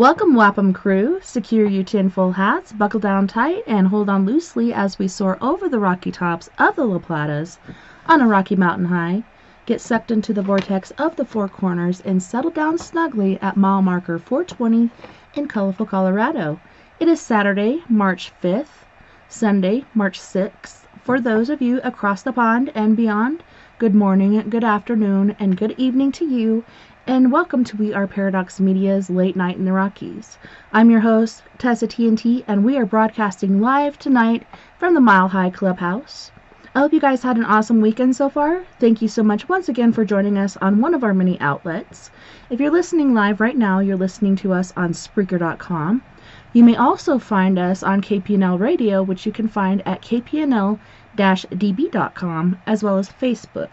Welcome, Wapham crew. Secure your tinfoil hats, buckle down tight, and hold on loosely as we soar over the rocky tops of the La Platas on a rocky mountain high. Get sucked into the vortex of the Four Corners and settle down snugly at mile marker 420 in colorful Colorado. It is Saturday, March 5th, Sunday, March 6th. For those of you across the pond and beyond, good morning, good afternoon, and good evening to you, and welcome to We Are Paradox Media's Late Night in the Rockies. I'm your host, TessaTNT, and we are broadcasting live tonight from the Mile High Clubhouse. I hope you guys had an awesome weekend so far. Thank you so much once again for joining us on one of our many outlets. If you're listening live right now, you're listening to us on Spreaker.com. You may also find us on KPNL Radio, which you can find at kpnl-db.com, as well as Facebook.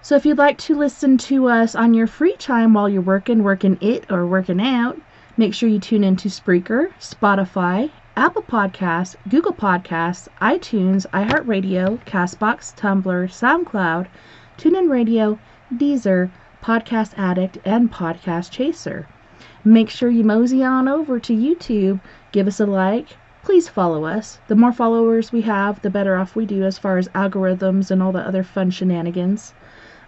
So if you'd like to listen to us on your free time while you're working it, or working out, make sure you tune into Spreaker, Spotify, Apple Podcasts, Google Podcasts, iTunes, iHeartRadio, CastBox, Tumblr, SoundCloud, TuneIn Radio, Deezer, Podcast Addict, and Podcast Chaser. Make sure you mosey on over to YouTube, give us a like, please follow us. The more followers we have, the better off we do as far as algorithms and all the other fun shenanigans.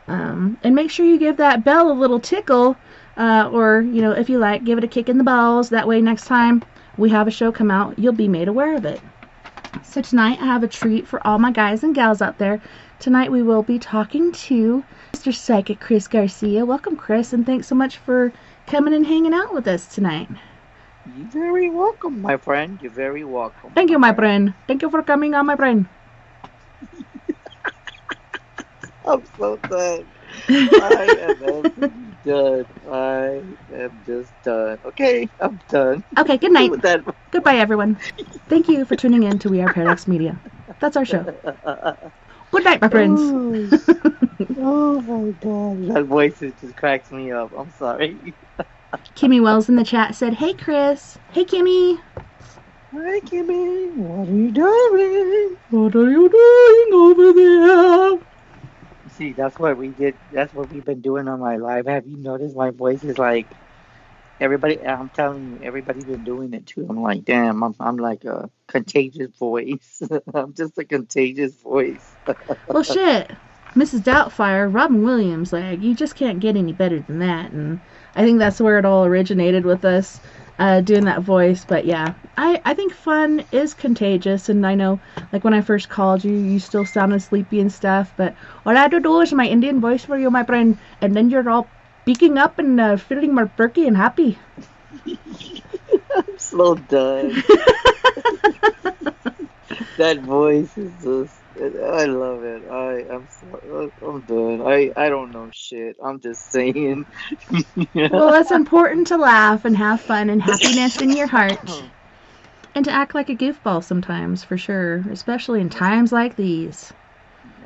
And make sure you give that bell a little tickle, or, if you like, give it a kick in the balls. That way next time we have a show come out, you'll be made aware of it. So tonight I have a treat for all my guys and gals out there. Tonight we will be talking to Mr. Psychic Chris Garcia. Welcome, Chris, and thanks so much for coming and hanging out with us tonight. You're very welcome, my friend. You're very welcome. Thank you, my friend. Thank you for coming on, my friend. I'm so done. I am done. I am just done. Okay, I'm done. Okay, good night. Goodbye, everyone. Thank you for tuning in to We Are Paradox Media. That's our show. Good night, my friends. Oh my God. That voice just cracks me up. I'm sorry. Kimmy Wells in the chat said, "Hey, Chris." Hey, Kimmy. Hi, Kimmy. What are you doing? What are you doing over there? See, that's what we did. That's what we've been doing on my live. Have you noticed my voice is like everybody? I'm telling you, everybody's been doing it too. I'm like, damn, I'm like a contagious voice. I'm just a contagious voice. Well, shit. Mrs. Doubtfire, Robin Williams, like, you just can't get any better than that. And I think that's where it all originated with us doing that voice. But yeah, I think fun is contagious. And I know, like, when I first called you, you still sounded sleepy and stuff. But all I had to do is my Indian voice for you, my friend. And then you're all peeking up and feeling more perky and happy. I'm so done. That voice is just, I love it. I'm done. I don't know shit. I'm just saying. Well, it's important to laugh and have fun and happiness in your heart. And to act like a goofball sometimes, for sure. Especially in times like these.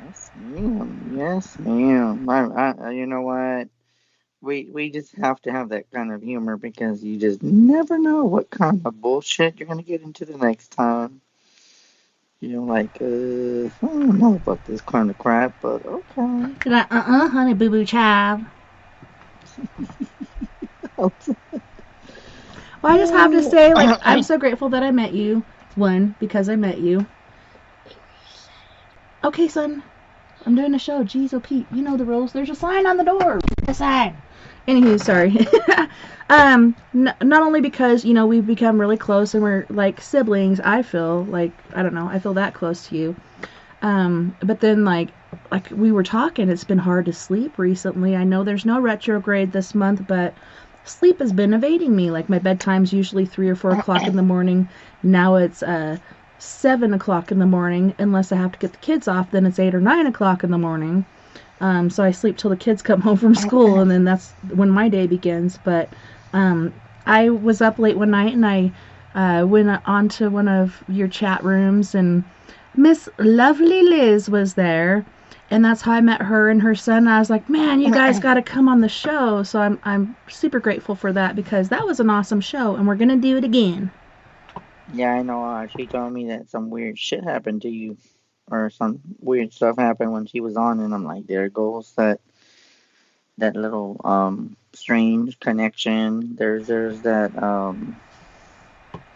Yes, ma'am. Yes, ma'am. You know what? We just have to have that kind of humor because you just never know what kind of bullshit you're going to get into the next time. Like, I don't know about this kind of crap, but okay. Like, honey boo boo child. Well, I just have to say, like, I'm so grateful that I met you. One, because I met you. Okay, son. I'm doing a show. Jeez, oh Pete, you know the rules. There's a sign on the door. A sign. Anywho, sorry. Not only because, we've become really close and we're like siblings, I feel like, I don't know, I feel that close to you. But then like we were talking, it's been hard to sleep recently. I know there's no retrograde this month, but sleep has been evading me. Like my bedtime's usually 3 or 4 o'clock in the morning. Now it's 7 o'clock in the morning. Unless I have to get the kids off, then it's 8 or 9 o'clock in the morning. So I sleep till the kids come home from school, and then that's when my day begins. But I was up late one night, and I went onto one of your chat rooms, and Miss Lovely Liz was there, and that's how I met her and her son. I was like, man, you guys got to come on the show. So I'm super grateful for that because that was an awesome show, and we're gonna do it again. Yeah, I know. She told me that some weird shit happened to you. Or some weird stuff happened when she was on, and I'm like, there goes that little strange connection. There's that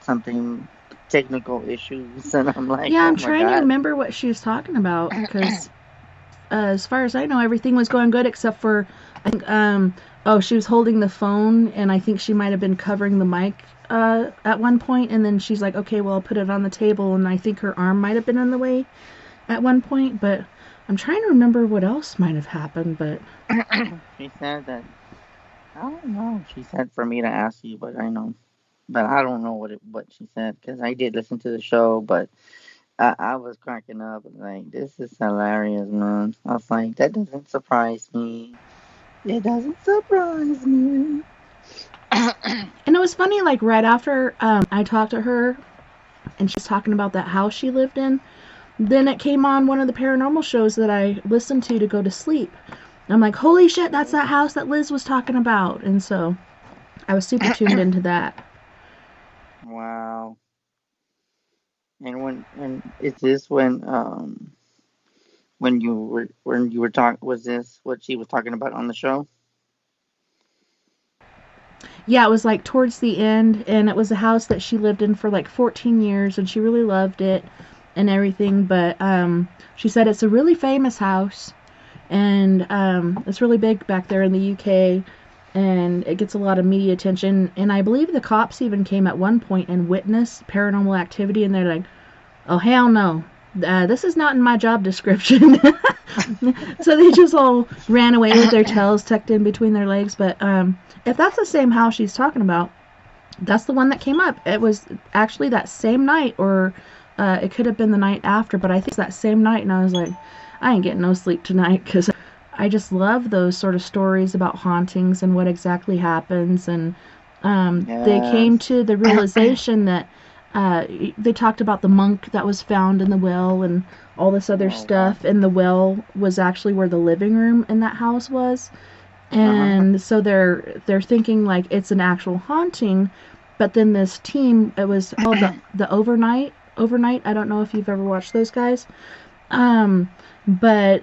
something technical issues, and I'm like, Yeah, oh I'm my trying to god. remember what she was talking about because as far as I know, everything was going good except for I think oh, she was holding the phone and I think she might have been covering the mic at one point, and then she's like, okay, well, I'll put it on the table, and I think her arm might have been in the way at one point, but I'm trying to remember what else might have happened, but She said that I don't know. She said for me to ask you, but I know, but I don't know what she said because I did listen to the show, but I was cracking up like this is hilarious, man. I was like that doesn't surprise me. It doesn't surprise me. and it was funny, like right after I talked to her and she's talking about that house she lived in, then it came on one of the paranormal shows that I listened to go to sleep. I'm like, holy shit, that's that house that Liz was talking about. And so I was super tuned into that. Wow. And is this when you were talking, was this what she was talking about on the show? Yeah, it was like towards the end, and it was a house that she lived in for like 14 years, and she really loved it and everything. But she said it's a really famous house, and it's really big back there in the UK, and it gets a lot of media attention. And I believe the cops even came at one point and witnessed paranormal activity, and they're like, oh, hell no. This is not in my job description. So they just all ran away with their tails tucked in between their legs. But if that's the same house she's talking about, that's the one that came up. It was actually that same night, or it could have been the night after, but I think it's that same night. And I was like, I ain't getting no sleep tonight because I just love those sort of stories about hauntings and what exactly happens. And they came Yes. to the realization that they talked about the monk that was found in the well and all this other Oh wow. stuff, and the well was actually where the living room in that house was. Uh-huh. And so they're thinking like it's an actual haunting, but then this team, it was called the overnight. I don't know if you've ever watched those guys, um, but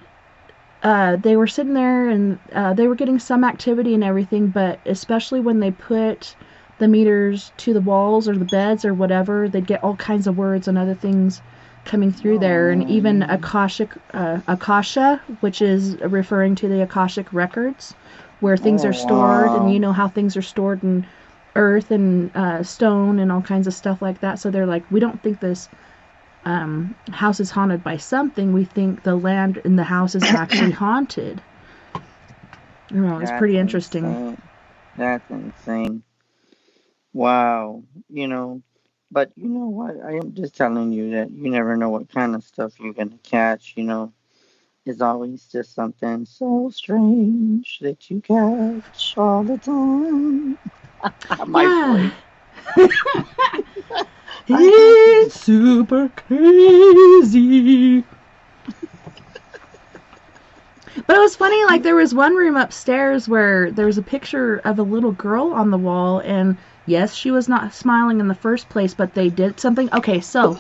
they were sitting there and they were getting some activity and everything, but especially when they put the meters to the walls or the beds or whatever, they'd get all kinds of words and other things coming through there, and even Oh. Akasha, which is referring to the Akashic records, where things are Oh stored, and you wow. know how things are stored in earth and stone and all kinds of stuff like that. So they're like, we don't think this house is haunted by something. We think the land in the house is actually haunted. You know, it's That's pretty interesting. insane. That's insane. Wow. But you know what? I am just telling you that you never know what kind of stuff you're gonna catch. It's always just something so strange that you catch all the time. My Yeah. voice. I have to It's just. super crazy. But it was funny, like there was one room upstairs where there was a picture of a little girl on the wall, and yes, she was not smiling in the first place, but they did something. Okay, so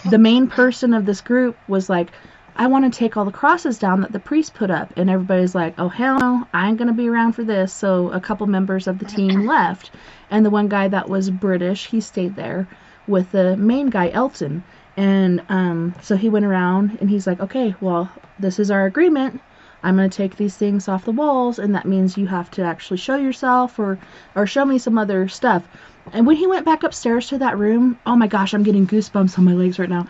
the main person of this group was like, I want to take all the crosses down that the priest put up. And everybody's like, oh, hell no, I ain't going to be around for this. So a couple members of the team left. And the one guy that was British, he stayed there with the main guy, Elton. And so he went around and he's like, okay, well, this is our agreement. I'm going to take these things off the walls, and that means you have to actually show yourself or show me some other stuff. And when he went back upstairs to that room, oh my gosh, I'm getting goosebumps on my legs right now.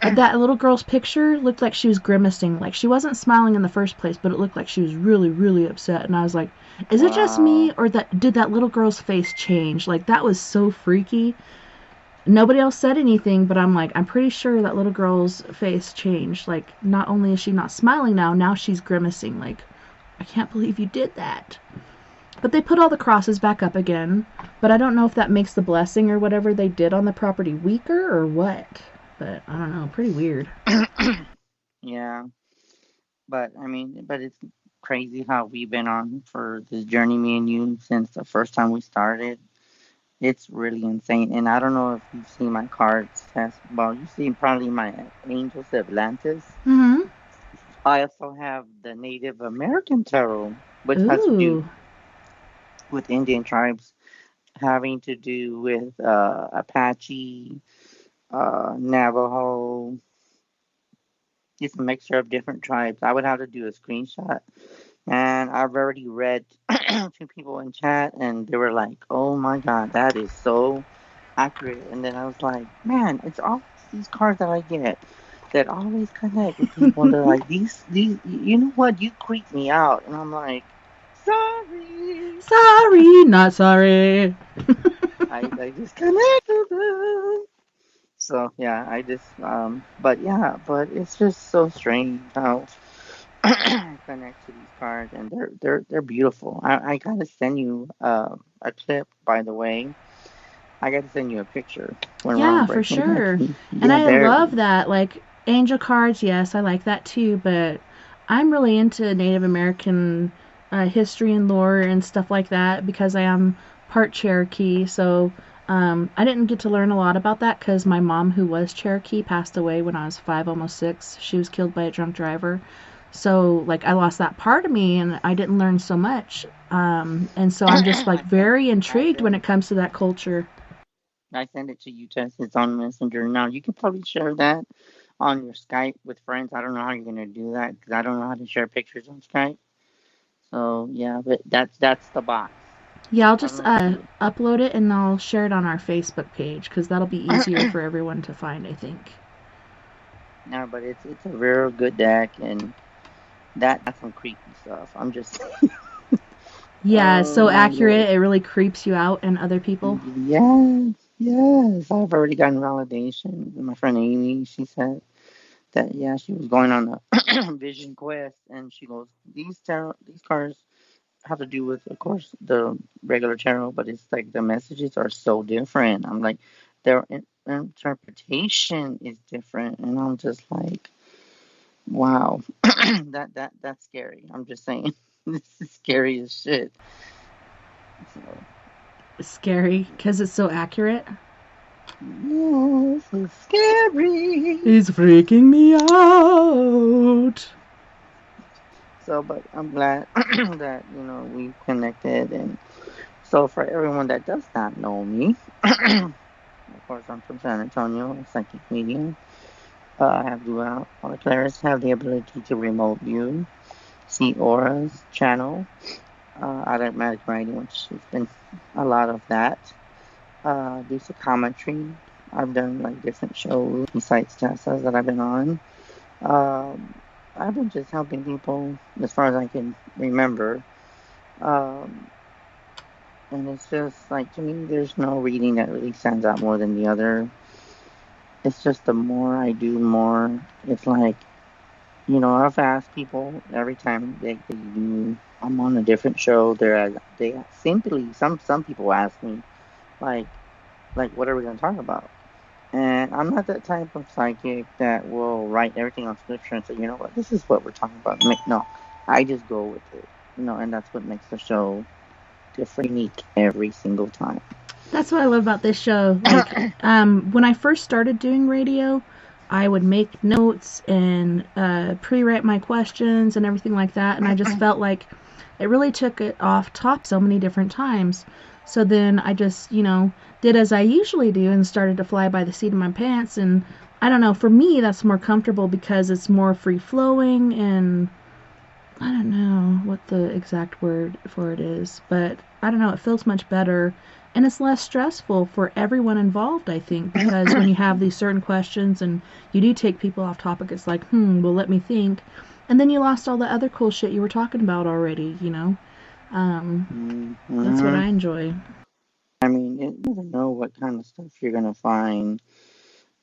That little girl's picture looked like she was grimacing. Like she wasn't smiling in the first place, but it looked like she was really, really upset. And I was like, is it just me, Wow. or did that little girl's face change? Like that was so freaky. Nobody else said anything, but I'm like, I'm pretty sure that little girl's face changed. Like not only is she not smiling now she's grimacing. Like, I can't believe you did that. But they put all the crosses back up again. But I don't know if that makes the blessing or whatever they did on the property weaker or what. But I don't know. Pretty weird. Yeah. But I mean, but it's crazy how we've been on for this journey, me and you, since the first time we started. It's really insane. And I don't know if you've seen my cards test. Well, you've seen probably my Angels of Atlantis. Mm-hmm. I also have the Native American tarot, which has to do Ooh. with Indian tribes having to do with Apache, Navajo. It's a mixture of different tribes. I would have to do a screenshot. And I've already read to people in chat, and they were like, "Oh my God, that is so accurate." And then I was like, "Man, it's always these cards that I get that always connect with people." And they're like, "These, you know what? You creep me out." And I'm like, "Sorry, Sorry, not sorry. I just connect with them." So yeah, I just but it's just so strange how I connect to these cards, and they're beautiful. I gotta send you a clip, by the way. I gotta send you a picture when we're on Yeah, for break. Maybe I sure. can. And Yeah, I love that. Like, angel cards, yes, I like that too, but I'm really into Native American history and lore and stuff like that because I am part Cherokee. So I didn't get to learn a lot about that because my mom, who was Cherokee, passed away when I was 5, almost 6. She was killed by a drunk driver. So, like, I lost that part of me and I didn't learn so much. And so I'm just, like, very I intrigued when send it comes to that culture. I send it to you, Tess. It's on Messenger now. You can probably share that on your Skype with friends. I don't know how you're gonna do that because I don't know how to share pictures on Skype. So yeah, but that's the box. Yeah, I'll I don't just know if you. upload it and I'll share it on our Facebook page because that'll be easier for everyone to find, I think. No, but it's a real good deck, and that's some creepy stuff. I'm just. Yeah, it's Oh so my lord. accurate. It really creeps you out and other people. Yes, yes. I've already gotten validation. My friend Amy, she said that yeah, she was going on a vision quest, and she goes, these cards have to do with, of course, the regular tarot, but it's like the messages are so different. I'm like, their interpretation is different, and I'm just like, wow, that's scary. I'm just saying, this is scary as shit. So. It's scary because it's so accurate. Yes, it's scary. It's freaking me out. So, but I'm glad that, we connected. And so, for everyone that does not know me, of course, I'm from San Antonio, a psychic medium. I have dual auditors, have the ability to remote view, see auras, channel, automatic writing, which has been a lot of that. Do psychometry. I've done like different shows besides Tessa's that I've been on. Um, I've been just helping people as far as I can remember. Um, and it's just like, to me, there's no reading that really stands out more than the other. It's just the more I do, more it's like, I've asked people every time they do. I'm on a different show. They simply some people ask me like what are we gonna talk about? And I'm not that type of psychic that will write everything on scripture and say, you know what, this is what we're talking about. No, I just go with it, and that's what makes the show different, unique every single time. That's what I love about this show. Like, when I first started doing radio, I would make notes and pre-write my questions and everything like that, and I just felt like it really took it off top so many different times. So then I just, did as I usually do and started to fly by the seat of my pants. And I don't know, for me, that's more comfortable because it's more free flowing and I don't know what the exact word for it is, but I don't know, it feels much better and it's less stressful for everyone involved, I think, because when you have these certain questions and you do take people off topic, it's like, well, let me think. And then you lost all the other cool shit you were talking about already. Um, that's what Hmm. I enjoy. I mean, you never know what kind of stuff you're gonna find,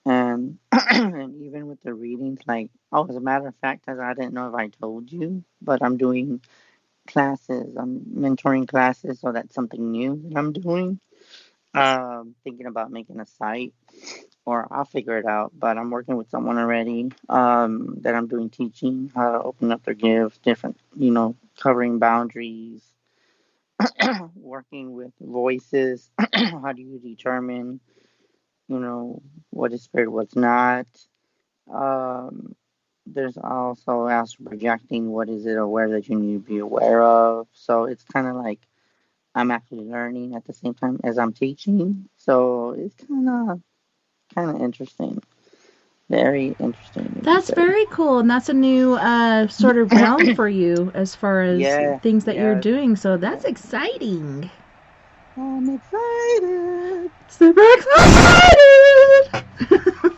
and and even with the readings, like, oh, as a matter of fact, as I didn't know if I told you, but I'm doing classes. I'm mentoring classes, so that's something new that I'm doing. Thinking about making a site, or I'll figure it out. But I'm working with someone already. That I'm doing teaching how to open up their gifts, different, covering boundaries, working with voices. How do you determine, what is spirit, what's not? Um, there's also astral projecting. What is it aware that you need to be aware of? So it's kind of like I'm actually learning at the same time as I'm teaching. So it's kind of interesting. Very interesting, would you That's say? very cool, and that's a new sort of realm for you as far as Yeah, things that you're yeah. doing. So that's exciting. I'm excited. Super excited.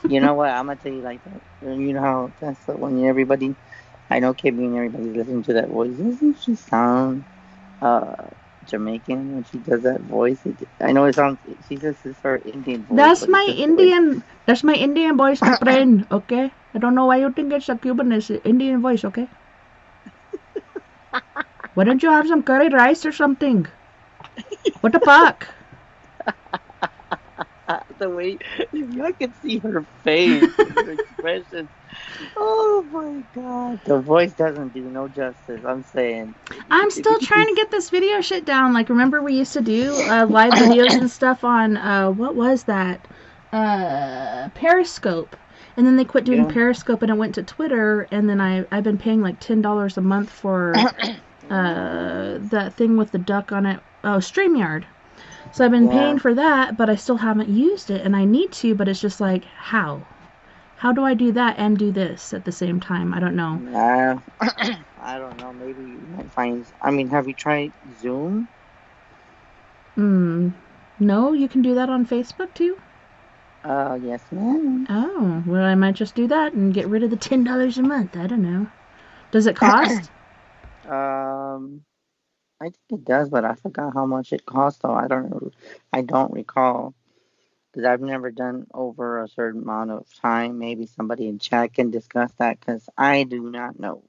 You know what? I'm gonna tell you like that. You know how that's when everybody, I know Kimmy and everybody's listening to that voice. Doesn't she sound uh Jamaican when she does that voice? I know it sounds. She says it's her Indian voice, That's but it's my just the way. Indian. That's my Indian voice, my friend. Okay. I don't know why you think it's a Cuban. It's an Indian voice. Okay. Why don't you have some curry rice or something? What the fuck? The way, if y'all can see her face and her expressions, oh my god, the voice doesn't do no justice. I'm saying, I'm if you still could trying to just, get this video shit down. Like, remember we used to do live videos and stuff on what was that? Periscope. And then they quit doing yeah, Periscope and it went to Twitter. And then I've been paying like $10 a month for that thing with the duck on it. Oh, StreamYard. So I've been yeah. paying for that, but I still haven't used it, and I need to, but it's just like, how? How do I do that and do this at the same time? I don't know. Nah, I don't know. Maybe you might find. I mean, have you tried Zoom? Hmm. No, you can do that on Facebook too? Yes, ma'am. Oh, well, I might just do that and get rid of the $10 a month. I don't know. Does it cost? um, I think it does, but I forgot how much it cost. Though I don't recall because I've never done over a certain amount of time. Maybe somebody in chat can discuss that because I do not know.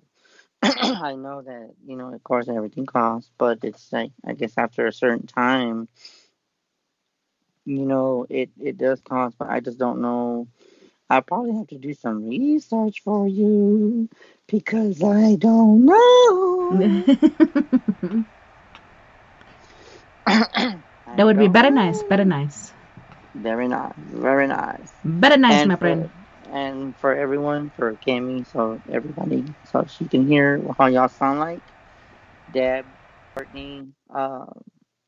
I know that of course, everything costs, but it's like I guess after a certain time, it does cost, but I just don't know. I probably have to do some research for you because I don't know. That I would be don't better nice, better know. nice. Very nice, very nice. Better nice, And my friend. for everyone, for Cammy, so everybody, so she can hear how y'all sound like. Deb, Courtney,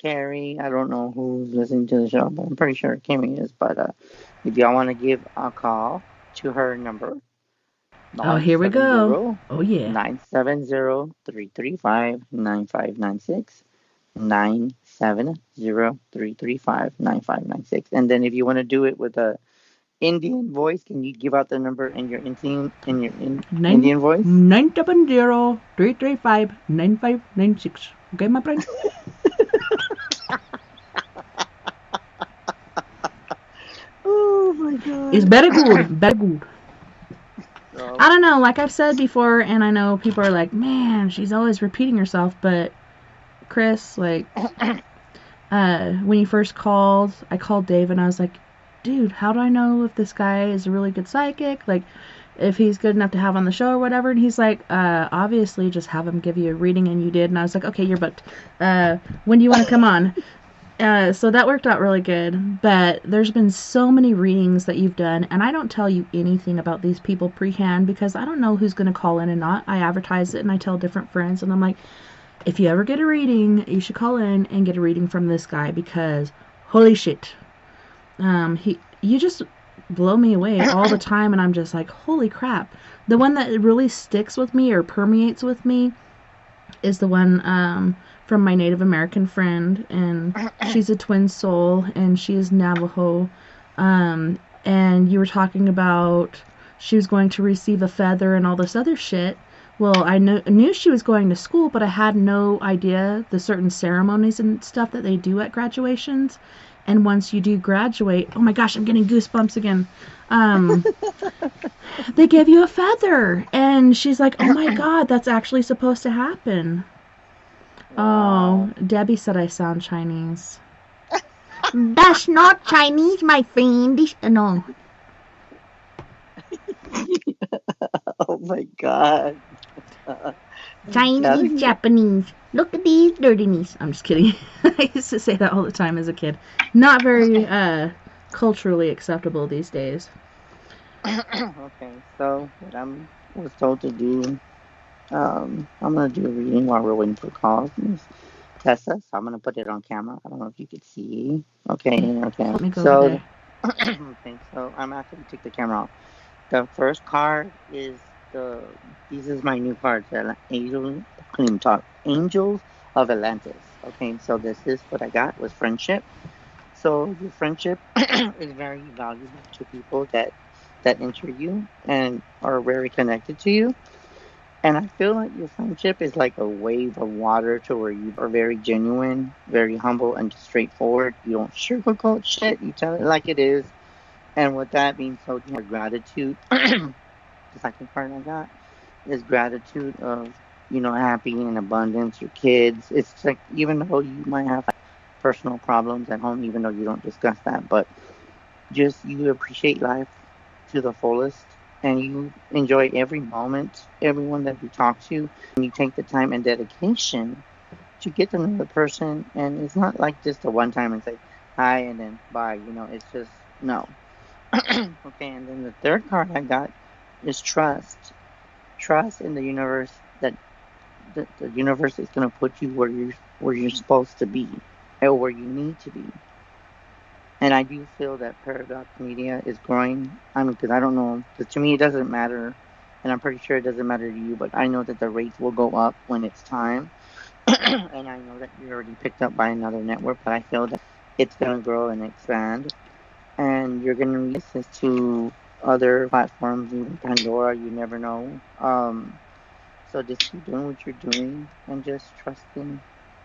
Carrie. I don't know who's listening to the show, but I'm pretty sure Cammy is. But if y'all want to give a call to her number, Oh, nine here we seven go. zero Oh, yeah. 970-335-9596. 970-335-9596. And then if you want to do it with a Indian voice, can you give out the number in your Nine Indian voice? 970-335-9596. Okay, my friend? Oh my god. It's very good, very good. So, I don't know, like I've said before, and I know people are like, man, she's always repeating herself, but Chris, like, when you first called, I called Dave and I was like, dude, how do I know if this guy is a really good psychic? Like, if he's good enough to have on the show or whatever. And he's like, obviously, just have him give you a reading, and you did. And I was like, okay, you're booked. When do you want to come on? So that worked out really good. But there's been so many readings that you've done, and I don't tell you anything about these people pre-hand because I don't know who's going to call in and not. I advertise it and I tell different friends, and I'm like, if you ever get a reading, you should call in and get a reading from this guy because holy shit. You just blow me away all the time, and I'm just like, holy crap. The one that really sticks with me or permeates with me is the one from my Native American friend, and she's a twin soul, and she is Navajo. And you were talking about she was going to receive a feather and all this other shit. Well, I knew she was going to school, but I had no idea the certain ceremonies and stuff that they do at graduations. And once you do graduate, oh my gosh, I'm getting goosebumps again. They give you a feather. And she's like, oh my god, that's actually supposed to happen. wow. Oh, Debbie said I sound Chinese. That's not Chinese, my friend. No. Oh my god. I'm Chinese, telling you. Japanese. Look at these dirtiness. I'm just kidding. I used to say that all the time as a kid. Not very culturally acceptable these days. Okay, so what was told to do, I'm gonna do a reading while we're waiting for calls. Tessa, so I'm gonna put it on camera. I don't know if you could see. Okay, okay. Let me go So, over there. okay, so I'm after we take the camera off. The first card is these is my new cards, Angel, clean talk, Angels of Atlantis. Okay, so this is what I got was friendship. So your friendship is very valuable to people that enter you and are very connected to you. And I feel like your friendship is like a wave of water to where you are very genuine, very humble, and straightforward. You don't sugarcoat shit. You tell it like it is. And with that being so, you have gratitude. The second part I got is gratitude of, happy and abundance, your kids. It's like, even though you might have personal problems at home, even though you don't discuss that, but just you appreciate life to the fullest and you enjoy every moment, everyone that you talk to, and you take the time and dedication to get to know the person. And it's not like just a one time and say hi and then bye, it's just no. Okay, and then the third card I got is trust. Trust in the universe that the universe is going to put you where you're supposed to be or where you need to be. And I do feel that Paradox Media is growing. I mean, because I don't know, because to me it doesn't matter, and I'm pretty sure it doesn't matter to you, but I know that the rates will go up when it's time. And I know that you're already picked up by another network, but I feel that it's going to grow and expand. And you're going to release this to other platforms, even Pandora, you never know. So just keep doing what you're doing and just trusting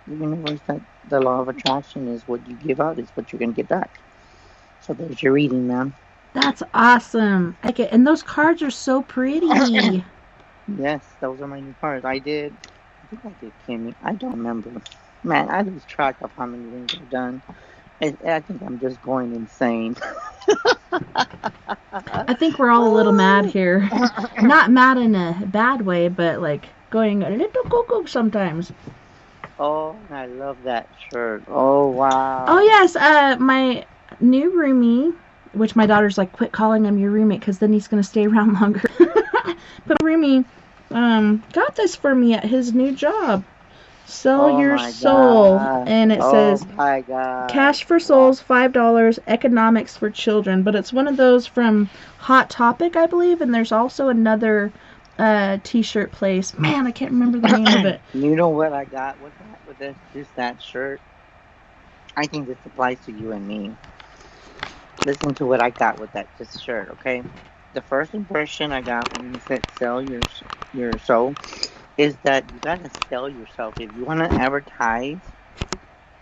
the universe that the law of attraction is what you give out is what you're going to get back. So there's your reading, ma'am. That's awesome. I like it. And those cards are so pretty. Yes, those are my new cards. I think I did Kimmy. I don't remember. Man, I lose track of how many rings I've done. I think I'm just going insane. I think we're all a little mad here. Not mad in a bad way, but like going a little go-go sometimes. Oh, I love that shirt. Oh, wow. Oh, yes. My new roomie, which my daughter's like, quit calling him your roommate because then he's going to stay around longer. But roomie got this for me at his new job. Sell your soul. God. And it says, my God. Cash for souls, $5, economics for children. But it's one of those from Hot Topic, I believe. And there's also another t-shirt place. Man, I can't remember the name of it. You know what I got with that shirt? I think this applies to you and me. Listen to what I got with this shirt, okay? The first impression I got when you said sell your soul is that you gotta sell yourself. If you want to advertise,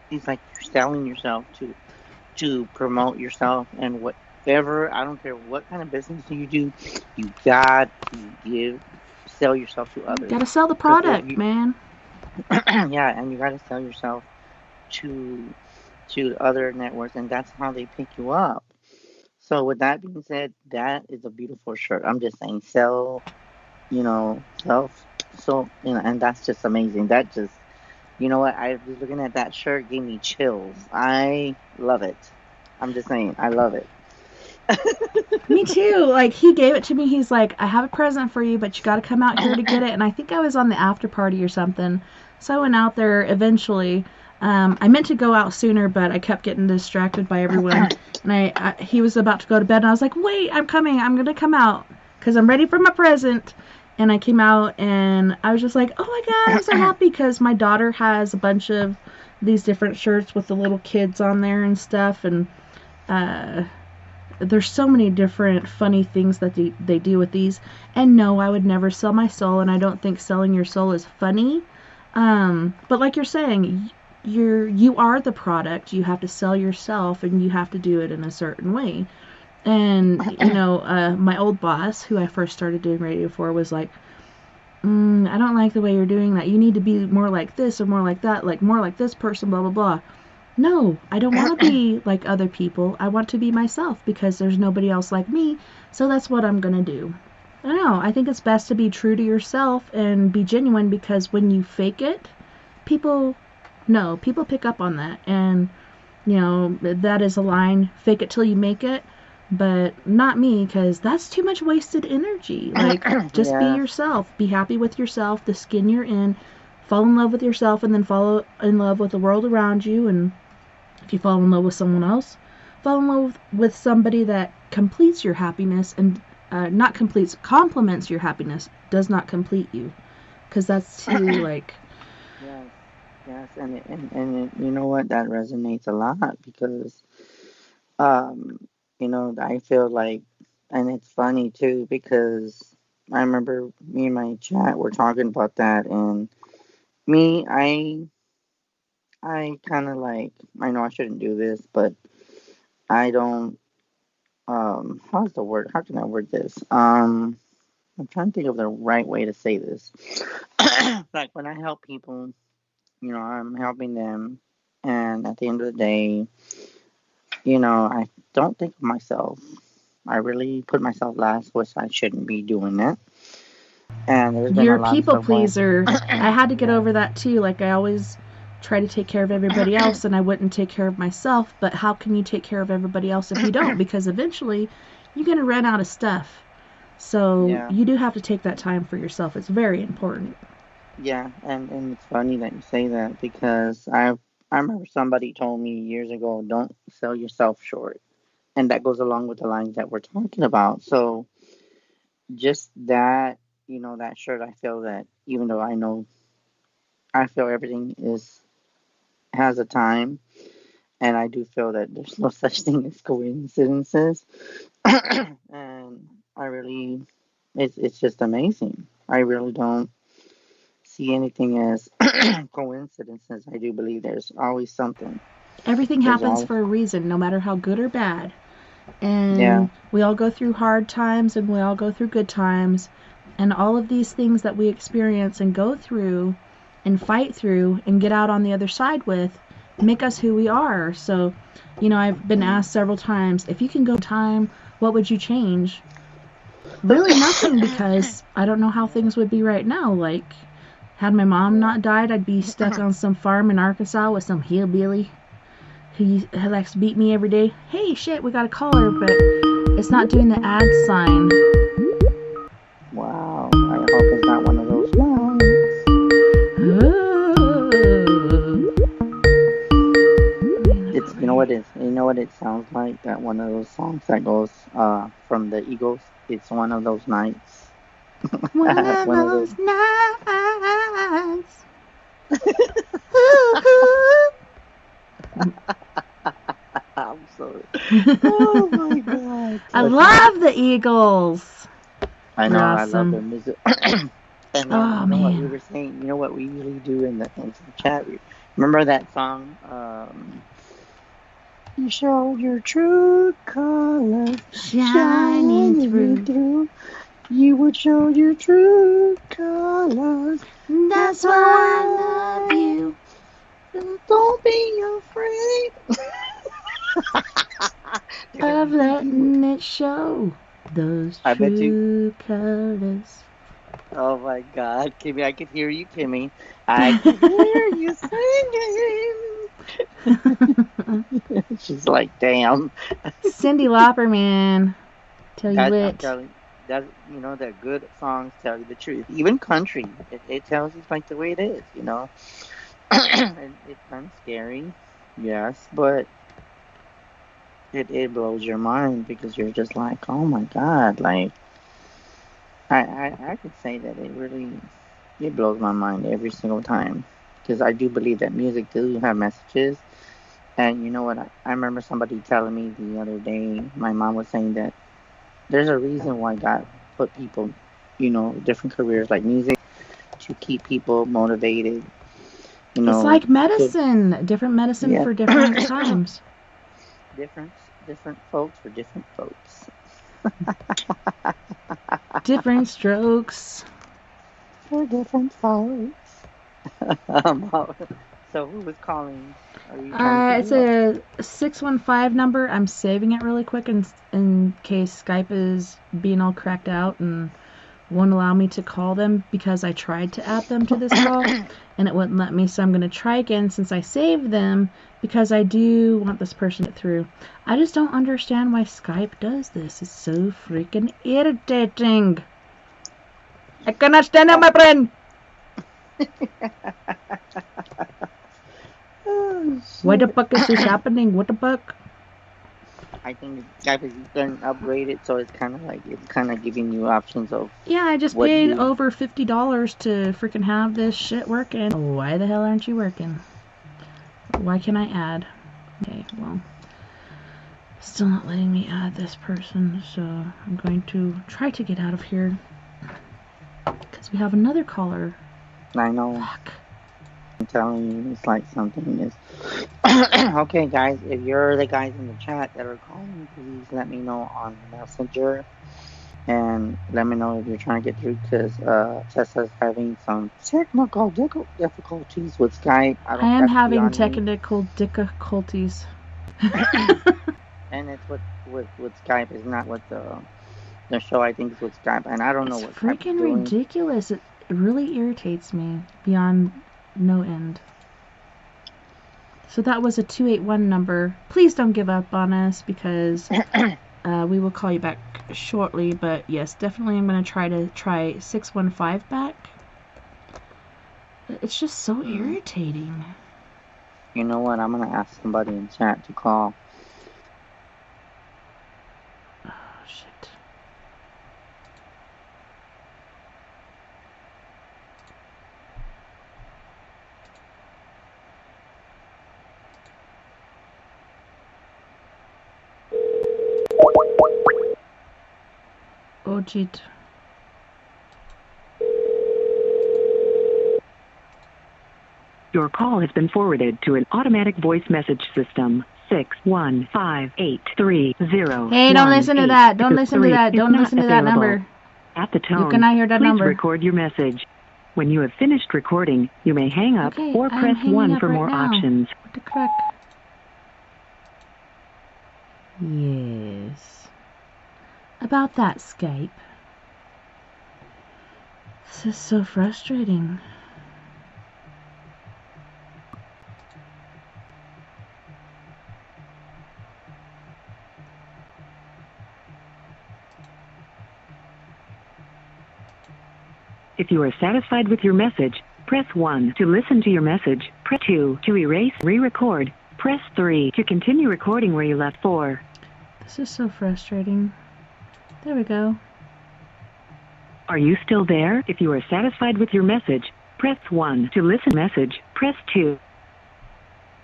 it's like you're selling yourself to promote yourself and whatever. I don't care what kind of business you do. You got to sell yourself to others. Gotta sell the product, man. Yeah, and you gotta sell yourself to other networks, and that's how they pick you up. So with that being said, that is a beautiful shirt. I'm just saying, sell, self. So, and that's just amazing. That just, you know what? I was looking at that shirt, gave me chills. I love it. I'm just saying, I love it. Me too. Like, he gave it to me. He's like, I have a present for you, but you got to come out here to get it. And I think I was on the after party or something. So I went out there eventually. I meant to go out sooner, but I kept getting distracted by everyone. And he was about to go to bed, and I was like, wait, I'm coming. I'm going to come out because I'm ready for my present. And I came out, and I was just like, oh my God, I'm so happy because my daughter has a bunch of these different shirts with the little kids on there and stuff. And there's so many different funny things that they do with these. And no, I would never sell my soul, and I don't think selling your soul is funny. But like you're saying, you are the product. You have to sell yourself, and you have to do it in a certain way. And, my old boss, who I first started doing radio for, was like, I don't like the way you're doing that. You need to be more like this or more like that, like more like this person, blah, blah, blah. No, I don't want to be like other people. I want to be myself because there's nobody else like me, so that's what I'm going to do. I don't know. I think it's best to be true to yourself and be genuine because when you fake it, people pick up on that. And, that is a line, fake it till you make it. But not me, because that's too much wasted energy. Like, just be yourself. Be happy with yourself, the skin you're in. fall in love with yourself and then fall in love with the world around you. And if you fall in love with someone else, fall in love with somebody that completes your happiness and not completes, complements your happiness, does not complete you. Because that's too, like... Yes, and you know what? That resonates a lot because, I feel like, and it's funny too because I remember me and my chat were talking about that, and me, I kind of like, I know I shouldn't do this, but I don't, how's the word? How can I word this? I'm trying to think of the right way to say this. Like when I help people, I'm helping them, and at the end of the day, I don't think of myself. I really put myself last, which I shouldn't be doing it. And there's been You're a a lot of people stuff where pleaser. I had to get yeah, over that too. Like, I always try to take care of everybody else, and I wouldn't take care of myself. But how can you take care of everybody else if you don't? Because eventually, you're going to run out of stuff. So yeah, you do have to take that time for yourself. It's very important. yeah, and it's funny that you say that because I remember somebody told me years ago, don't sell yourself short, and that goes along with the lines that we're talking about. So just that, that shirt, I feel that even though I feel everything has a time, and I do feel that there's no such thing as coincidences, and I really, it's just amazing. I really don't see anything as coincidences. I do believe there's always something. Everything There's happens always, for a reason, no matter how good or bad. yeah, And we all go through hard times and we all go through good times. And all of these things that we experience and go through and fight through and get out on the other side with make us who we are. So, I've been asked several times, if you can go time, what would you change? Really nothing, because I don't know how yeah, things would be right now. Like, had my mom yeah. not died, I'd be stuck on some farm in Arkansas with some hillbilly who likes to beat me every day. Hey, shit, we got a caller, but it's not doing the ad sign. Wow, I hope it's not one of those nights. It's you know what it sounds like, that one of those songs that goes from the Eagles. It's one of those nights. One of One of those. those nights. I'm sorry. Oh my God, I Tessa. love the Eagles. I They're know I love awesome. their music. And Oh, you know what we man. were saying? You know what we usually do in the chat? Remember that song? You showed your true colors Shining shining through. through. You would show your true colors. That's That's why how I love I you. love. Don't be afraid. Of letting it show. Those I bet you. true colors. Oh my God, Kimmy, I could hear you, Kimmy. I can hear you singing. She's like, damn. Cyndi Lauper, man. Tell you That I'm what. telling that that good songs tell you the truth. Even country, it tells you like the way it is. And it's kind of scary, yes, but it blows your mind because you're just like, oh my God, like I could say that it blows my mind every single time because I do believe that music do have messages. And you know what? I remember somebody telling me the other day. My mom was saying that there's a reason why God put people, different careers like music to keep people motivated. You It's know, like to medicine. Different medicine yeah, for different times. different different folks for different folks. Different strokes. For different folks. So who was calling? Are you trying to It's figure out? a 615 number. I'm saving it really quick in case Skype is being all cracked out and won't allow me to call them, because I tried to add them to this call and it wouldn't let me. So I'm going to try again since I saved them, because I do want this person to get through. I just don't understand why Skype does this. It's so freaking irritating. I cannot stand it, my friend. Oh, What the shit. fuck is this happening? What the fuck? I think Skype is getting upgraded, so it's kind of giving you options of Yeah, I just what paid you. over $50 to freaking have this shit working. Why the hell aren't you working? Why can't I add? Okay, well, still not letting me add this person, so I'm going to try to get out of here. Because we have another caller. I know. Fuck. I'm telling you, it's like something is. Okay, guys, if you're the guys in the chat that are calling, please let me know on Messenger. And let me know if you're trying to get through, because Tessa's having some technical difficulties with Skype. I I don't am have to be having on technical difficulties. and it's with Skype. It's not with the show. I think it's with Skype, and I don't know It's what Skype is freaking doing. ridiculous. It really irritates me beyond no end. So that was a 281 number. Please don't give up on us, because we will call you back shortly. But yes, definitely I'm going to try 615 back. It's just so irritating. You know what? I'm gonna ask somebody in chat to call. Oh, shit. Oh, shit. Your call has been forwarded to an automatic voice message system. 6158301. Hey, don't listen to that. Don't listen to that. Don't listen to that number. At the tone, You cannot hear that please number. record your message. When you have finished recording, you may hang up Okay, or I'm press hanging 1 up for right more now. options. What the crap? Yes. About that, Skype. This is so frustrating. If you are satisfied with your message, press 1 to listen to your message. Press 2 to erase, re-record. Press 3 to continue recording where you left 4. This is so frustrating. There we go. Are you still there? If you are satisfied with your message, press 1 to listen message. Press 2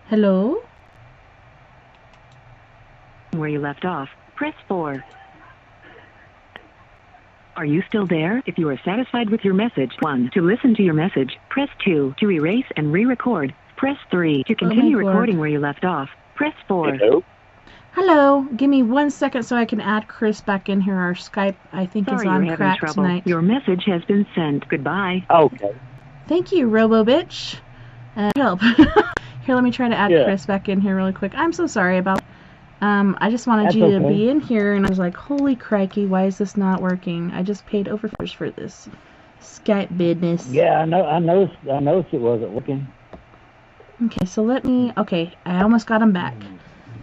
Hello? where you left off. Press 4. Are you still there? If you are satisfied with your message, 1 to listen to your message. Press 2 to erase and re-record. Press 3 to continue recording where you left off. Press 4. Hello? Hello. Give me 1 second so I can add Chris back in here. Our Skype, I think, Sorry is on you're having crack trouble. tonight. Your message has been sent. Goodbye. Okay. Thank you, Robo-Bitch. Help. Here, let me try to add Chris back in here really quick. I'm so sorry about... I just wanted That's you to okay. be in here, and I was like, holy crikey, why is this not working? I just paid over for this Skype business. Yeah, I noticed it wasn't working. Okay, so let me... Okay, I almost got him back.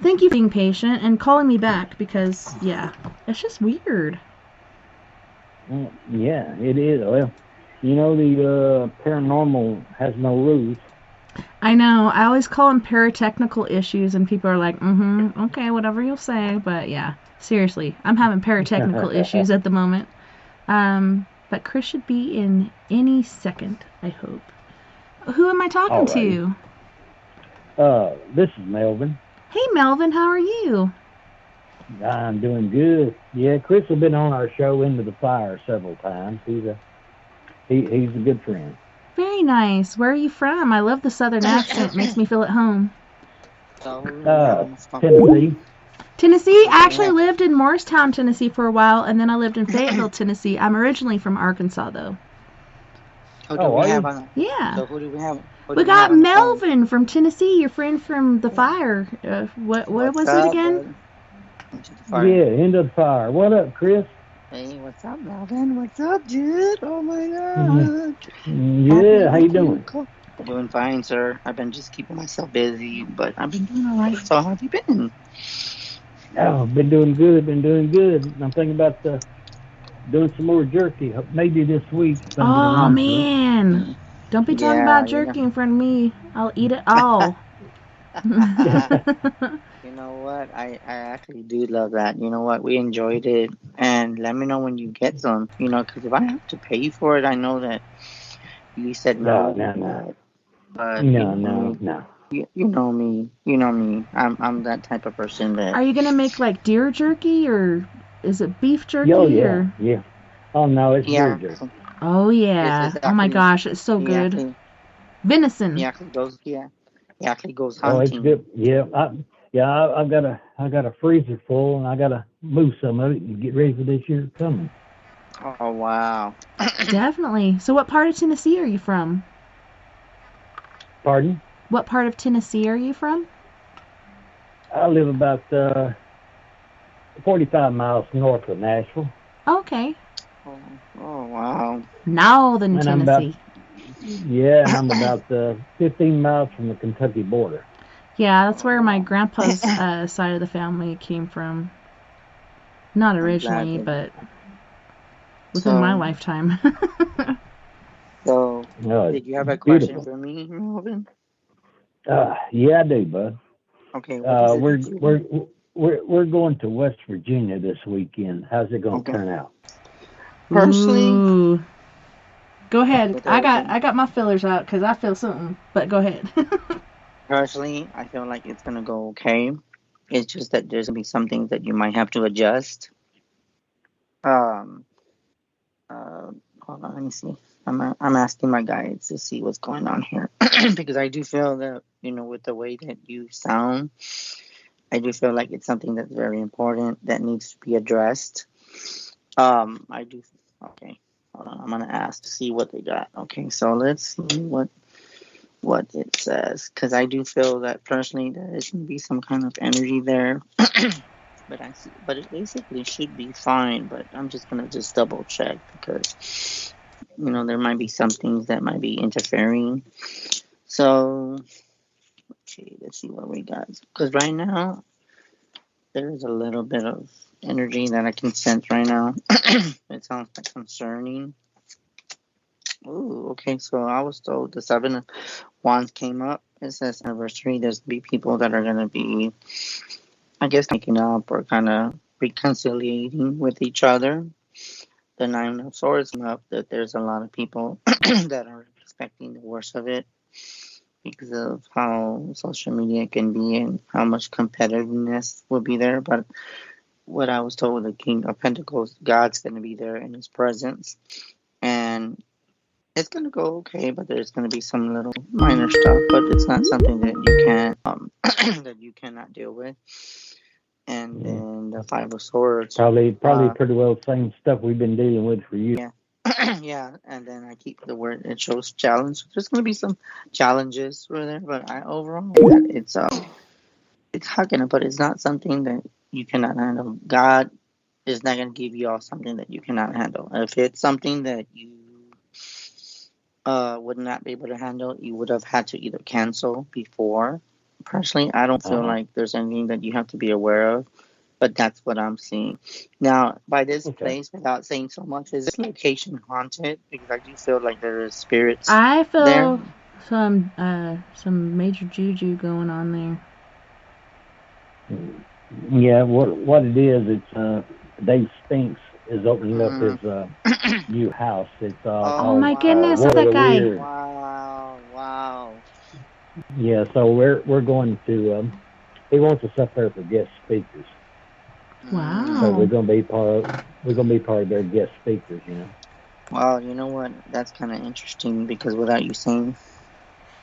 Thank you for being patient and calling me back, because, yeah, it's just weird. Yeah, it is. Well, you know, the paranormal has no rules. I know. I always call them paratechnical issues, and people are like, okay, whatever you'll say. But yeah, seriously, I'm having paratechnical issues at the moment. But Chris should be in any second, I hope. Who am I talking to? This is Melvin. Hey, Melvin, how are you? I'm doing good. Yeah, Chris has been on our show Into the Fire several times. He's a good friend. Very nice. Where are you from? I love the southern accent. It makes me feel at home. Tennessee. Tennessee? I actually lived in Morristown, Tennessee for a while, and then I lived in Fayetteville, Tennessee. I'm originally from Arkansas, though. Yeah. So who do we have? We got Melvin from Tennessee, your friend from the fire. What was it again? Yeah, Into the Fire. What up, Chris? Hey, what's up, Melvin? What's up, dude? Oh my God. Yeah, how you doing? Doing fine, sir. I've been just keeping myself busy, but I've been doing all right. So how have you been? Oh, been doing good. I'm thinking about doing some more jerky, maybe this week. Oh, man. Don't be talking Yeah, about jerky in front of me. I'll eat it all. You know what? I actually do love that. You know what? We enjoyed it. And let me know when you get some. You know, because if I have to pay for it, I know that you said No, no. no, no. But you No, know no, me. no. You know me. You know me. I'm that type of person that. Are you gonna make like deer jerky or is it beef Oh, jerky yeah, or? yeah. Oh, no, it's deer Yeah. jerky. Oh yeah. It's Oh my actually. gosh, it's so He good. actually. He Venison. actually goes. Yeah. He actually goes Oh, it's hunting. good. Yeah, I got a freezer full, and I got to move some of it and get ready for this year coming. Oh wow. Definitely. So what part of Tennessee are you from? Pardon? What part of Tennessee are you from? I live about 45 miles north of Nashville, Okay. Oh wow. Northern and I'm about Tennessee. and I'm about 15 miles from the Kentucky border. Yeah, that's where my Wow. grandpa's side of the family came from. Not I'm glad originally, that. but within my So lifetime. so No, did you have a it's question beautiful. for me, Melvin? Yeah, I do, bud. Okay. What is it We're that you we're want? we're going to West Virginia this weekend. How's it going to Okay. turn out? Personally, Ooh. Go ahead. with everything. I got my fillers out because I feel something. But go ahead. Personally, I feel like it's gonna go okay. It's just that there's gonna be some things that you might have to adjust. Um. Uh. Hold on. Let me see. I'm asking my guides to see what's going on here because I do feel that with the way that you sound, I do feel like it's something that's very important that needs to be addressed. I do. Okay. Hold on. I'm gonna ask to see what they got. Okay. So let's see what it says because I do feel that personally there is going to be some kind of energy there, but it basically should be fine. But I'm just gonna just double check because there might be some things that might be interfering. So okay, let's see what we got because right now there is a little bit of energy that I can sense right now. It sounds like concerning. Ooh, okay. So I was told the 7 of Wands came up. It says anniversary. There's gonna be people that are gonna be, I guess, making up or kind of reconciliating with each other. The 9 of Swords came up. That there's a lot of people that are expecting the worst of it because of how social media can be and how much competitiveness will be there. But what I was told, the King of Pentacles, God's gonna be there in His presence, and it's gonna go okay, but there's gonna be some little minor stuff, but it's not something that you can that you cannot deal with. And Yeah. then the 5 of Swords, Probably pretty well the same stuff we've been dealing with for years. yeah, yeah. And then I keep the word. It shows challenge. There's gonna be some challenges for there, but I overall that it's how can I put it? It's not something that you cannot handle. God is not gonna give you all something that you cannot handle. If it's something that you would not be able to handle, you would have had to either cancel before. Personally, I don't feel like there's anything that you have to be aware of, but that's what I'm seeing. Now, by this Okay. place, without saying so much, is this location haunted? Because I do feel like there is spirits I there. feel some major juju going on there. Yeah, what it is, it's Dave Spinks is opening up his new house. It's Oh called my goodness, World what's of that the guy? Weird. Wow. Yeah, so we're going to. He wants us up there for guest speakers. So Wow. we're gonna be part of their guest speakers. Well, you know what? That's kind of interesting because without you saying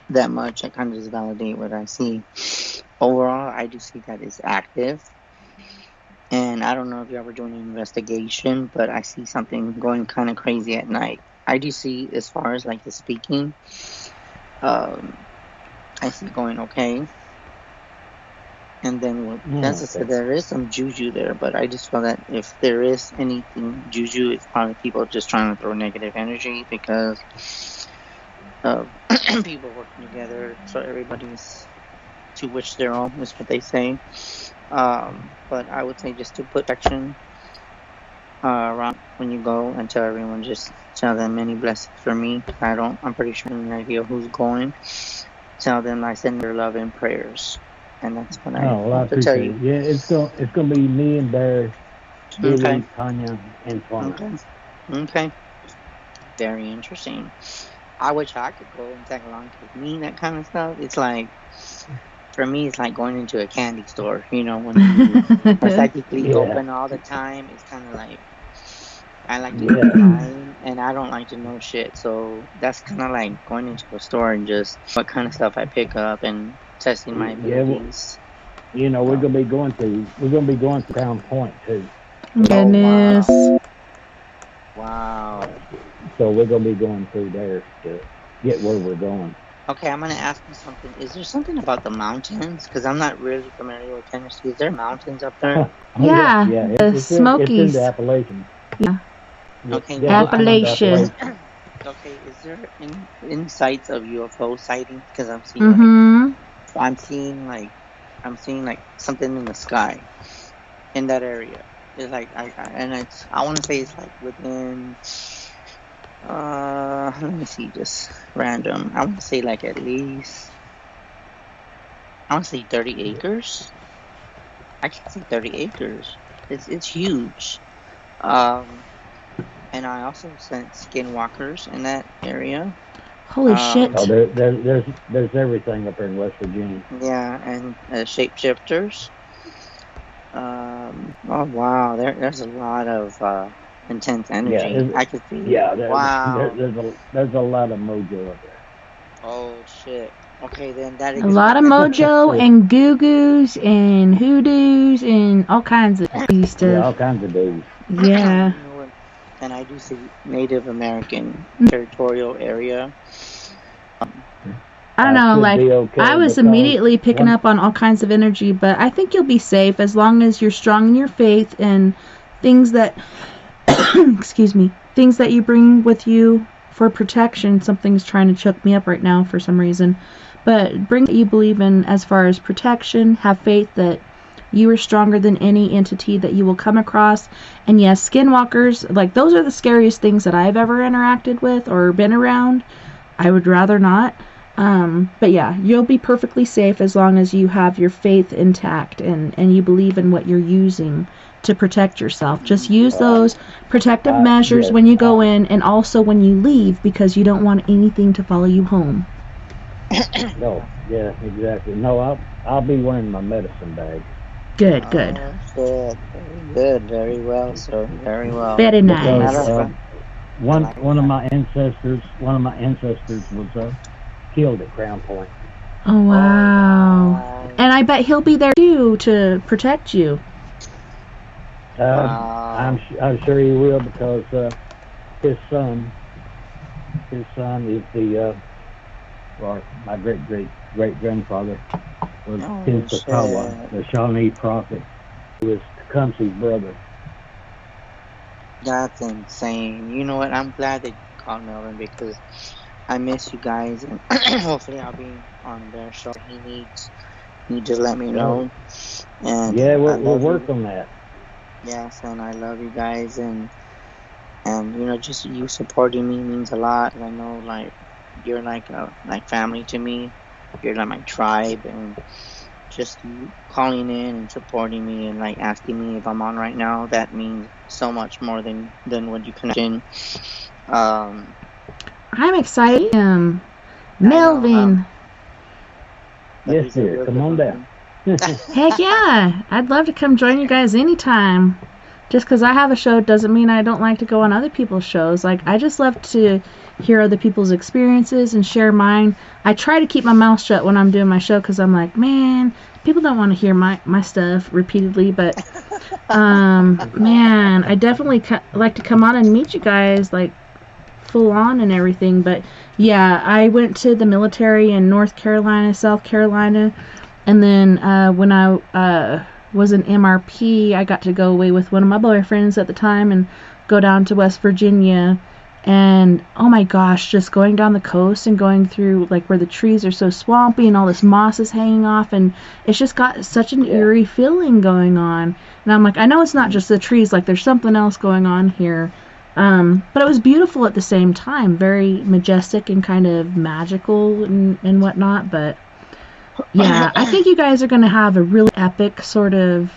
that much, I kind of just validate what I see. Overall, I do see that it's active. And I don't know if you're ever doing an investigation, but I see something going kind of crazy at night. I do see, as far as like the speaking, I see going okay. And then what Tessa said, there is some juju there, but I just feel that if there is anything juju, it's probably people just trying to throw negative energy because of people working together. So everybody's to which their own is what they say. But I would say just to put action. around when you go and tell everyone, just tell them many blessings for me. I'm pretty sure I have an idea who's going. Tell them I send their love and prayers. And that's what I want to tell you. Yeah, it's gonna be me and Barry, Billy, Okay. Tanya, and Twana. Okay. Very interesting. I wish I could go and tag along to me, that kind of stuff. It's like, for me, it's like going into a candy store. You know, when you are psychically open all the time, it's kind of like, I like to be blind, and I don't like to know shit. So that's kind of like going into a store and just what kind of stuff I pick up and testing my abilities. You know, we're gonna be going to Crown Point too. Goodness. Wow. So we're gonna be going through there to get where we're going. Okay, I'm gonna ask you something. Is there something about the mountains? Because I'm not really familiar with Tennessee. Is there mountains up there? Yeah, the It's Smokies. in the Appalachians. Yeah. Okay. Appalachian. Okay, is there any sites of UFO sightings? Because I'm seeing I'm seeing like something in the sky in that area. It's like I want to say it's like within let me see, just random. I want to say like at least 30 acres. I can't say 30 acres. It's huge. And I also sent skinwalkers in that area. Holy shit. Oh, there's everything up there in West Virginia. Yeah, and shapeshifters. Oh wow, there's a lot of intense energy. Yeah, I could see. Yeah, wow. There's a lot of mojo up there. Oh shit. Okay, then that. A lot of mojo and goo-goos and hoodoos and all kinds of stuff. Yeah, all kinds of dudes. Yeah. And I do see Native American territorial area. I don't know, like, I was immediately picking up on all kinds of energy, but I think you'll be safe as long as you're strong in your faith and things that, things that you bring with you for protection. Something's trying to choke me up right now for some reason. But bring what you believe in as far as protection. Have faith that you are stronger than any entity that you will come across. And yes, skinwalkers, like, those are the scariest things that I've ever interacted with or been around. I would rather not. But yeah, you'll be perfectly safe as long as you have your faith intact and you believe in what you're using to protect yourself. Just use those protective measures when you go in and also when you leave, because you don't want anything to follow you home. No, yeah, exactly. No, I'll be wearing my medicine bag. Good. Good. Very well, sir. Very well. Very nice. Because, one of my ancestors was killed at Crown Point. Oh wow! And I bet he'll be there too to protect you. I'm sure he will, because his son is the my great grandfather was Pinsakawa, the Shawnee prophet, who was Tecumseh's brother. That's insane. You know what? I'm glad that you called Melvin, because I miss you guys, and hopefully I'll be on their show. He just let me know. And yeah, we'll work on that. Yes, and I love you guys, and you know, just you supporting me means a lot. I know, like, you're like family to me. You're like my tribe, and just you calling in and supporting me and like asking me if I'm on right now, that means so much more than what you can imagine. I'm excited. Melvin. Yes, dear. Come on down. Heck yeah. I'd love to come join you guys anytime. Just because I have a show doesn't mean I don't like to go on other people's shows. Like, I just love to hear other people's experiences and share mine. I try to keep my mouth shut when I'm doing my show, because I'm like, man, people don't want to hear my stuff repeatedly. But, man, I definitely like to come on and meet you guys, like, full on and everything. But yeah, I went to the military in North Carolina, South Carolina, and then when I was an MRP, I got to go away with one of my boyfriends at the time and go down to West Virginia And oh my gosh, just going down the coast and going through like where the trees are so swampy and all this moss is hanging off, and it's just got such an eerie feeling going on. And I'm like, I know it's not just the trees, like there's something else going on here. But it was beautiful at the same time, very majestic and kind of magical and whatnot. But yeah, I think you guys are going to have a really epic sort of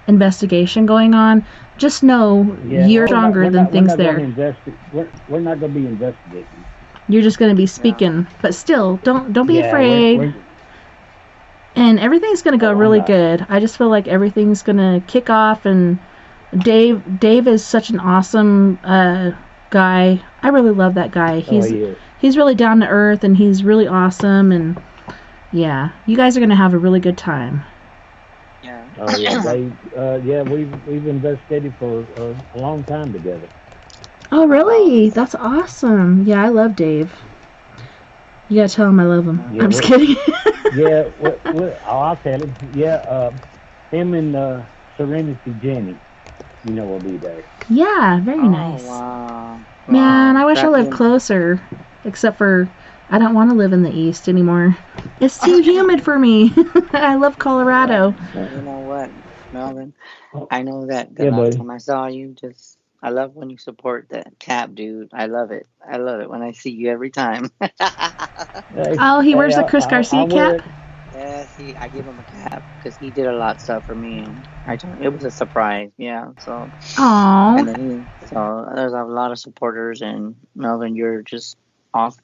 investigation going on. Just know you're stronger than things there. We're not going to be investigating. You're just going to be speaking, but still, don't be afraid. And everything's going to go really good. I just feel like everything's going to kick off, and Dave is such an awesome guy. I really love that guy. He's really down to earth, and he's really awesome, and yeah, you guys are going to have a really good time. Yeah. Oh yeah, we've investigated for a long time together. Oh really? That's awesome. Yeah, I love Dave. You gotta tell him I love him. Yeah, I'm just kidding. Yeah, I'll tell him. Yeah, him and Serenity Jenny, will be there. Yeah, very nice. Wow. Man, I wish I lived closer, except for I don't want to live in the East anymore. It's too humid for me. I love Colorado. You know what, Melvin? I know that the last time I saw you, I love when you support that cap, dude. I love it. I love it when I see you every time. Oh, he wears the Chris Garcia cap? Yes, I gave him a cap because he did a lot of stuff for me. And it was a surprise, yeah. So, aww. And then so there's a lot of supporters, and Melvin, you're just off,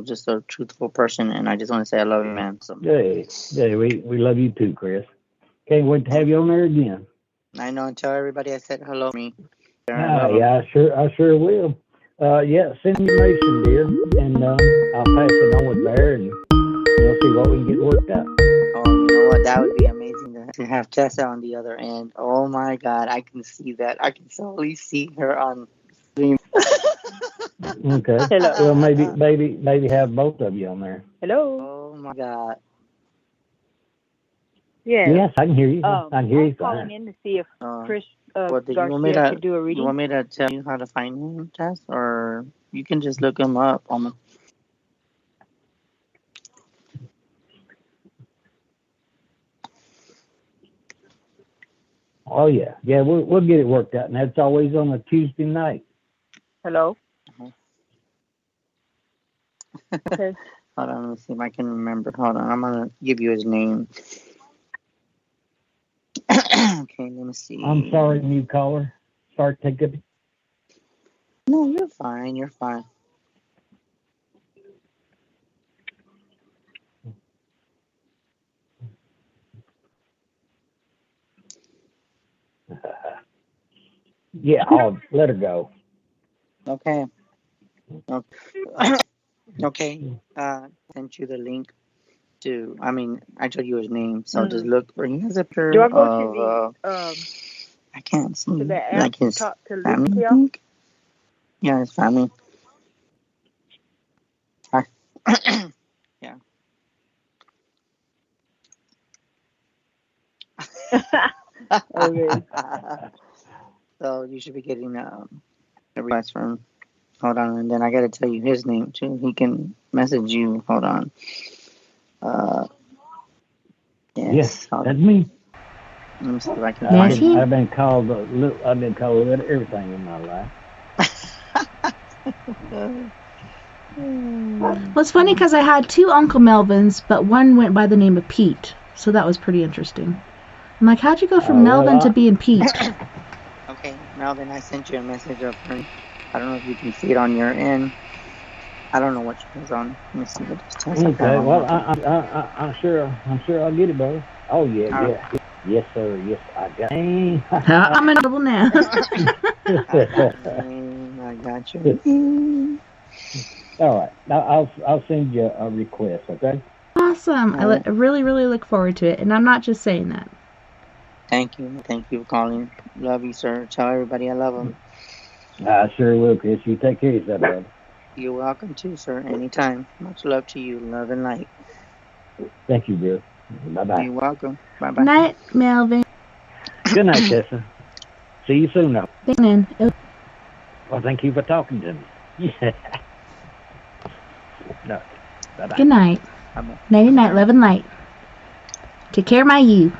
just a truthful person, and I just want to say I love you, man. So. Yeah, we love you too, Chris. Can't wait to have you on there again. I know. And tell everybody I said hello to me. Yeah, I sure will. Yeah, send me information, dear, and I'll pass it on with Bear, and we'll see what we can get worked out. Oh, you know what? That would be amazing to have Tessa on the other end. Oh my God, I can see that. I can totally see her on stream. Okay. Hello. Well, maybe have both of you on there. Hello. Oh my God. Yeah. Yes, I can hear you. I can hear you. I'm calling in to see if Chris Garcia could do a reading. You want me to tell you how to find him, Tess? Or you can just look him up on the... Oh yeah, we'll get it worked out, and that's always on a Tuesday night. Hello. Okay. Hold on, let me see if I can remember. Hold on, I'm gonna give you his name. Okay, let me see. I'm sorry, new caller. Sorry to take it. No, you're fine. You're fine. Yeah, I'll let her go. Okay. Okay. Sent you the link to. I told you his name, so just look for. He has a picture. Do I go to the I can't see. to the app Like his talk to family. Lucia? Yeah, his family. Yeah. Okay. So you should be getting a request from. Hold on, and then I gotta tell you his name too. He can message you. Hold on. Yes, that's me. Let me see if I can find him. I've been called everything in my life. Well, it's funny because I had two Uncle Melvins, but one went by the name of Pete, so that was pretty interesting. I'm like, how'd you go from Melvin to being Pete? Okay, Melvin, I sent you a message of her. I don't know if you can see it on your end. I don't know what she was on. Let me see what this tells. Okay, well, I'm sure I'll get it, brother. Oh yeah. Yes, sir. Yes, I got it. I'm in trouble now. I got you. All right. I'll send you a request, okay? Awesome. I really, really look forward to it, and I'm not just saying that. Thank you. Thank you for calling. Love you, sir. Tell everybody I love them. I sure will, Chris. You take care of yourself, brother. You're welcome too, sir. Anytime. Much love to you. Love and light. Thank you, Bill. Bye-bye. You're welcome. Bye-bye. Night, Melvin. Good night, Tessa. See you soon, now. Thank you. Well, thank you for talking to me. Yeah. No. Bye-bye. Good night. I'm Nighty night, love and light. Take care, my you.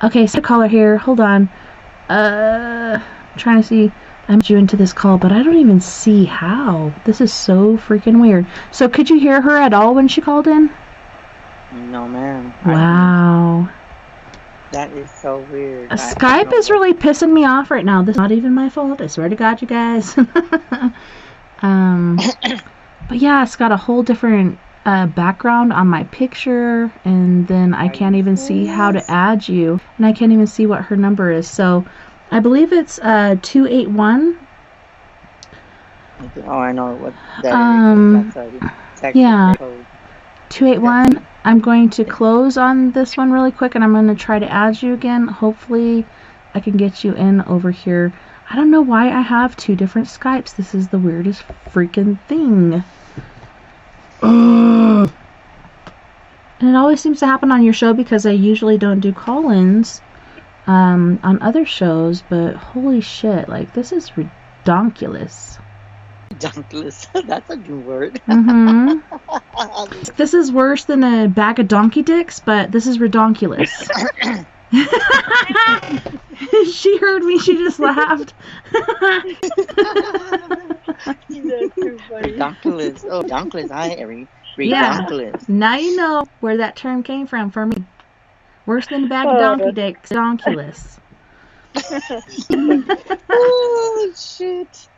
Okay, so caller here. Hold on. Trying to see. I'm due into this call, but I don't even see how. This is so freaking weird. So could you hear her at all when she called in? No, ma'am. Wow. That is so weird. Skype is really pissing me off right now. This is not even my fault. I swear to God, you guys. But yeah, it's got a whole different background on my picture, and then I can't even see how to add you, and I can't even see what her number is. So I believe it's 281. Oh, I know what that is. That's a yeah. code. 281. I'm going to close on this one really quick, and I'm going to try to add you again. Hopefully I can get you in over here. I don't know why I have two different Skypes. This is the weirdest freaking thing. Ugh. And it always seems to happen on your show because I usually don't do call-ins on other shows, but holy shit, like, this is redonkulous. Donkless. That's a new word. Mm-hmm. This is worse than a bag of donkey dicks, but this is redonkulous. She heard me, she just laughed. Redonkulous. Oh, donkless. Hi, Harry. Yeah. Redonkulous. Now you know where that term came from for me. Worse than a bag of donkey dicks, donkulous. Oh, shit.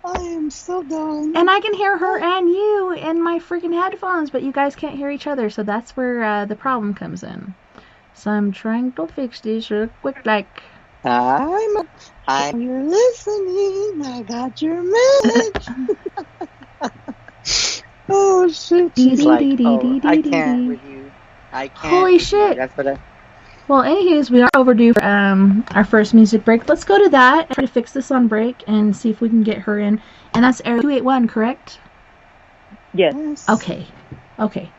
I am so done. And I can hear her and you in my freaking headphones, but you guys can't hear each other, so that's where the problem comes in. So I'm trying to fix this real quick, like. I'm you're listening. I got your message. Oh, shit. She's like, oh, I can't with you. I can't. Holy shit. That's what I... Well, anyways, we are overdue for our first music break. Let's go to that, try to fix this on break, and see if we can get her in. And that's area 281, correct? Yes. Okay. Okay.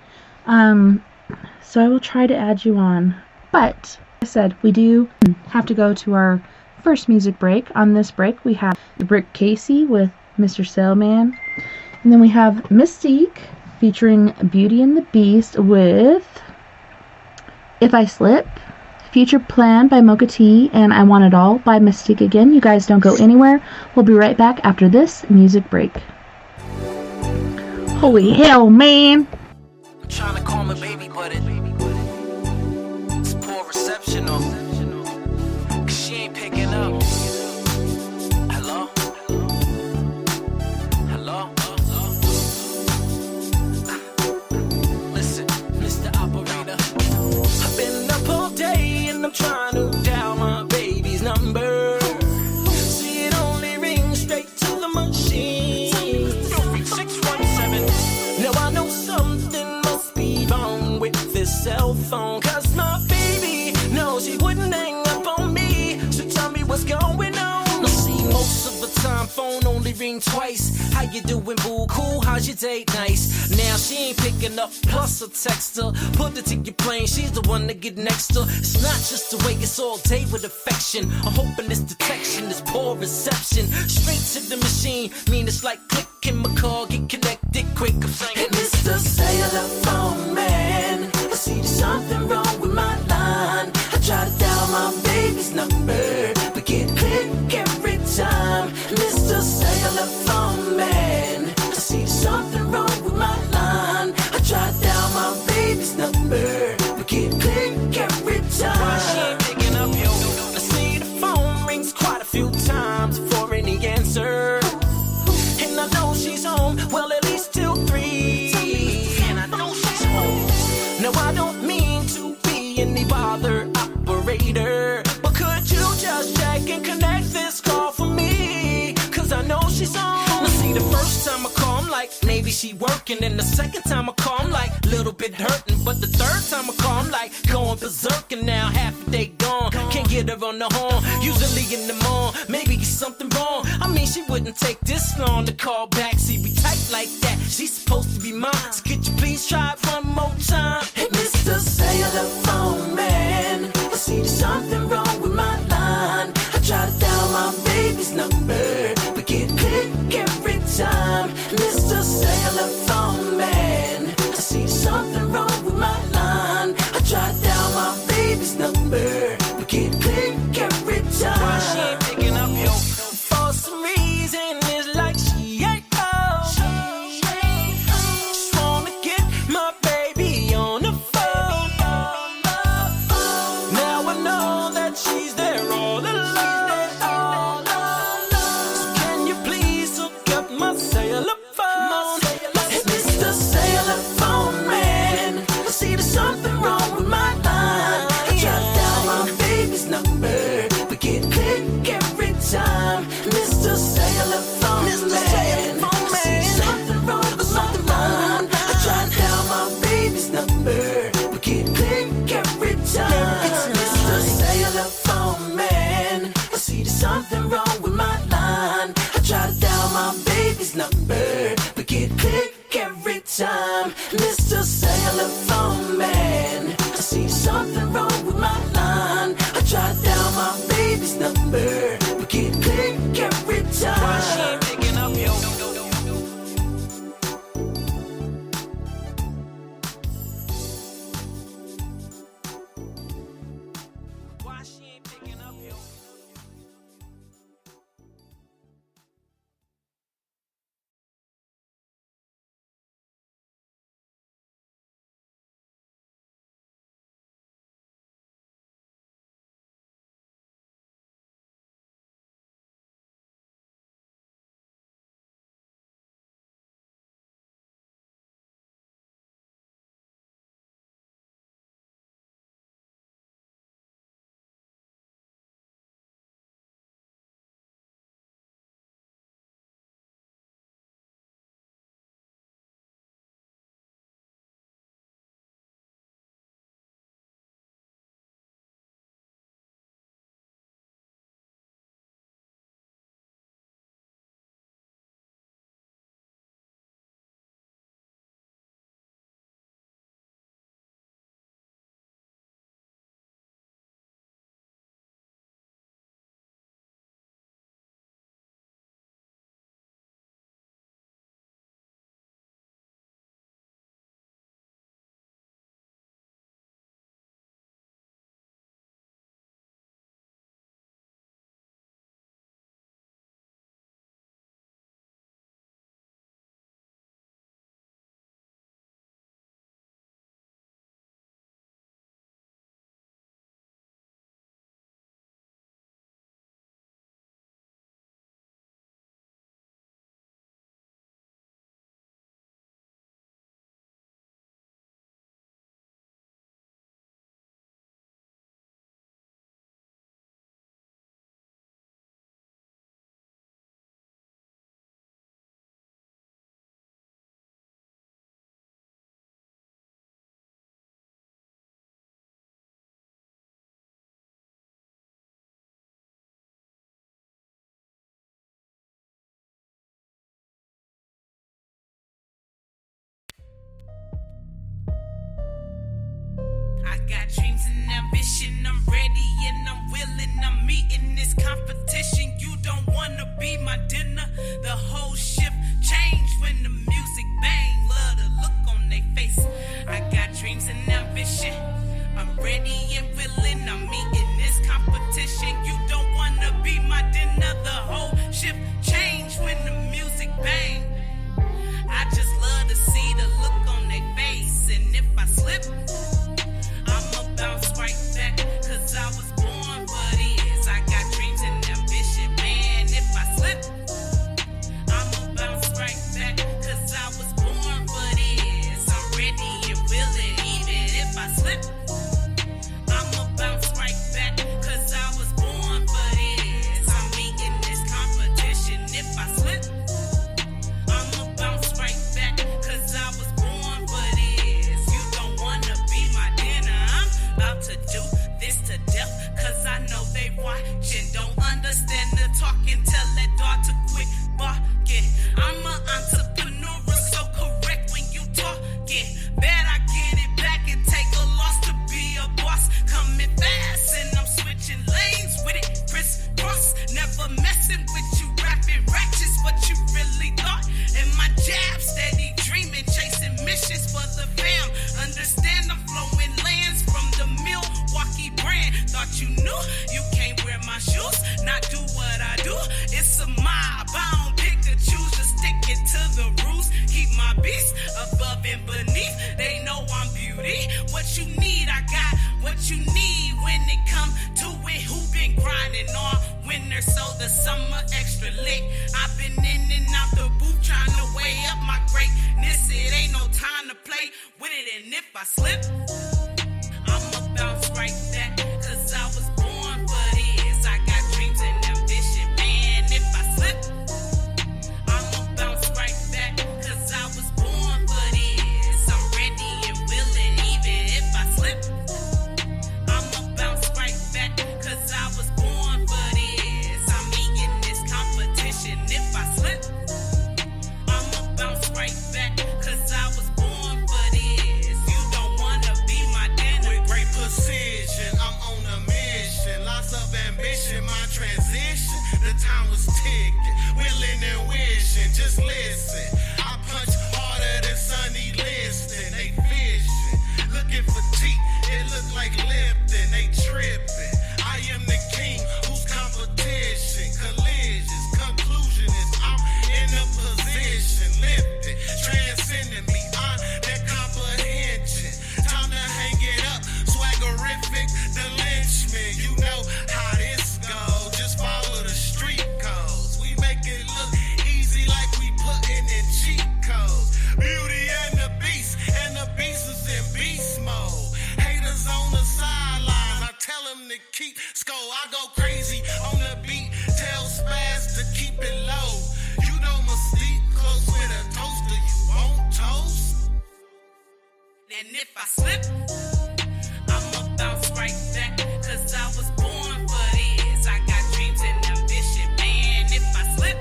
So I will try to add you on. But, like I said, we do have to go to our first music break. On this break, we have the Brick Casey with Mr. Sailman. And then we have Mystique featuring Beauty and the Beast with If I Slip. Future Plan by Mocha T, and I Want It All by Mystique again. You guys don't go anywhere. We'll be right back after this music break. Holy hell, man! I'm trying to call my baby, but it's poor reception, cause she ain't picking up. Hello? Hello? Listen, Mr. Operator, I've been up all day and I'm trying to dial my baby's number. See, it only rings straight to the machine. 617. Now I know something must be wrong with this cell phone, cause my baby knows she wouldn't hang up on me. So tell me what's going on. Now see, most of the time phone only ring twice. How you doing, boo? Cool, how's your date? Nice. Now she ain't picking up, plus a text her. Put it to your plane, she's the one to get next to. It's not just the way it's all day with affection. I'm hoping this detection is poor reception. Straight to the machine, mean it's like clicking my car, get connected quick. I'm saying, hey, Mr. Cellular Phone Man, I see there's something wrong with my line. I try to dial my baby's number, but get click every time. Mr. Cellular Phone Man, I see there's something wrong with my line. I try to dial my baby's number, but get click every time. Why she ain't picking up, yo? I see the phone rings quite a few times before any answer. And I know she's home, well at least till 3. And I know she's home. Now I don't mean to be any bother operator, but could you just check and connect this call for me? Cause I know she's home. Now see, the first time I call, I'm like, maybe she working. And the second time I call, I'm like, little bit hurting. But the third time I call, I'm like, going berserk. And now half a day gone, can't get her on the horn. Usually in the morning, maybe it's something wrong. I mean, she wouldn't take this long to call back. See, we tight like that, she's supposed to be mine. So could you please try it one more time? Hey, Mr. Cellular Phone Man, I see there's something wrong with my line. I try to dial my baby's number, but get click something wrong with my line. I try to dial my baby's number, but get click every time. Mr. Cellular phone man, I see something wrong with my line. I try to dial my baby's number, but get click every time. Why she ain't picking up, yo? Why she ain't picking up, yo? I got dreams and ambition, I'm ready and I'm willing, I'm meeting this competition. You don't wanna be my dinner. The whole shift changed when the music bang. Love the look on their face. I got dreams and ambition, I'm ready and willing, I'm meeting this competition. You don't wanna be my dinner. The whole shift changed when the music bang. I just love to see the look on their face, and if I slip, I'ma bounce right back, cause I was born for this. I got dreams and ambition, man. If I slip, I'ma bounce right back, cause I was born for this. I'm ready and willing, even if I slip, I'ma bounce right back, cause I was born for this. I'm meeting this competition. If I slip, I'ma bounce right back, cause I was born for this. You don't wanna be my dinner. I'm about to do this to death, cause I know they watching. Don't understand the talking, tell that dog to quit barking. I'm an entrepreneur, so correct when you talking. Bet I get it back and take a loss to be a boss. Coming fast and I'm switching lanes with it. Crisscross, never messing with you, rapping ratchets, what you really thought. And my jab steady dreaming, chasing missions for the fam. Understand I'm flowing lands from the Milwaukee brand. Thought you knew you can't wear my shoes, not do what I do. It's a mob, I don't pick or choose, just sticking to the rules. Keep my beast above and beneath. They know I'm beauty. What you need, I got what you need when it come to it. Who been grinding all winter so the summer extra lit? I've been in and out the booth trying to weigh up my greatness. It ain't no time to play with it, and if I slip, I'ma bounce right back, cause I was born for this. I got dreams and ambition, man. If I slip, I'ma bounce right back, cause I was born for this. I'm ready and willing, even if I slip, I'ma bounce right back, cause I was born for this. I'm mind was ticking, willing and wishing. Just listen, I punch harder than Sonny Liston. They fishing, looking for teeth. It look like Lipton. They tripping. I am the king. Who's competition? Collisions. Conclusion is I'm in a position, lifted, transcending beyond their comprehension. Time to hang it up. Swaggerific, the lynchman. You know how this goes. Just follow the street codes. We make it look easy like we putting in cheat codes. Beauty and the beast is in beast mode. Haters on the sidelines, I tell them to keep score. I go crazy on the beat, tell Spaz to keep it low. You know Mystique close with a toaster, you won't toast. And if I slip, I'ma bounce right back, cause I was born for this. I got dreams and ambition, man. If I slip,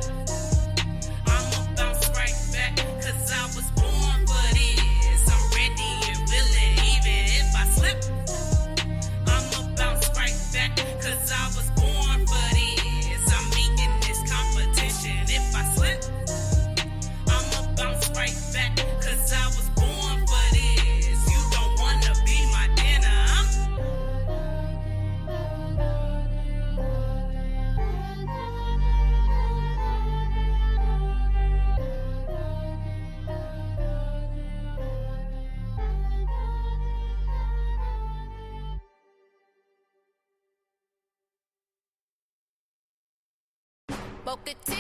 I'ma bounce right back, cause I was born for this. I'm ready and willing, even if I slip, I'ma bounce right back, cause I was born for this. I'm meeting this competition. If I slip, I'ma bounce right back, cause I was born for this. You don't wanna be my dinner, Boca T,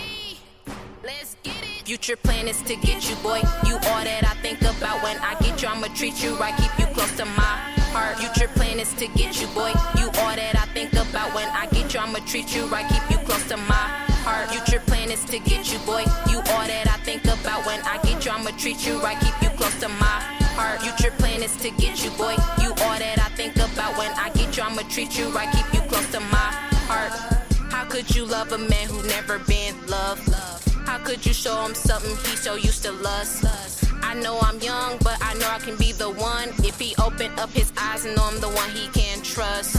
let's get it. Future plan is to get you, boy. You all that I think about when I get you. I'ma treat you right, keep you close to my heart. Future plan is to get you, boy. You all that I think about when I get you. I'ma treat you right, keep you close to my heart. Future plan is to get you, boy. You all that I think about when I get you. I'ma treat you right, keep you close to my heart. Future plan is to get you, boy. You all that I think about when I get you. I'ma treat you right, keep you close to my heart. How could you love a man who never been loved? How could you show him something he so used to lust? I know I'm young, but I know I can be the one. If he open up his eyes and know I'm the one he can trust.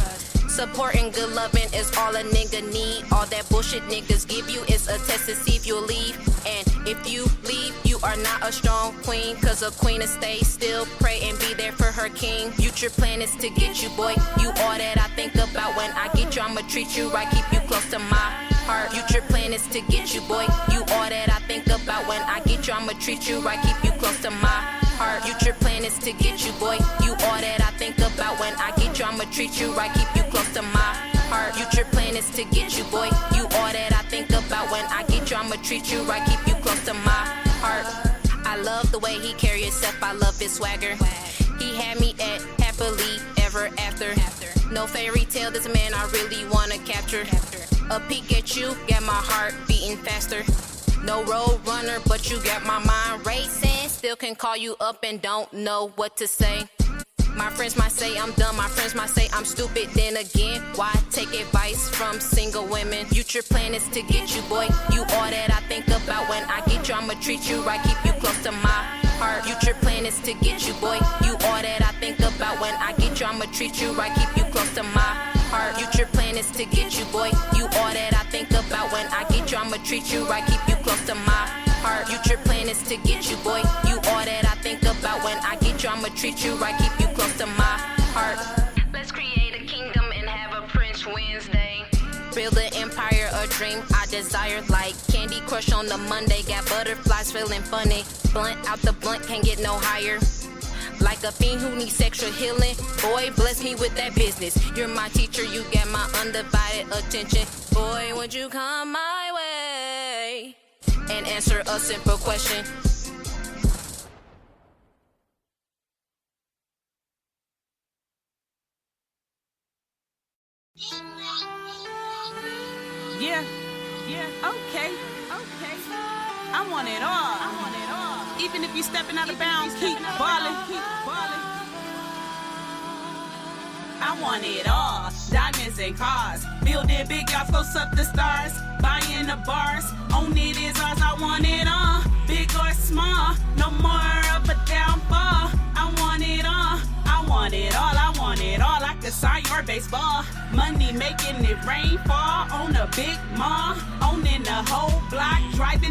Support and good loving is all a nigga need. All that bullshit niggas give you is a test to see if you'll leave. And if you leave, you are not a strong queen. Cause a queen will stay still, pray and be there for her king. Future plan is to get you, boy. You all that I think about when I get you. I'ma treat you right, keep you close to my heart. Future plan is to get you, boy. You all that I think about when I get you. I'ma treat you right, keep you close to my heart. Future plan is to get you, boy. You all that I think about when I get you. I'ma treat you right, keep you close to my heart. Future plan is to get you, boy. You all that I think about when I get you. I'ma treat you right, keep you close to my heart. I love the way he carry himself, I love his swagger. He had me at happily ever after. No fairy tale, this man I really wanna capture. A peek at you, got my heart beating faster. No road runner, but you got my mind racing. Still can call you up and don't know what to say. My friends might say I'm dumb, my friends might say I'm stupid. Then again, why take advice from single women? Future plan is to get you, boy. You all that I think about when I get you. I'ma treat you right, keep you close to my heart. Future plan is to get you, boy. You all that I think about when I get you. I'ma treat you right, keep you close to my heart. Future plan is to get you, boy. You all that I think about when I get you. I'ma treat you right, keep you close to my heart. Future plan is to get you, boy. You all that I think about when I get you. I'ma treat you right, keep you close to my heart. Let's create a kingdom and have a Prince Wednesday. Build an empire, a dream I desire. Like Candy Crush on the Monday, got butterflies feeling funny. Blunt out the blunt, can't get no higher. Like a fiend who needs sexual healing. Boy, bless me with that business. You're my teacher, you got my undivided attention. Boy, would you come my way and answer a simple question? Yeah, okay. I want it all. Even if you stepping out of bounds, keep ballin'. I want it all. Diamonds and cars. Building big yachts, close up the stars. Buying the bars. Own it is ours, I want it all. Big or small, no more of a downfall. I want it all. I want it all, I want it all. I could sign your baseball. Money making it rain fall on a big mall. Owning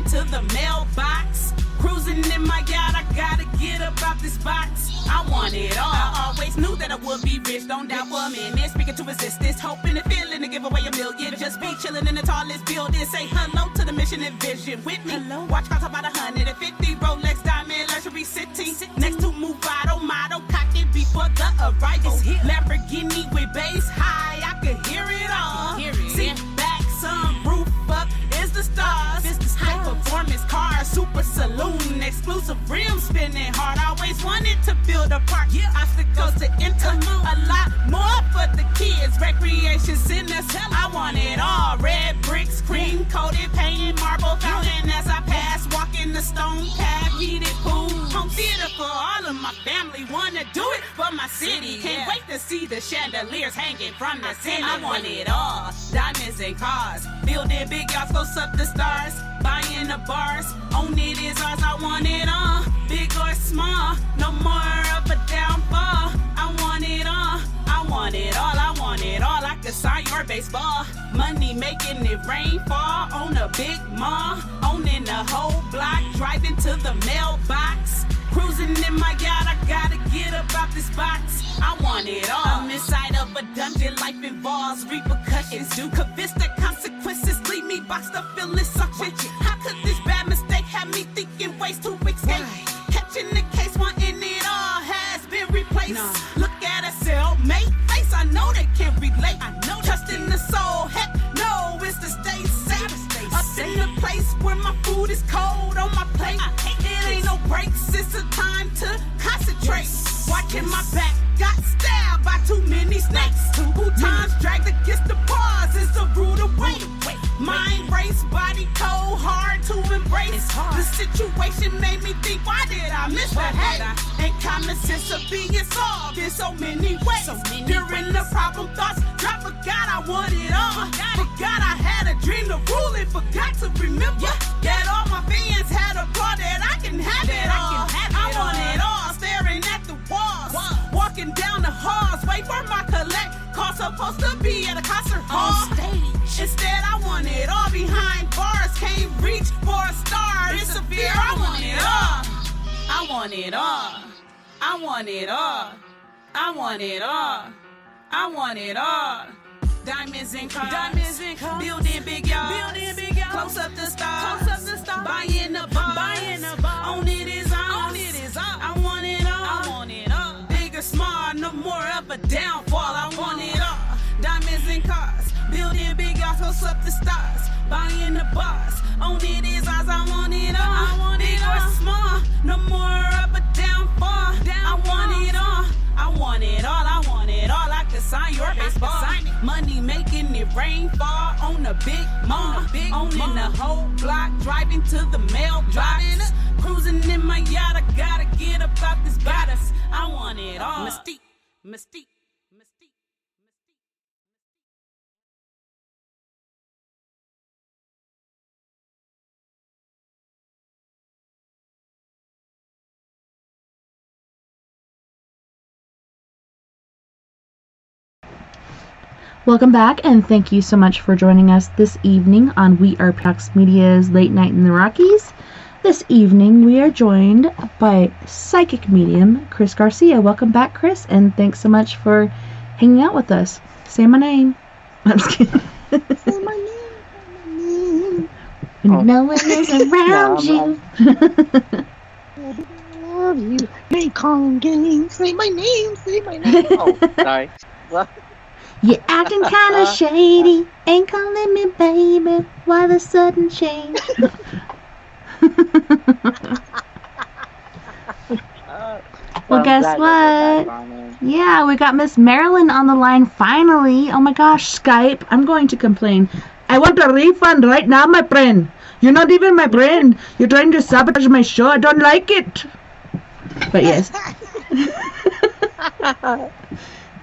driving to the mailbox. Cruising in my yacht, I gotta get up out this box. I want it all. I always knew that I would be rich, don't doubt for a minute. Speaking to resistance, hoping and feeling to give away $1 million. Just be chilling in the tallest building. Say hello to the mission and vision with me. Hello. Watch cost about 150 Rolex diamond luxury city. Next to Movado, motto cocked it before the arrival. Lamborghini with bass high, I could hear it all. Sit back, sun roof up, is the stars. High performance cars, super saloon, exclusive rims spinning hard. Always wanted to build a park. Obstacles to enter, a lot more for the kids. Recreation centers, I want it all. Red bricks, cream coated, painted marble fountain as I pass. Walking the stone path, heated pool, home theater for all of my family. Wanna do it for my city. Can't wait to see the chandeliers hanging from the ceiling. I want it all. Diamonds and cars, building big yachts, close up the stars. Buying the bars, own it is ours. I want it all, big or small. No more of a downfall. I want it all. I want it all. I want it all. I could sign your baseball. Money making it rainfall on a big mall. Owning the whole block, driving to the mailbox. Cruising in my yacht, I gotta get up out this box. I want it all. I'm inside of a dungeon, life involves repercussions. Could the consequences leave me boxed up, feeling suction? How could this bad mistake have me thinking ways to escape? Catching the case, wanting it all has been replaced. Look at a cellmate face, I know they can't relate. I know trust in the soul, heck no, it's to stay safe. Up in the place where my food is cold on my plate. It ain't no breaks, it's a time to concentrate. Watching my back, got stabbed by too many snakes. Who times dragged against the bars is a rude away. Mind race, body cold, hard to embrace. The situation made me think, why did I misbehave? And common sense of being solved in so many ways. During the problem thoughts, I forgot I want it all. Forgot I had a dream to rule it. Forgot to remember that all my fans had a part that I can have it all. I want it all. Staring at the walls, walking down the halls, wait for my collect. Call supposed to be at a concert hall. Instead, I want it all behind bars. Can't reach for a star. It's a fear. I want it all. I want it all. I want it all. I want it all. I want it all. Diamonds and cars, building big yards, close up the stars, buying the bars, own it is ours. I want it all, big or small, no more of a downfall. I want it all. Diamonds and cars, building big yards, close up the stars, buying the bars, own it is ours. I want it all, big or small, no more of a downfall. I want it all. I want it all, I want it all. I could sign your baseball. Money making it rainfall on a big mall. Owning the whole block, driving to the mailbox. Cruising in my yacht, I gotta get up out this bodice. I want it all. Mystique, mystique. Welcome back, and thank you so much for joining us this evening on We Are Paradox Media's Late Night in the Rockies. This evening we are joined by psychic medium Chris Garcia. Welcome back, Chris, and thanks so much for hanging out with us. Say my name. I'm just kidding. Say my name. No one is around you. I love you. You ain't calling games. Say my name. Say my name. Oh, sorry. Well. You're acting kinda shady, ain't calling me baby, why the sudden change? Well, guess what? Yeah, we got Miss Marilyn on the line finally. Oh my gosh, Skype, I'm going to complain. I want a refund right now, my friend. You're not even my friend. You're trying to sabotage my show. I don't like it. But yes.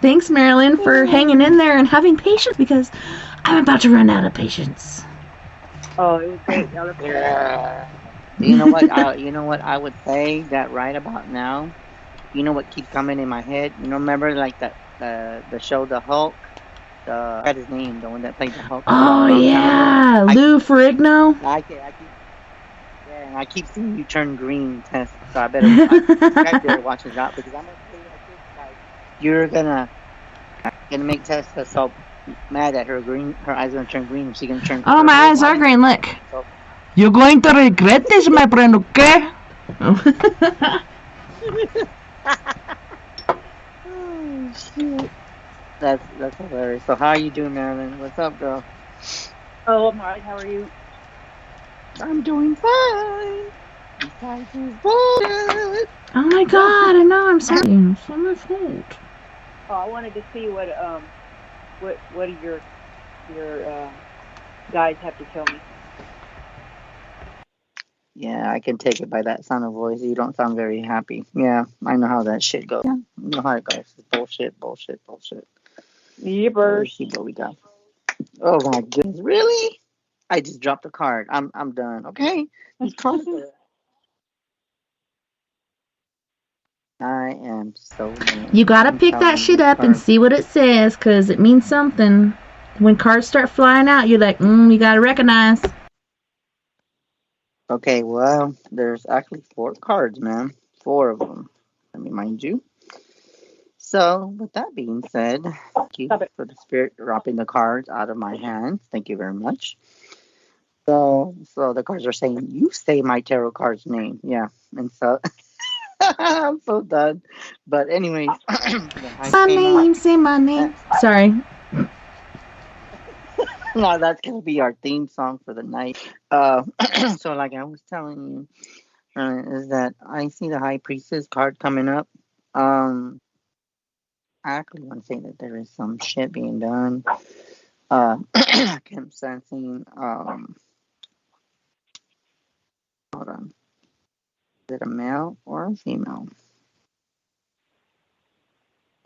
Thanks, Marilyn, for hanging in there and having patience, because I'm about to run out of patience. Oh, it was great. Yeah. You know what? You know what I would say that right about now. You know what keeps coming in my head? You know, remember like that the show The Hulk. I got his name, the one that played the Hulk. Oh yeah, Lou Ferrigno. And I keep seeing you turn green, Tess. So I better watch it out because I'm gonna tell you like this, like you're gonna make Tessa so mad at her eyes are gonna turn green and she's gonna turn. Oh, my eyes are green. Look. So, You're going to regret this, my friend. Okay? oh shit. That's hilarious. So how are you doing, Marilyn? What's up, girl? Oh, I'm alright. How are you? I'm doing fine. Besides this bullshit. Oh my God! I know. I'm sorry. It's not my fault. Oh, I wanted to see what do your guys have to tell me. Yeah, I can take it by that sound of voice. You don't sound very happy. Yeah, I know how that shit goes. Yeah, I know how it goes. It's bullshit. Yippers. Let's see what we got. Oh my goodness, really? I just dropped a card. I'm done. Okay, these cards. I am so mad. You gotta pick that shit up and see what it says, cause it means something. When cards start flying out, you're like, you gotta recognize. Okay, well, there's actually 4 cards, man. 4 of them. Let me mind you. So, with that being said, thank you for the spirit dropping the cards out of my hands. Thank you very much. So the cards are saying, you say my tarot card's name. Yeah, and so I'm so done. But anyways, say my name. Sorry. No, that's gonna be our theme song for the night. So like I was telling you, is that I see the High Priestess card coming up. I actually want to say that there is some shit being done. I kept sensing. Hold on. Is it a male or a female?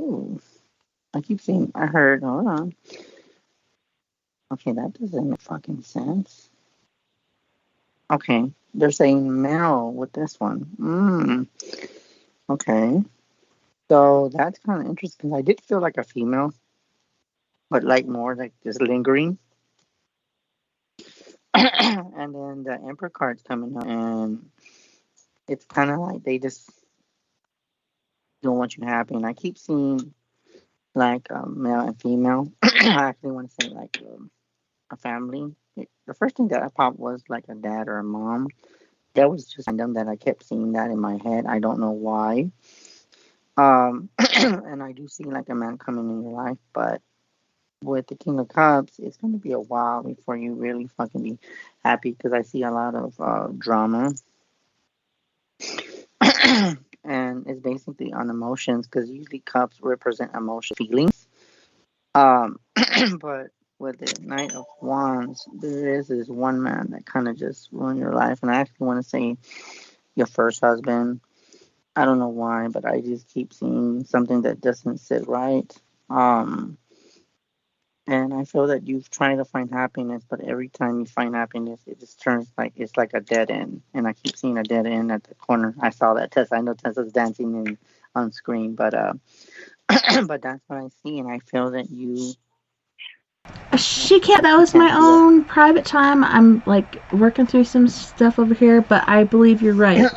Ooh, I keep saying. I heard. Hold on. Okay, that doesn't make fucking sense. Okay, they're saying male with this one. Okay. So that's kind of interesting because I did feel like a female, but like more like just lingering. And then the Emperor card's coming up, and it's kind of like they just don't want you happy. And I keep seeing like male and female. I actually want to say like a family. The first thing that I popped was like a dad or a mom. That was just random that I kept seeing that in my head. I don't know why. And I do see like a man coming in your life, but with the King of Cups, it's going to be a while before you really fucking be happy because I see a lot of drama. And it's basically on emotions because usually cups represent emotion feelings. But with the Knight of Wands, there is this one man that kind of just ruined your life. And I actually want to say your first husband. I don't know why, but I just keep seeing something that doesn't sit right. And I feel that you've tried to find happiness, but every time you find happiness, it just turns like it's like a dead end. And I keep seeing a dead end at the corner. I saw that Tessa. I know Tessa's dancing on screen, but but that's what I see, and I feel that you. She can't. That was my own private time. I'm like working through some stuff over here, but I believe you're right.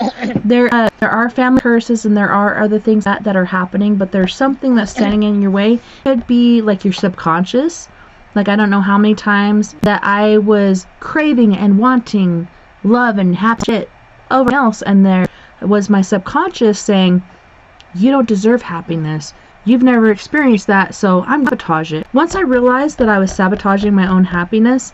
There are family curses and there are other things that are happening, but there's something that's standing in your way. It could be like your subconscious. Like I don't know how many times that I was craving and wanting love and happy shit over else, and there was my subconscious saying, "You don't deserve happiness. You've never experienced that, so I'm going to sabotage it." Once I realized that I was sabotaging my own happiness,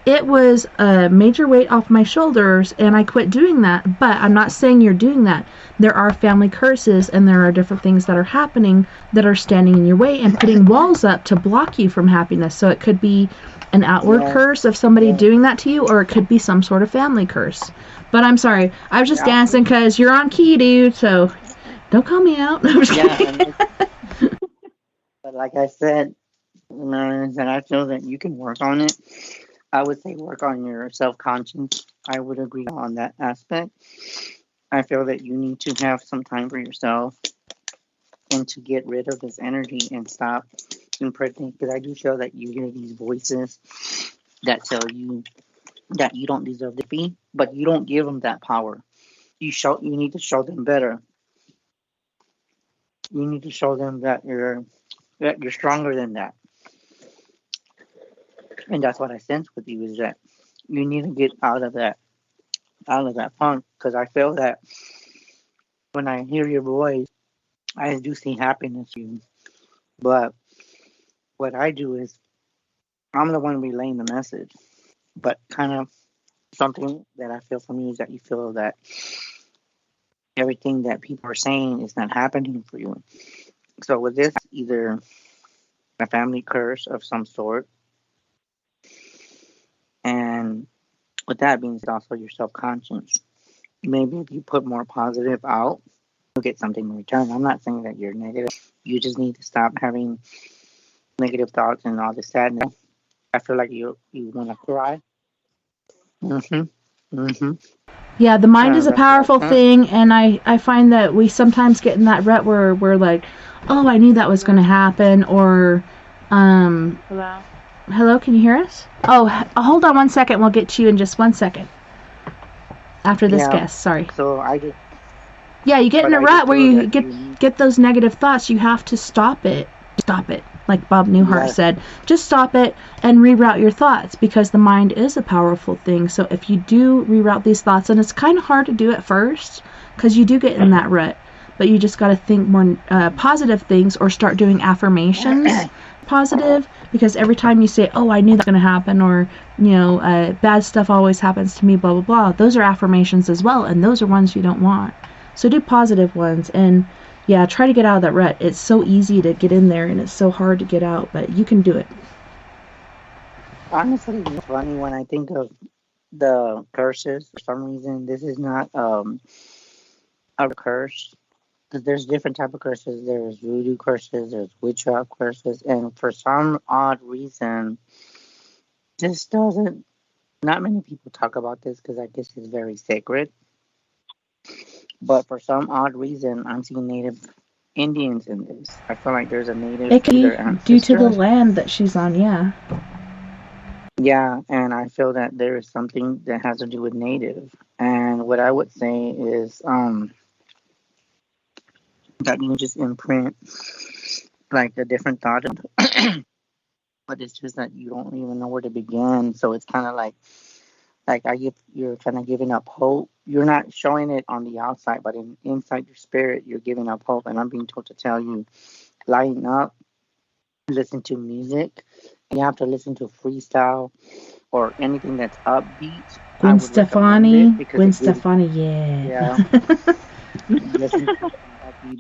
it was a major weight off my shoulders, and I quit doing that. But I'm not saying you're doing that. There are family curses, and there are different things that are happening that are standing in your way and putting walls up to block you from happiness. So it could be an outward curse of somebody doing that to you, or it could be some sort of family curse. But I'm sorry. I was just dancing because you're on key, dude, so don't call me out. I'm just kidding. But like I said, I feel that you can work on it. I would say work on your self-conscious. I would agree on that aspect. I feel that you need to have some time for yourself and to get rid of this energy and stop imprinting. Because I do feel that you hear these voices that tell you that you don't deserve to be, but you don't give them that power. You need to show them better. You need to show them that you're stronger than that. And that's what I sense with you, is that you need to get out of that funk, because I feel that when I hear your voice, I do see happiness in you. But what I do is I'm the one relaying the message. But kind of something that I feel from you is that you feel that everything that people are saying is not happening for you. So with this, either a family curse of some sort, and with that being said, also your self-conscious. Maybe if you put more positive out, you'll get something in return. I'm not saying that you're negative. You just need to stop having negative thoughts and all the sadness. I feel like you want to cry. Yeah, the mind is a powerful thing, and I find that we sometimes get in that rut where we're like, oh, I knew that was going to happen, or, Hello, can you hear us? Oh, hold on 1 second, we'll get to you in just 1 second. After this guest, sorry. So I just... Yeah, you get in a rut where you get those negative thoughts. You have to stop it. Stop it. Like Bob Newhart said. Just stop it and reroute your thoughts, because the mind is a powerful thing. So if you do reroute these thoughts, and it's kind of hard to do at first because you do get in that rut, but you just got to think more positive things, or start doing affirmations positive, because every time you say, oh, I knew that was going to happen, or, bad stuff always happens to me, blah, blah, blah, those are affirmations as well, and those are ones you don't want. So do positive ones, and yeah, try to get out of that rut. It's so easy to get in there, and it's so hard to get out, but you can do it. Honestly, it's funny when I think of the curses. For some reason, this is not a curse. Because there's different type of curses. There's voodoo curses, there's witchcraft curses, and for some odd reason, this doesn't... Not many people talk about this because I guess it's very sacred. But for some odd reason, I'm seeing Native Indians in this. I feel like there's a Native... It could be due to the land that she's on, yeah. Yeah, and I feel that there is something that has to do with Native. And what I would say is that you just imprint like a different thought, but it's just that you don't even know where to begin. So it's kind of like you're kind of giving up hope. You're not showing it on the outside, but inside your spirit, you're giving up hope. And I'm being told to tell you, line up, listen to music. You have to listen to freestyle or anything that's upbeat. Gwen Stefani, yeah. Listen to upbeat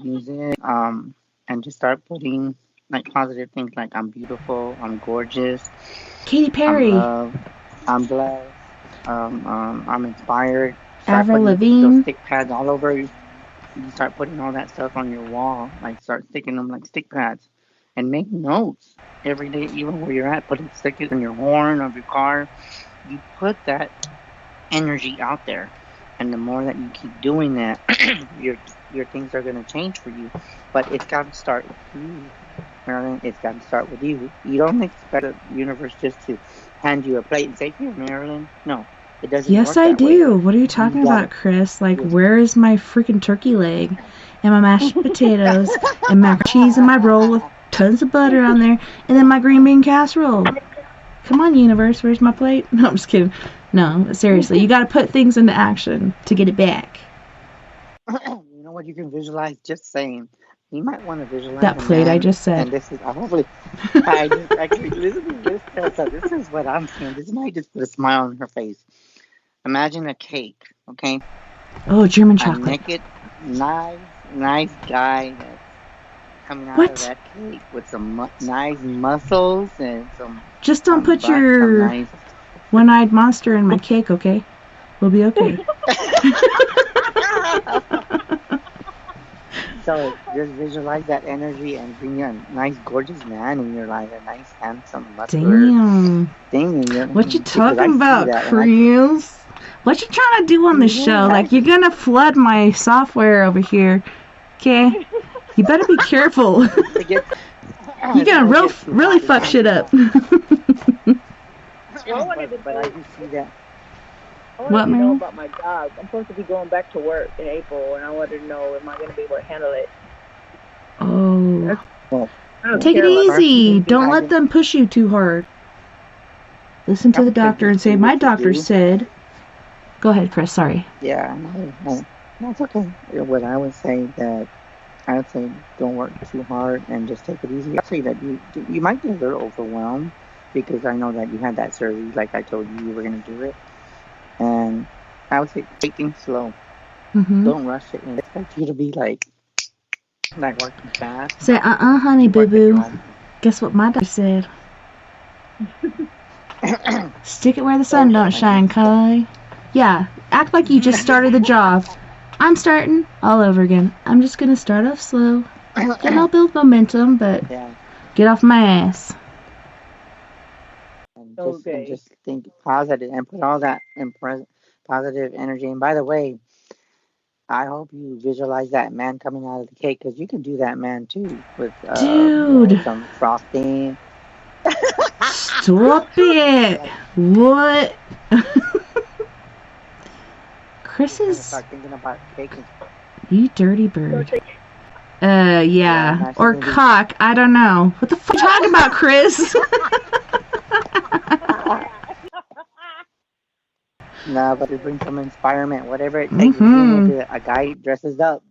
music, and just start putting like positive things like I'm beautiful, I'm gorgeous, Katy Perry, I'm loved, I'm blessed, I'm inspired. Avril Lavigne. Those stick pads all over you. You start putting all that stuff on your wall, like start sticking them like stick pads, and make notes every day, even where you're at. Stick it in your horn of your car. You put that energy out there, and the more that you keep doing that, your things are going to change for you. But it's got to start with you, Marilyn. It's got to start with you. You don't expect the universe just to hand you a plate and say, "Here, Marilyn." No, it doesn't. Yes, I do. What are you talking about, Chris? Like, where is my freaking turkey leg and my mashed potatoes and mac and cheese and my roll with tons of butter on there, and then my green bean casserole? Come on, universe, where's my plate? No, I'm just kidding. No, seriously, you got to put things into action to get it back. You know what you can visualize? Just saying. You might want to visualize that plate I just said. And this is hopefully. I just actually listen to this, Tessa. This is what I'm saying. This might just put a smile on her face. Imagine a cake, okay? Oh, German chocolate. A naked, nice guy that's coming out of that cake with some nice muscles and some. Just don't put your one-eyed monster in my cake, okay? We'll be okay. So just visualize that energy and bring a nice, gorgeous man in your life, a nice, handsome, muscular thing. What you talking about, Chris? What you trying to do on the show? Like, you're gonna flood my software over here, okay? You better be careful. You're gonna really fuck shit up. But I do see that. I What, wanted to know Mary? about my job. I'm supposed to be going back to work in April, and I wanted to know, am I going to be able to handle it? Oh. Well, I don't Take it care about easy. personally, Don't I let didn't- them push you too hard. Listen to I the would say doctor and just say, do my what you doctor do. said. Go ahead, Chris. Sorry. Yeah, no, that's okay. What I would say that I would say don't work too hard and just take it easy. I'd say that you might get a little overwhelmed because I know that you had that surgery, like I told you were gonna do it, and I would say take things slow. Mm-hmm. Don't rush it and expect you to be like working fast. Say, honey, Work at your boo-boo. own Guess what my doctor said? pace. Stick it where the sun don't shine, Kai. Yeah, act like you just started the job. I'm starting all over again. I'm just gonna start off slow. Then I'll build momentum, but Yeah, get off my ass. and Okay. just think positive and put all that in positive energy. And by the way, I hope you visualize that man coming out of the cake because you can do that man too with Dude. some frosting. Stop it! What? Chris You gotta is... start thinking about cake and You dirty bird. Yeah. nice Or movie. cock. I don't know. What the fuck are you talking about, Chris? No, but to bring some inspirement, whatever it takes. Mhm. Even if a guy dress up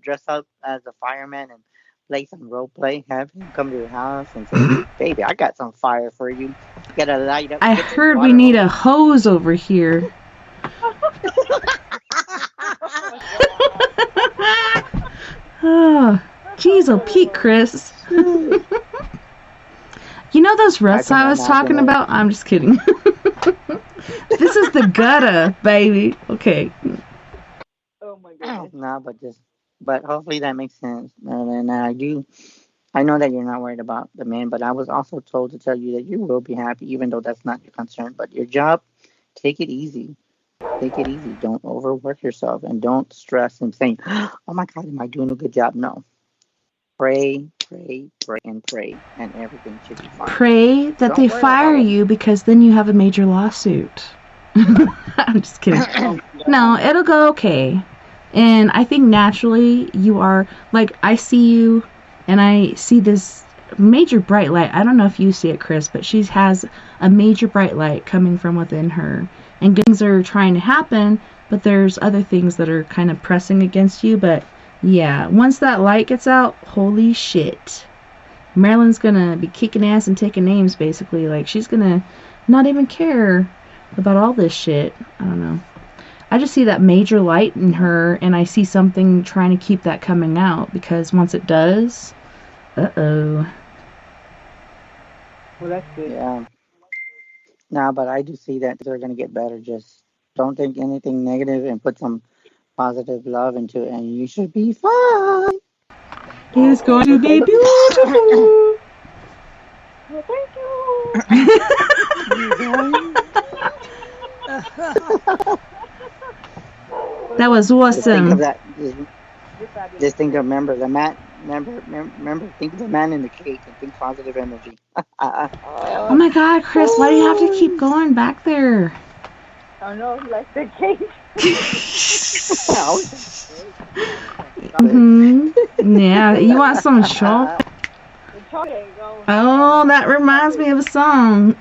as a fireman and play some role play, have him come to your house and say, "Baby, I got some fire for you. Get a light up." I get some heard we water need hose." a hose over here. Oh, jeez, oh, Pete, Chris. You know those ruts I I can was imagine talking it. about? I'm just kidding. This is the gutter, baby. Okay. Oh my goodness. No, but hopefully that makes sense. And I know that you're not worried about the man, but I was also told to tell you that you will be happy, even though that's not your concern. But your job, take it easy. Take it easy. Don't overwork yourself and don't stress and think, "Oh my God, am I doing a good job?" No. Pray, and everything should be fine. Pray that Don't they worry fire about it. you because then you have a major lawsuit. I'm just kidding. No, it'll go okay. And I think naturally you are, like, I see you and I see this major bright light. I don't know if you see it, Chris, but she has a major bright light coming from within her. And good things are trying to happen, but there's other things that are kind of pressing against you. But yeah, once that light gets out, holy shit. Marilyn's gonna be kicking ass and taking names, basically. Like, she's gonna not even care about all this shit. I don't know. I just see that major light in her, and I see something trying to keep that coming out, because once it does, uh-oh. Well, that's good. Yeah. No, but I do see that they're going to get better. Just don't think anything negative and put some positive love into it, and you should be fine. It's going to be beautiful. Well, thank you. That was Just think of awesome. that. You're fabulous. Just think of remember the man. Remember, think of the man in the cake and think positive energy. Oh my god, Chris, why do you have to keep going back there? I know he likes the cake. Yeah, you want some chocolate? The chocolate. Oh, that reminds me of a song.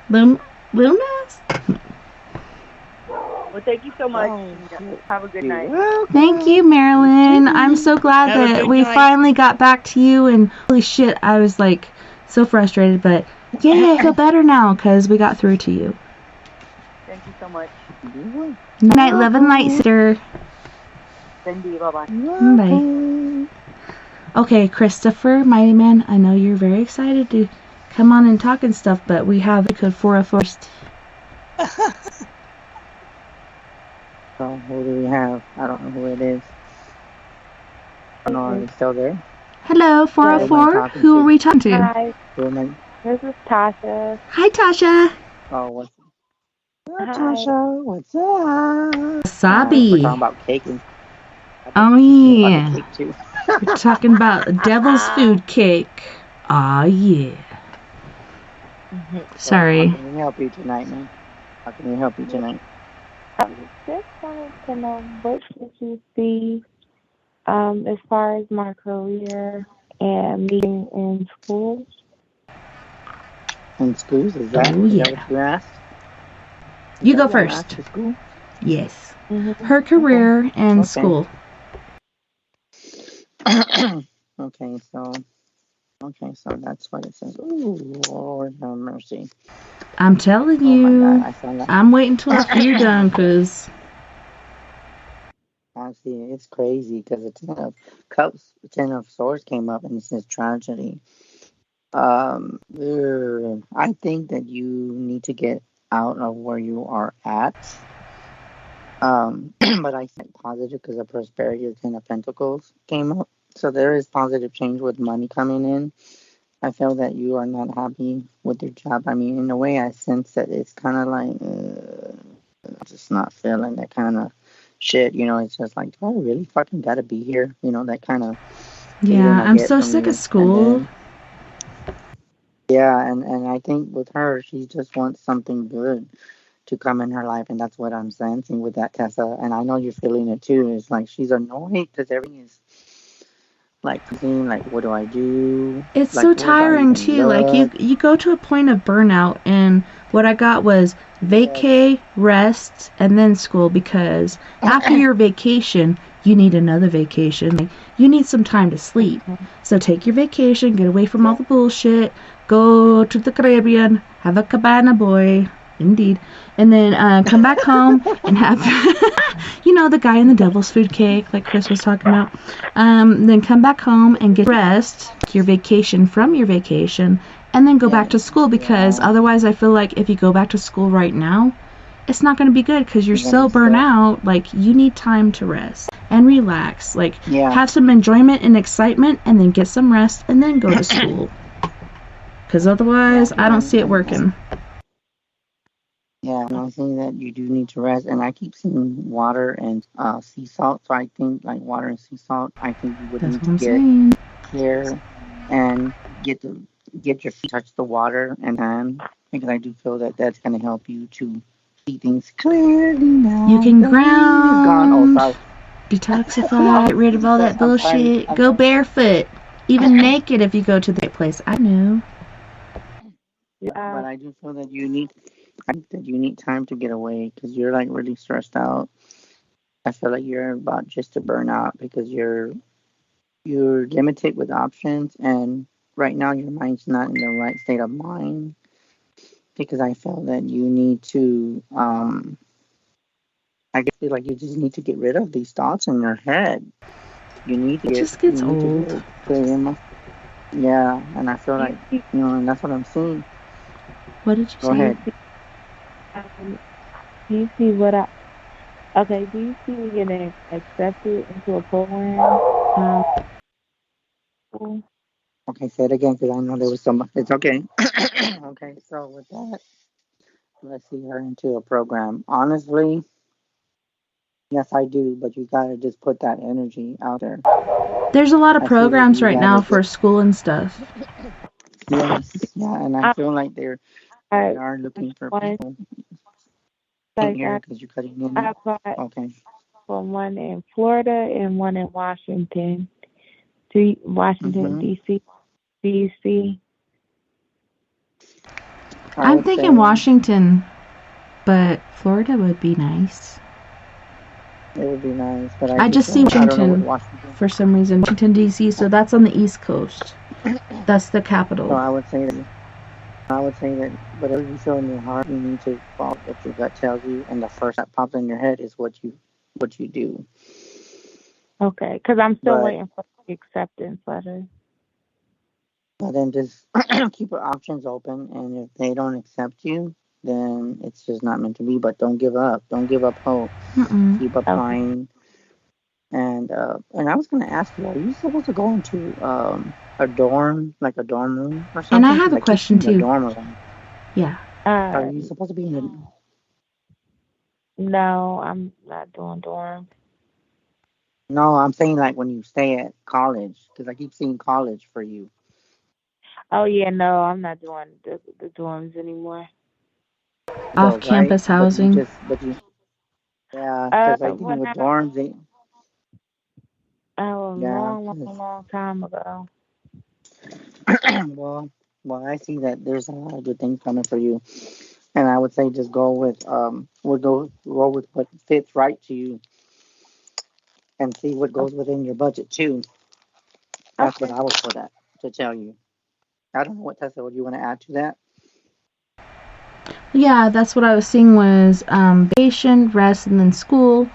Lil Nas? Well, thank you so much. Have a good night. Thank you, Marilyn. I'm so glad Have a that good we night. finally got back to you, and holy shit, I was like so frustrated, but yay, I feel better now because we got through to you. Thank you so much. Good night, love and light, sister. Cindy, bye-bye. Bye. Okay, Christopher, mighty man, I know you're very excited to come on and talk and stuff, but we have a code 404. So who do we have? I don't know who it is. I don't know. Are they still there? Hello, 404. Who are we talking to? Hi, Who am I? this is Tasha. Hi, Tasha. Oh, what's Hi. Tasha? What's up? We're Sabi. talking about cake and. Oh, About yeah. the cake too. We're talking about devil's food cake. Aw, yeah. So, Sorry. how can we help you tonight, man? How can we help you tonight? Just wanted to know what should you see as far as my career and meeting in school. In schools, is that what you asked? You go first. School? Yes. Her career and school. Okay, so that's what it says. Ooh, Lord have mercy. I'm telling you. Oh my God, I'm waiting till after you're done, cause. Honestly, it's crazy because the Ten of Swords came up and it says tragedy. I think that you need to get out of where you are at. But I think positive because the prosperity of Ten of Pentacles came up. So there is positive change with money coming in. I feel that you are not happy with your job. I mean, in a way, I sense that it's kind of like just not feeling that kind of shit. You know, it's just like, do I really fucking gotta be here? You know, that kind of. Yeah, I'm so sick of school. And I think with her, she just wants something good to come in her life, and that's what I'm sensing with that, Tessa. And I know you're feeling it too. It's like she's annoyed because everything is like, what do I do? It's like, so tiring too. Like you go to a point of burnout, and what I got was vacay, rest, and then school, because after your vacation, you need another vacation. Like, you need some time to sleep. So take your vacation, get away from all the bullshit, go to the Caribbean, have a cabana boy. Indeed. And then come back home and have, the guy in the devil's food cake, like Chris was talking about. Then come back home and get rest, your vacation from your vacation, and then go back to school, because otherwise I feel like if you go back to school right now, it's not going to be good because you're so burnt out. Like, you need time to rest and relax. Like, have some enjoyment and excitement, and then get some rest, and then go to school. Because otherwise, I don't see it working. Yeah, I'm saying that you do need to rest, and I keep seeing water and sea salt. So I think like water and sea salt. I think you would need to get clear and get your feet touch the water and hand, because I do feel that that's going to help you to see things clearly now. You can ground, detoxify, get rid of all that bullshit. Go barefoot, even naked if you go to the right place. I know. But I do feel that you need time to get away, because you're like really stressed out. I feel like you're about just to burn out because you're limited with options, and right now your mind's not in the right state of mind, because I feel that you need to I feel like you just need to get rid of these thoughts in your head. You need to just gets old. Yeah, and I feel like and that's what I'm seeing. What did you say? Go ahead. Do you see what do you see me getting accepted into a program? Okay, say it again, because I know there was some. It's okay. Okay, so with that, let's see her into a program. Honestly, yes, I do, but you gotta just put that energy out there. There's a lot of programs right now for school and stuff. Yes, yeah, and I feel like they are looking for people. Because you're cutting in. I applied for one in Florida and one in Washington. Washington, D.C. I'm thinking Washington, but Florida would be nice. It would be nice, but I just see Washington for some reason. Washington, D.C., so that's on the East Coast. That's the capital. So I would say that whatever you feel in your heart, you need to follow what your gut tells you, and the first that pops in your head is what you do. Okay, because I'm still waiting for the acceptance letter. But then just keep your options open, and if they don't accept you, then it's just not meant to be. But don't give up. Don't give up hope. Keep applying. And I was going to ask you, are you supposed to go into a dorm, like a dorm room or something? And I have a question too. Yeah. Are you supposed to be in a... No, I'm not doing dorm. No, I'm saying like when you stay at college, because I keep seeing college for you. Oh yeah, no, I'm not doing the dorms anymore. Off-campus right? But housing. yeah, because I think When with dorms, a yeah, long time ago. well, I see that there's a lot of good things coming for you, and I would say just go with roll with what fits right to you, and see what goes within your budget too. That's what Okay. I would put at to tell you. I don't know what Tessa, would you want to add to that? Yeah, that's what I was seeing was vacation, rest, and then school.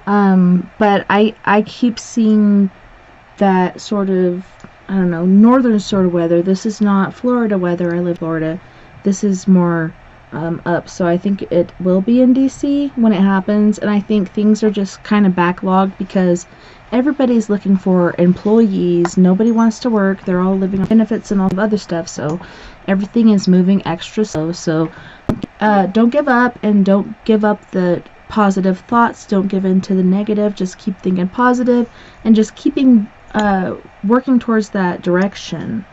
But I keep seeing that sort of, I don't know, northern sort of weather. This is not Florida weather. I live in Florida. This is more up. So I think it will be in DC when it happens. And I think things are just kind of backlogged because everybody's looking for employees. Nobody wants to work. They're all living on benefits and all the other stuff. So everything is moving extra slow. So don't give up, and don't give up the positive thoughts. Don't give in to the negative. Just keep thinking positive and just keeping working towards that direction.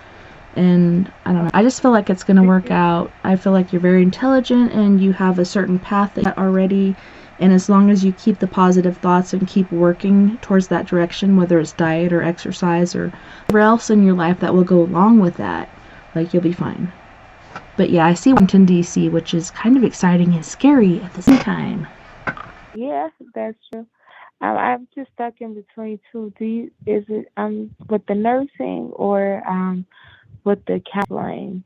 And I don't know, I just feel like it's going to work out. I feel like you're very intelligent and you have a certain path that you got already, and as long as you keep the positive thoughts and keep working towards that direction, whether it's diet or exercise or whatever else in your life that will go along with that, like, you'll be fine. But yeah, I see Washington DC, which is kind of exciting and scary at the same time. Yeah, that's true. I'm just stuck in between two. Is it with the nursing or with the counseling?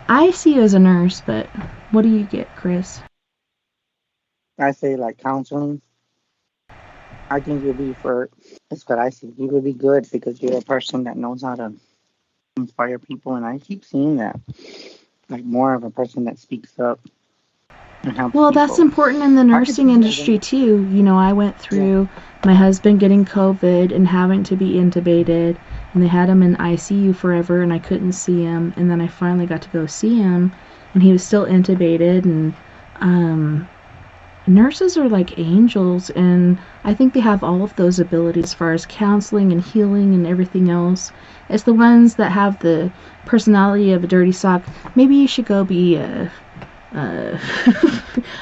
I see you as a nurse, but what do you get, Chris? I say like counseling. I think you'll be that's what I see. You will be good because you're a person that knows how to inspire people, and I keep seeing that. Like more of a person that speaks up and helps Well, people. that's important in the nursing industry too. You know, I went through my husband getting COVID and having to be intubated, and they had him in ICU forever, and I couldn't see him, and then I finally got to go see him, and he was still intubated, and nurses are like angels, and I think they have all of those abilities as far as counseling and healing and everything else. It's the ones that have the personality of a dirty sock. Maybe you should go be a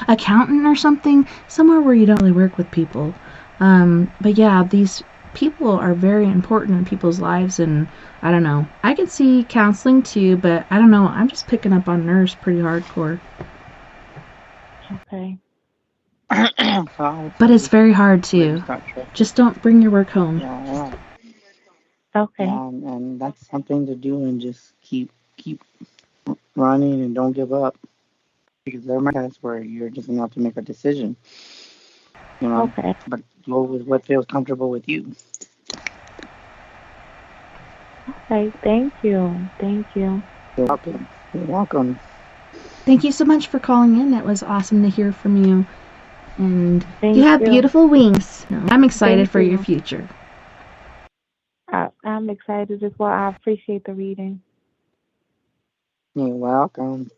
accountant or something, somewhere where you don't really work with people. But yeah, these people are very important in people's lives, and I don't know. I could see counseling too, but I don't know. I'm just picking up on nurse pretty hardcore. Okay. But it's very hard too. Just don't bring your work home. Yeah. Okay. And that's something to do, and just keep running and don't give up, because there might be times where you're just gonna have to make a decision. You know. Okay. But go with what feels comfortable with you. Okay. Thank you. You're welcome. Thank you so much for calling in. It was awesome to hear from you. And Thank you have you. beautiful wings. I'm excited Thank for you. your future. I'm excited as well. I appreciate the reading. You're welcome.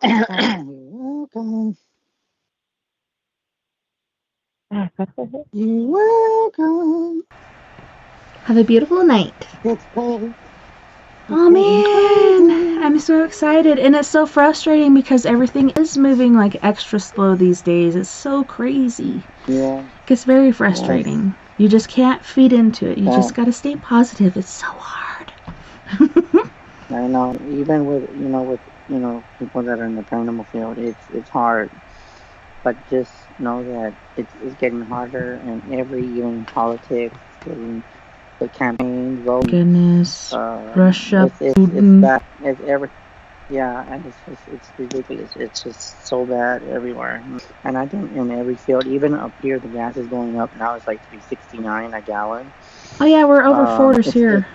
You're welcome. You're welcome. Have a beautiful night. It's cold. Oh man, I'm so excited, and it's so frustrating because everything is moving like extra slow these days. It's so crazy. Yeah. It's very frustrating. Yes. You just can't feed into it. You just gotta stay positive. It's so hard. I know. Even with people that are in the paranormal field, it's hard. But just know that it's getting harder, and even politics, getting the campaign vote. Goodness. Russia. It's bad. It's and it's ridiculous. It's just so bad everywhere. And I think in every field, even up here, the gas is going up now. It's like $3.69 a gallon. Oh yeah, we're over $4 here.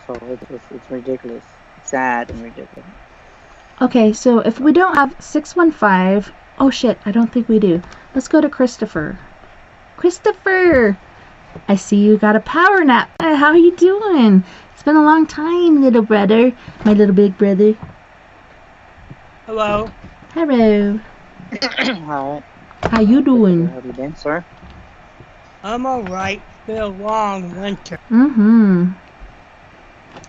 So it's ridiculous. It's sad and ridiculous. Okay, so if we don't have 615, oh shit, I don't think we do. Let's go to Christopher. Christopher, I see you got a power nap. How are you doing? It's been a long time, little brother. My little big brother. Hello. Hello. Hi. How you doing? How have you been, sir? I'm alright. It's been a long winter. Mm-hmm.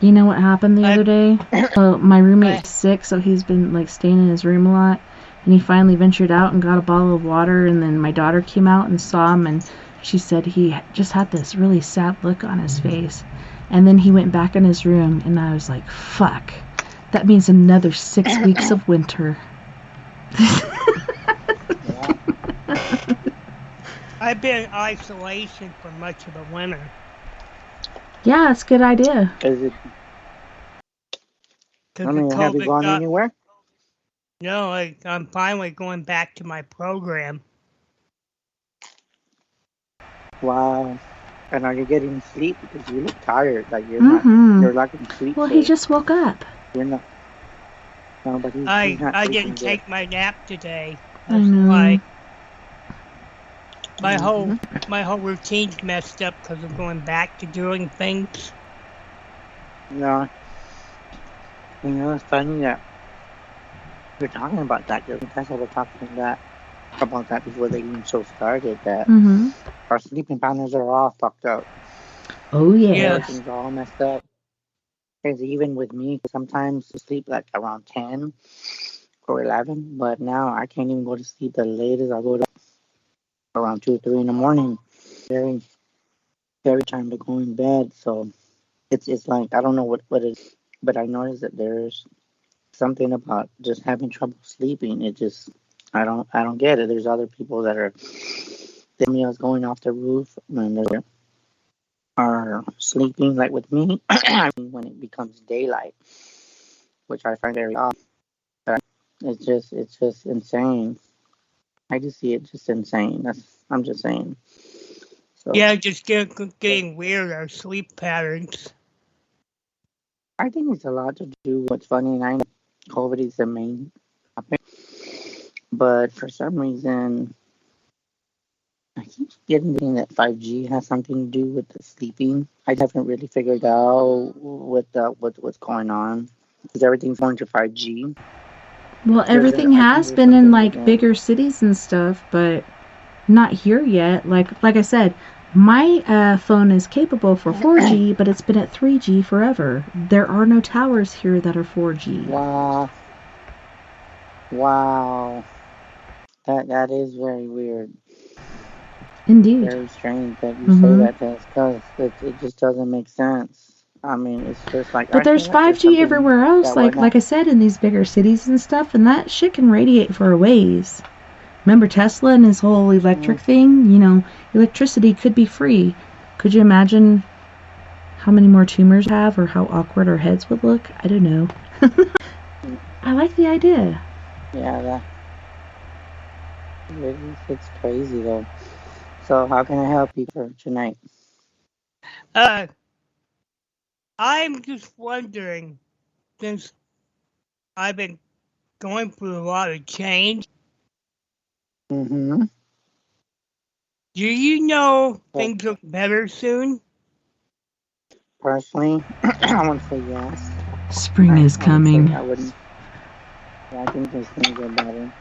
You know what happened the other day? So my roommate's sick, so he's been like staying in his room a lot. And he finally ventured out and got a bottle of water. And then my daughter came out and saw him, and she said he just had this really sad look on his face. And then he went back in his room, and I was like, fuck. That means another 6 weeks of winter. I've been in isolation for much of the winter. Yeah, it's a good idea. Is it? I mean, have you gone anywhere? No, I'm finally going back to my program. Wow. And are you getting sleep? Because you look tired. Like you're not. You're lacking sleep. Well, he just woke up. You're not. No, but he's not I didn't sleeping take my nap today. I know. My whole routine's messed up because I'm going back to doing things. No. You know, it's funny that we're talking about that. Because that's what we're talking about that before the even show started. That our sleeping patterns are all fucked up. Oh yeah. Everything's all messed up. Because even with me, sometimes I sleep like around 10 or 11, but now I can't even go to sleep. The latest I go to around 2 or 3 in the morning. Very, very time to go in bed. So it's like I don't know what it is, but I noticed that there's something about just having trouble sleeping. It just I don't get it. There's other people that are meals going off the roof and they are sleeping like with me when it becomes daylight, which I find very odd. But it's just insane. I just see it just insane. I'm just saying. So yeah, just getting weird our sleep patterns. I think it's a lot to do with what's funny, and I know COVID is the main topic, but for some reason I keep getting that 5G has something to do with the sleeping. I haven't really figured out what's going on because everything's going to 5G. Well, everything has been in like bigger cities and stuff, but not here yet. Like I said, my phone is capable for 4G, but it's been at 3G forever. There are no towers here that are 4G. Wow. That is very weird. Indeed. Very strange that you say that, because it just doesn't make sense. I mean, it's just like. But there's 5G everywhere else, like I said, in these bigger cities and stuff, and that shit can radiate for a ways. Remember Tesla and his whole electric thing? You know, electricity could be free. Could you imagine how many more tumors we have or how awkward our heads would look? I don't know. I like the idea. Yeah, it's crazy though. So how can I help you for tonight? I'm just wondering, since I've been going through a lot of change. Mm-hmm. Do you know things look better soon? Personally, I want to say yes. Spring is coming. I wouldn't. Yeah, I think those things are better.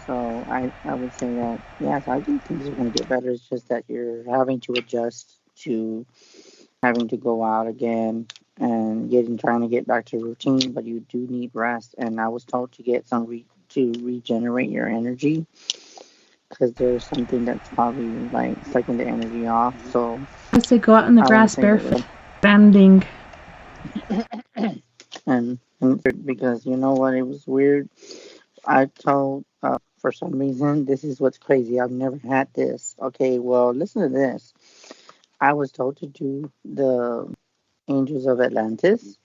So I would say that, yes, I think things are going to get better. It's just that you're having to adjust to having to go out again and trying to get back to routine, but you do need rest. And I was told to get some to regenerate your energy because there's something that's probably like sucking the energy off. So I say go out in the grass barefoot, standing. and because you know what, it was weird. I told, for some reason, this is what's crazy. I've never had this. Okay, well, listen to this. I was told to do the Angels of Atlantis.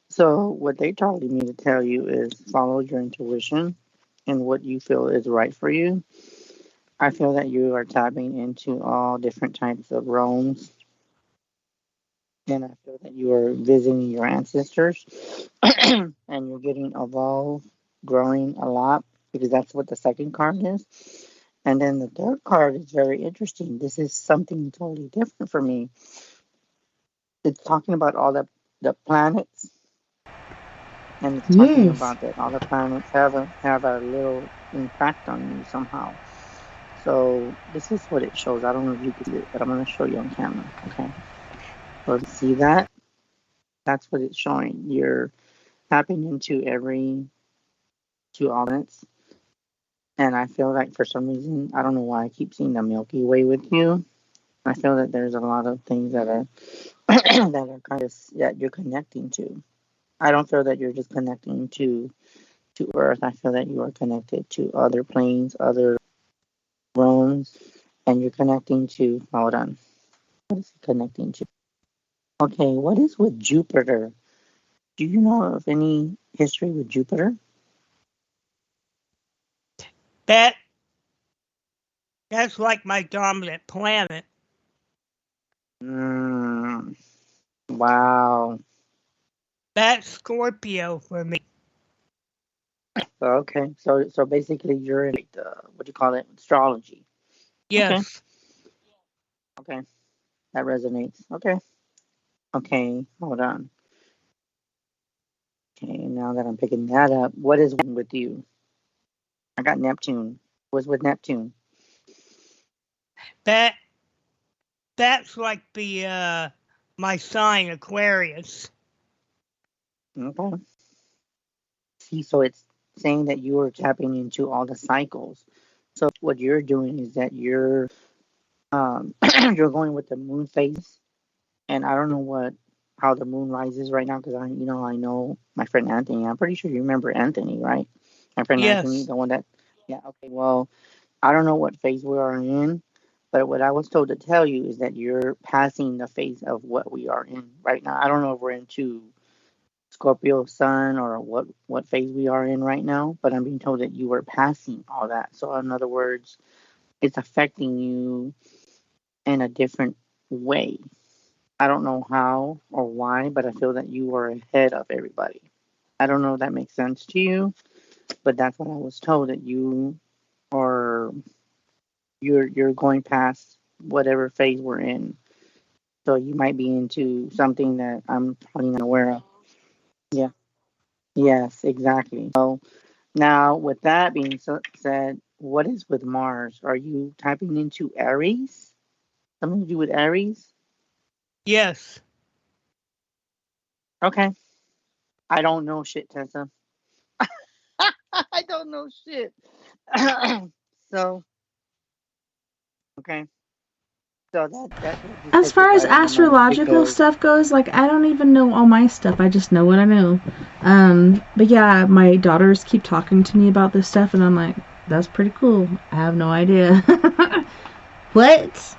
So what they told me to tell you is follow your intuition and what you feel is right for you. I feel that you are tapping into all different types of realms. And I feel that you are visiting your ancestors and you're getting evolved, growing a lot, because that's what the second card is. And then the third card is very interesting. This is something totally different for me. It's talking about all the planets. And it's talking about that all the planets have a little impact on you somehow. So this is what it shows. I don't know if you can see it, but I'm going to show you on camera. Okay. So see that? That's what it's showing. You're tapping into two elements. And I feel like for some reason, I don't know why I keep seeing the Milky Way with you. I feel that there's a lot of things that are that are kind of that you're connecting to. I don't feel that you're just connecting to Earth. I feel that you are connected to other planes, other realms, and you're connecting to. Hold on, what is it connecting to? Okay, what is with Jupiter? Do you know of any history with Jupiter? That's like my dominant planet. Wow. That's Scorpio for me. Okay, so basically you're in what do you call it? Astrology. Yes. Okay, that resonates. Okay, hold on. Okay, now that I'm picking that up, what is with you? I got Neptune. What's with Neptune? That's like the my sign Aquarius. Okay. See, so it's saying that you are tapping into all the cycles. So what you're doing is that you're you're going with the moon phase, and I don't know how the moon rises right now because I know my friend Anthony. I'm pretty sure you remember Anthony, right? My friend Anthony, Yes. the one that okay. Well, I don't know what phase we are in, but what I was told to tell you is that you're passing the phase of what we are in right now. I don't know if we're into Scorpio sun or what phase we are in right now, but I'm being told that you are passing all that. So in other words, it's affecting you in a different way. I don't know how or why, but I feel that you are ahead of everybody. I don't know if that makes sense to you, but that's what I was told, that you are you're going past whatever phase we're in. So you might be into something that I'm probably not aware of. Yeah. Yes, exactly. So now, with that being said, what is with Mars? Are you typing into Aries? Something to do with Aries? Yes. Okay. I don't know shit, Tessa. I don't know shit. So, okay. So that As far as astrological stuff goes, like, I don't even know all my stuff. I just know what I know. But yeah, my daughters keep talking to me about this stuff, and I'm like, that's pretty cool. I have no idea. What?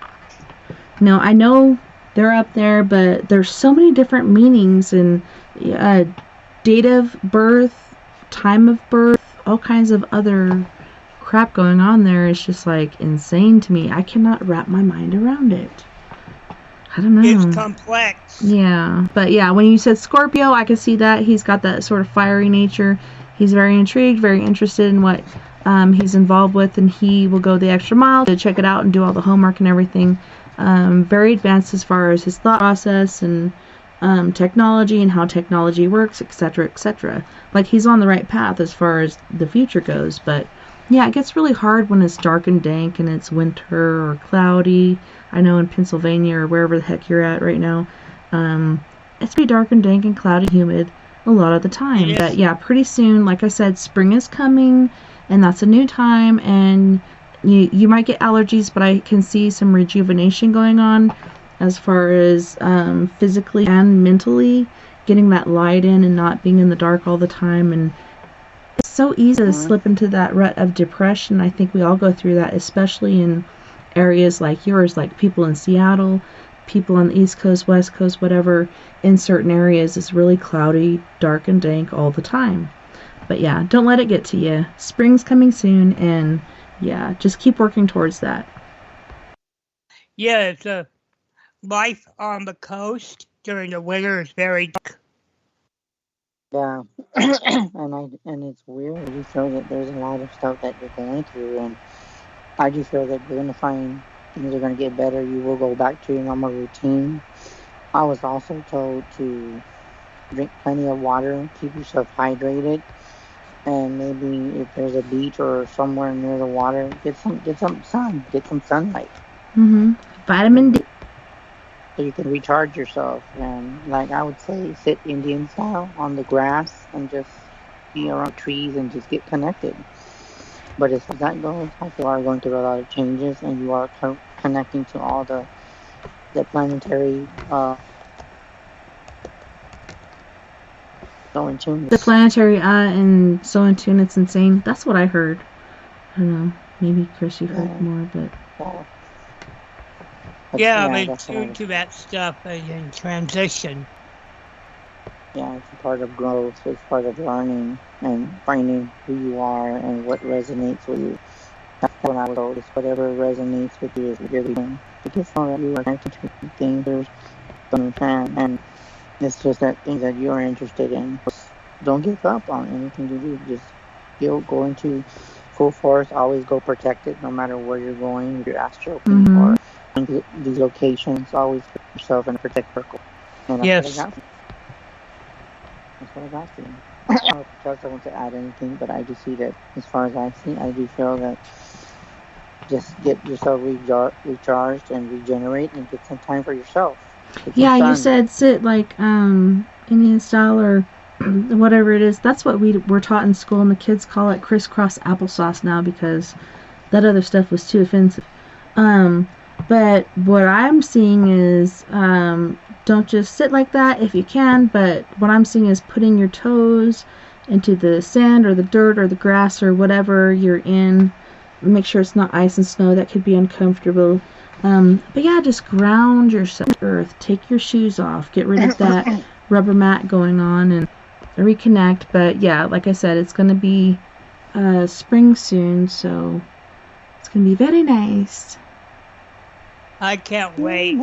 No, I know they're up there, but there's so many different meanings and date of birth, time of birth, all kinds of other crap going on there. Is just like insane to me. I cannot wrap my mind around it. I don't know. It's complex. Yeah, but yeah, when you said Scorpio, I can see that he's got that sort of fiery nature. He's very intrigued, very interested in what he's involved with, and he will go the extra mile to check it out and do all the homework and everything. Very advanced as far as his thought process and technology and how technology works, etc., etc. Like, he's on the right path as far as the future goes, but yeah, it gets really hard when it's dark and dank and it's winter or cloudy. I know in Pennsylvania or wherever the heck you're at right now, it's pretty dark and dank and cloudy, humid a lot of the time. Yes. But yeah, pretty soon, like I said, spring is coming, and that's a new time, and you might get allergies, but I can see some rejuvenation going on as far as physically and mentally, getting that light in and not being in the dark all the time. And it's so easy to slip into that rut of depression. I think we all go through that, especially in areas like yours, like people in Seattle, people on the East Coast, West Coast, whatever. In certain areas, it's really cloudy, dark, and dank all the time. But yeah, don't let it get to you. Spring's coming soon, and yeah, just keep working towards that. Yeah, it's a life on the coast during the winter is very dark. Yeah, and it's weird. You feel that there's a lot of stuff that you're going through, and I do feel that you're gonna find things are gonna get better. You will go back to your normal routine. I was also told to drink plenty of water, keep yourself hydrated, and maybe if there's a beach or somewhere near the water, get some sun, get some sunlight. Vitamin D. so you can recharge yourself. And like I would say, sit Indian style on the grass and just be around trees and just get connected. But as far as that goes, I feel you are going through a lot of changes, and you are connecting to all the planetary so in tune. The planetary and so in tune, it's insane. That's what I heard. I don't know. Maybe Chris, you heard more, but yeah, I'm in tune to that stuff and in transition. Yeah, it's a part of growth. It's part of learning and finding who you are and what resonates with you. That's when I go. It's whatever resonates with you is really doing. Because some of you are connected to things there's some fan, and it's just that things that you're interested in. Don't give up on anything you do. Just go into full force. Always go protected, no matter where you're going. If you're astral or these locations, always put yourself in a protect circle. And that's what I got. That's what I got for you. I don't know if Chelsea wants to add anything, but I do see that as far as I see, I do feel that just get yourself recharged and regenerate and get some time for yourself. Yeah, you said sit like Indian style or whatever it is. That's what we were taught in school, and the kids call it crisscross applesauce now because that other stuff was too offensive. But what I'm seeing is don't just sit like that if you can, but what I'm seeing is putting your toes into the sand or the dirt or the grass or whatever you're in. Make sure it's not ice and snow. That could be uncomfortable. But yeah, just ground yourself to earth. Take your shoes off. Get rid of that rubber mat going on and reconnect. But yeah, like I said, it's going to be spring soon, so it's going to be very nice. I can't wait.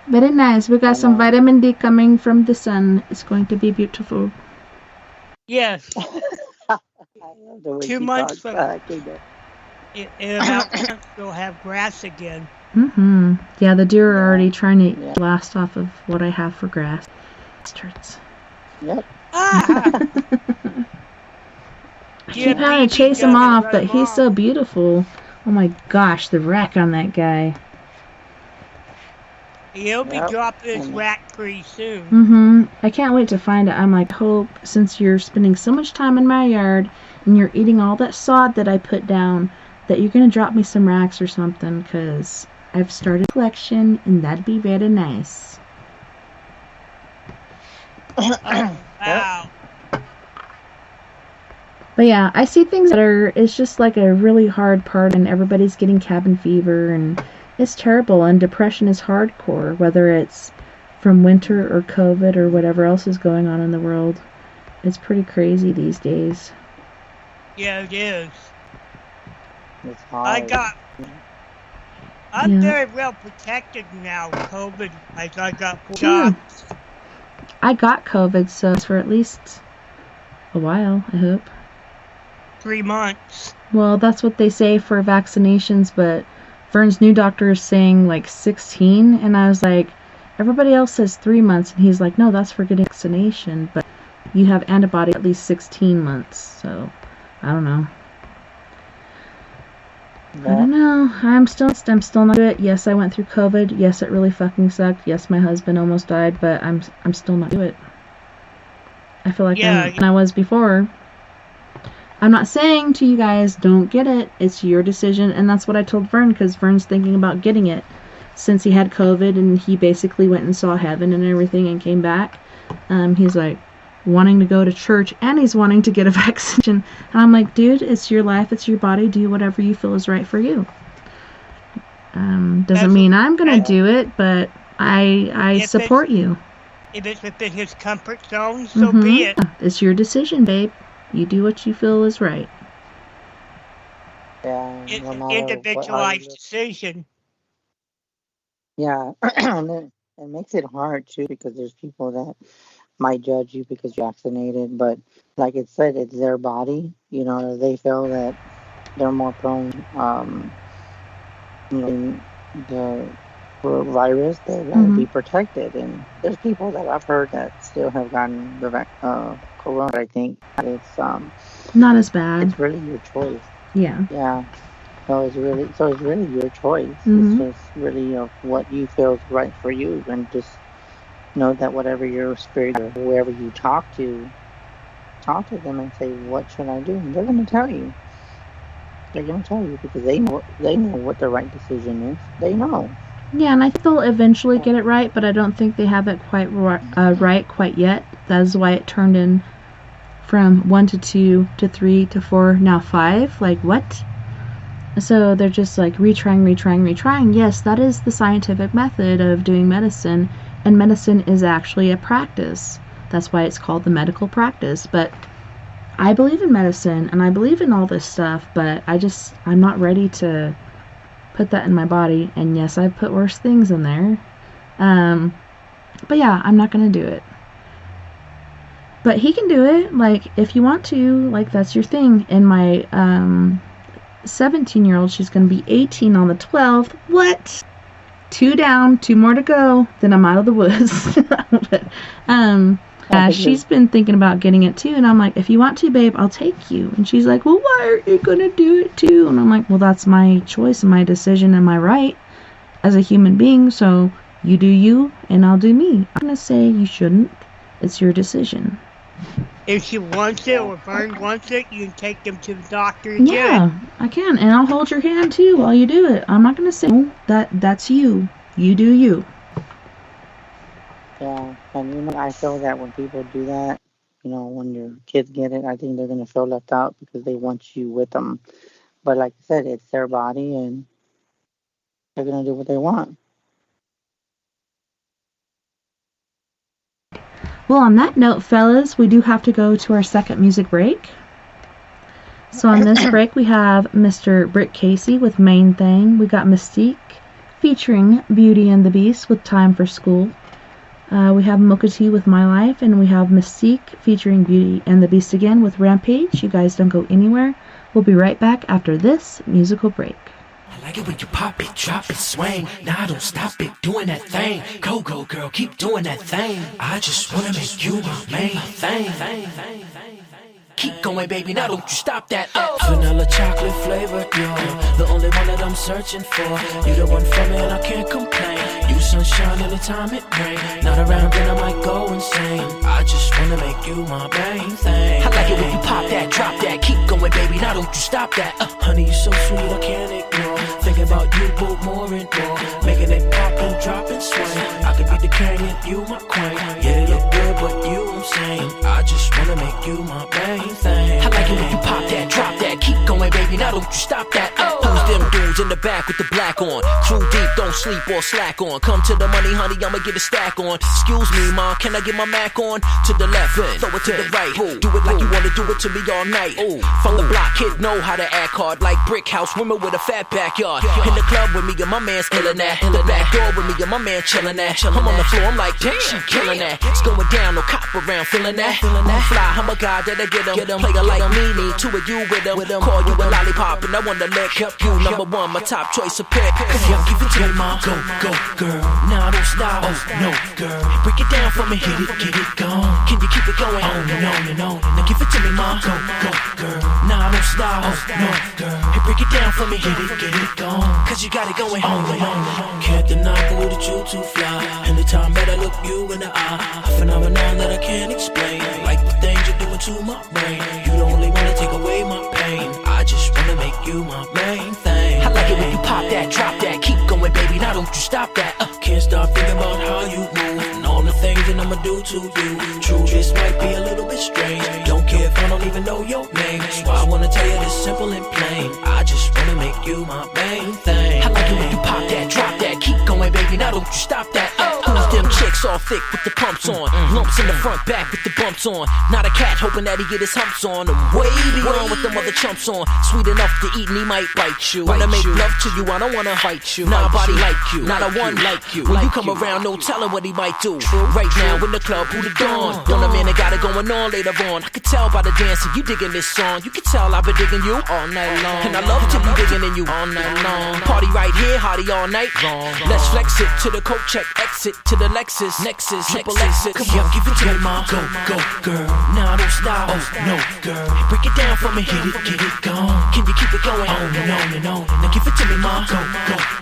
Very nice. We got some vitamin D coming from the sun. It's going to be beautiful. Yes. 2 months from in about a month, we'll have grass again. Yeah, the deer are already trying to blast off of what I have for grass. Bastards. Yep. I keep having to chase him off, but he's so beautiful. Oh my gosh, the wreck on that guy. He'll be dropping his rack pretty soon. I can't wait to find it. I'm like, hope, since you're spending so much time in my yard and you're eating all that sod that I put down, that you're going to drop me some racks or something, because I've started a collection, and that'd be very nice. Wow. But yeah, I see things that are, it's just like a really hard part, and everybody's getting cabin fever, and it's terrible, and depression is hardcore, whether it's from winter or COVID or whatever else is going on in the world. It's pretty crazy these days. Yeah, it is. It's hard. I'm very well protected now, COVID, as I got 4 shots. I got COVID, so it's for at least a while, I hope. 3 months. Well, that's what they say for vaccinations, but Vern's new doctor is saying like 16, and I was like, everybody else says 3 months, and he's like, no, that's for getting vaccination, but you have antibody at least 16 months, so I don't know. I don't know. I'm still not do it. Yes, I went through COVID. Yes, it really fucking sucked. Yes, my husband almost died, but I'm still not do it. I feel like I was before. I'm not saying to you guys, don't get it. It's your decision, and that's what I told Vern, because Vern's thinking about getting it since he had COVID, and he basically went and saw heaven and everything and came back. He's like wanting to go to church, and he's wanting to get a vaccination. And I'm like, dude, it's your life, it's your body. Do whatever you feel is right for you. Doesn't mean I'm gonna do it, but I support you. If it's within his comfort zone, so be it. It's your decision, babe. You do what you feel is right. Yeah, it's an individualized decision. Yeah, and it makes it hard too, because there's people that might judge you because you're vaccinated, but like it said, it's their body. You know, they feel that they're more prone, the virus. They want to be protected, and there's people that I've heard that still have gotten the corona. I think it's not as bad. It's really your choice. Yeah. Yeah. So it's really your choice. Mhm. It's just really what you feel is right for you, and just know that whatever your spirit or whoever you talk to them and say, what should I do? And they're going to tell you. They're going to tell you because they know what the right decision is. They know. Yeah, and I think they'll eventually get it right, but I don't think they have it quite right quite yet. That is why it turned in from 1 to 2 to 3 to 4, now 5. Like, what? So they're just like retrying. Yes, that is the scientific method of doing medicine, and medicine is actually a practice. That's why it's called the medical practice. But I believe in medicine, and I believe in all this stuff, but I'm not ready to put that in my body. And yes, I've put worse things in there. But yeah, I'm not going to do it. But he can do it. Like, if you want to, like, that's your thing. And my 17-year-old, she's going to be 18 on the 12th. What? 2 down, 2 more to go, then I'm out of the woods. But she's been thinking about getting it too, and I'm like, if you want to, babe, I'll take you. And she's like, well, why are you going to do it too? And I'm like, well, that's my choice and my decision and my right as a human being, so you do you, and I'll do me. I'm going to say you shouldn't. It's your decision. If she wants it or Vern wants it, you can take them to the doctor and Yeah, do it. I can, and I'll hold your hand too while you do it. I'm not going to say, no, that's you. You do you. Yeah, and I feel that when people do that, when your kids get it, I think they're going to feel left out because they want you with them. But like I said, it's their body, and they're going to do what they want. Well, on that note, fellas, we do have to go to our second music break. So on this break, we have Mr. Brick Casey with Main Thing. We got Mystique featuring Beauty and the Beast with Time for School. We have Mocha T with My Life, and we have Mystique featuring Beauty and the Beast again with Rampage. You guys don't go anywhere. We'll be right back after this musical break. I like it when you pop it, drop it, swing. Now don't stop it, doing that thing. Go, girl, keep doing that thing. I just wanna make you my main thing. Keep going, baby, now don't you stop that. Vanilla chocolate flavored, you're the only one that I'm searching for. You the one for me and I can't complain. You sunshine anytime it rain. Not around then I might go insane. I just wanna make you my main thing. I like it when you pop that, drop that. Keep going, baby, now don't you stop that. Honey, you're so sweet, I can't ignore. Thinking about you both more and more. Making it pop and drop and swing. I could be the king and you my queen. Yeah, you look good, but you I'm saying. I just wanna make you my main thing. I like it when you pop that, drop that. Keep going, baby, now don't you stop that. Who's them dudes in the back with the black on? Crew deep, don't sleep or slack on. Come to the money, honey, I'ma get a stack on. Excuse me, ma, can I get my Mac on? To the left, throw it to the right. Do it like you wanna do it to me all night. From the block, kid know how to act hard. Like brick house, women with a fat backyard. In the club with me and my man's illin' that. In the back door with me and my man chillin' that. I'm on the floor, I'm like, damn, she killin' that. It's going down, no cop around, feelin' that. I'm fly, I'm a guy that'll get him. Player like me, need 2 of you with him. Call you a lollipop and I wanna lick you. Number 1, my top choice of pick. Yeah, give it to me, ma. Go, girl. Now don't stop. Oh, no, girl. Break it down for me. Get it gone. Can you keep it going? On and on. Now give it to me, ma. Go, girl. Now don't stop. Oh, no, girl. Hey, break it down for me. Get it gone. Cause you got it going on and on. Can't deny that you too fly. Anytime that I look you in the eye, a phenomenon that I can't explain. Like the things you're doing to my brain. You don't only wanna take away my pain. I just wanna make you my main thing. I like it when you pop that, drop that. Keep going, baby, now don't you stop that. Can't stop thinking about how you move and all the things that I'ma do to you. True, this might be a little bit strange. Don't care if I don't even know your name. That's why I wanna tell you this simple and plain. I just wanna make you my main thing. I like it when you pop that, drop that. Keep going, baby, now don't you stop that. Who's them chicks all thick with the pumps on? Lumps in the front, back with the bumps on. Not a cat hoping that he get his humps on. I'm way beyond with them other chumps on. Sweet enough to eat and he might bite you. Wanna make love to you, I don't wanna fight you. Not a body like you, not a one like you. When you come around, no telling what he might do. Right now in the club, who the dawn? Want a man that got it going on later on. I could tell by the dancing, you digging this song. You can tell I've been digging you all night long. And I love to be digging in you all night long. Party right here, hottie all night long. Let's flex it to the coat check, exit to the Lexus. Nexus, triple X's. Come on, give it to me, ma. Go, girl. Nah, don't stop. Oh, no, girl. Break it down for me. Get it gone. Can you keep it going? On and on. Now give it to me, ma. Go,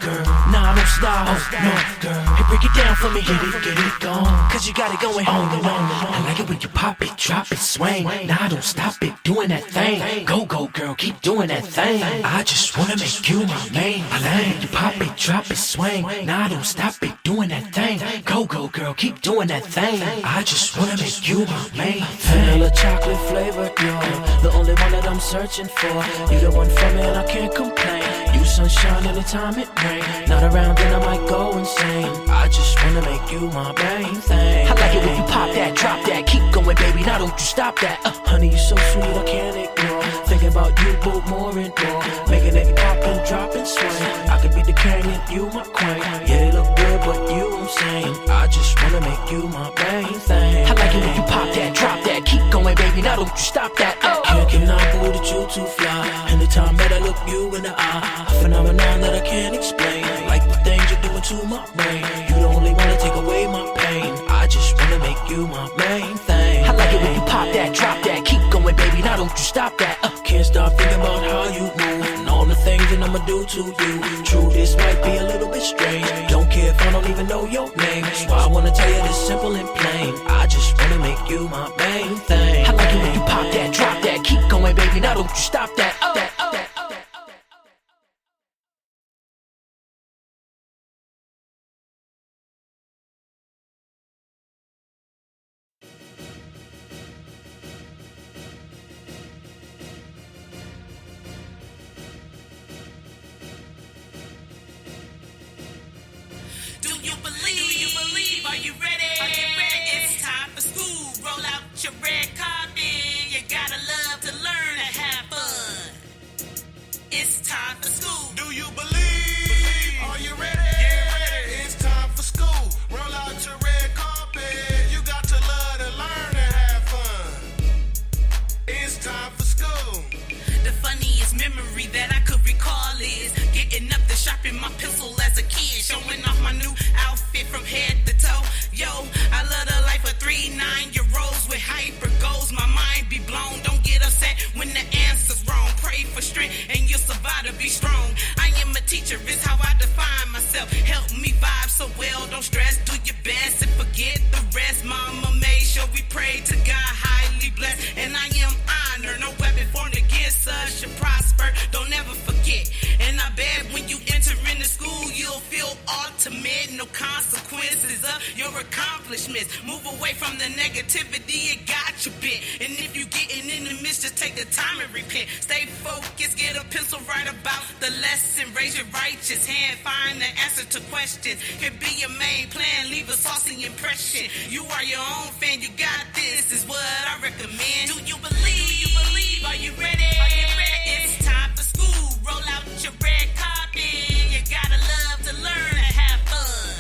girl. Nah, don't stop. Oh, no, girl. Hey, break it down for me. Get it gone. Cause you got it going on and on. I like it when you pop it, drop it, swing. Nah, don't stop it, doing that thing. Go, girl, keep doing that thing. I just wanna make you my main. I like it when you pop it, drop it, swing. Nah, don't stop it, doing that thing. Go, girl, keep doing that thing. I just wanna make you my main thing. Vanilla chocolate flavored, you're the only one that I'm searching for. You the one for me and I can't complain. You sunshine anytime it rain. Not around then I might go insane. I just wanna make you my main thing. I like it when you pop that, drop that, keep going, baby. Now don't you stop that. Honey, you so sweet, I can't ignore. Thinking about you both more and more. Making it pop and drop and swing. I could be the canyon, you my queen. Yeah, they look good, but you I'm saying. I just wanna make you my main thing. I like it when you pop that, drop that, keep going, baby. Now don't you stop that. Can't deny boo that you too fly. Anytime that I look you in the eye, a phenomenon that I can't explain. Like the things you're doing to my brain. You the only one to take away my pain. I just wanna make you my main thing. I like it when you pop that, drop that, keep going, baby. Now don't you stop that. Can't stop thinking about how you move and all the things that I'ma do to you. True, this might be a little bit strange. Don't care if I don't even know your name. That's why I wanna tell you this simple and plain. I just wanna make you my main thing. I like it when you pop that, drop that, keep going, baby. Now don't you stop that. Do you believe? Are you ready? It's time for school. Roll out your red carpet. You gotta love to learn and have fun. It's time for school. Do you believe? Are you ready? Get ready. It's time for school. Roll out your red carpet. You got to love to learn and have fun. It's time for school. The funniest memory that I could recall is getting up to shopping my pencil as a kid, showing off my new outfit from head to toe. Yo, I love the life of 3 9-year-olds with hyper goals. My mind be blown. Don't get upset when the answer's wrong. Pray for strength and you'll survive to be strong. I am a teacher, it's how I define myself. Help me vibe so well. Don't stress, do your best and forget the rest. Mama made sure we pray to God, highly blessed, and I am honored. No weapon formed against us should prosper. Don't ever forget. And I bet when you enter into school, you'll feel ultimate. No consequences of your accomplishments. Move away from the negativity, it got you bit. And if you getting in the midst, just take the time and repent. Stay focused, get a pencil, write about the lesson. Raise your righteous hand, find the answer to questions. Can be your main plan, leave a saucy impression. You are your own fan, you got this, is what I recommend. Do you believe? Are you ready? It's time for school. Roll out your red carpet. You gotta love to learn and have fun.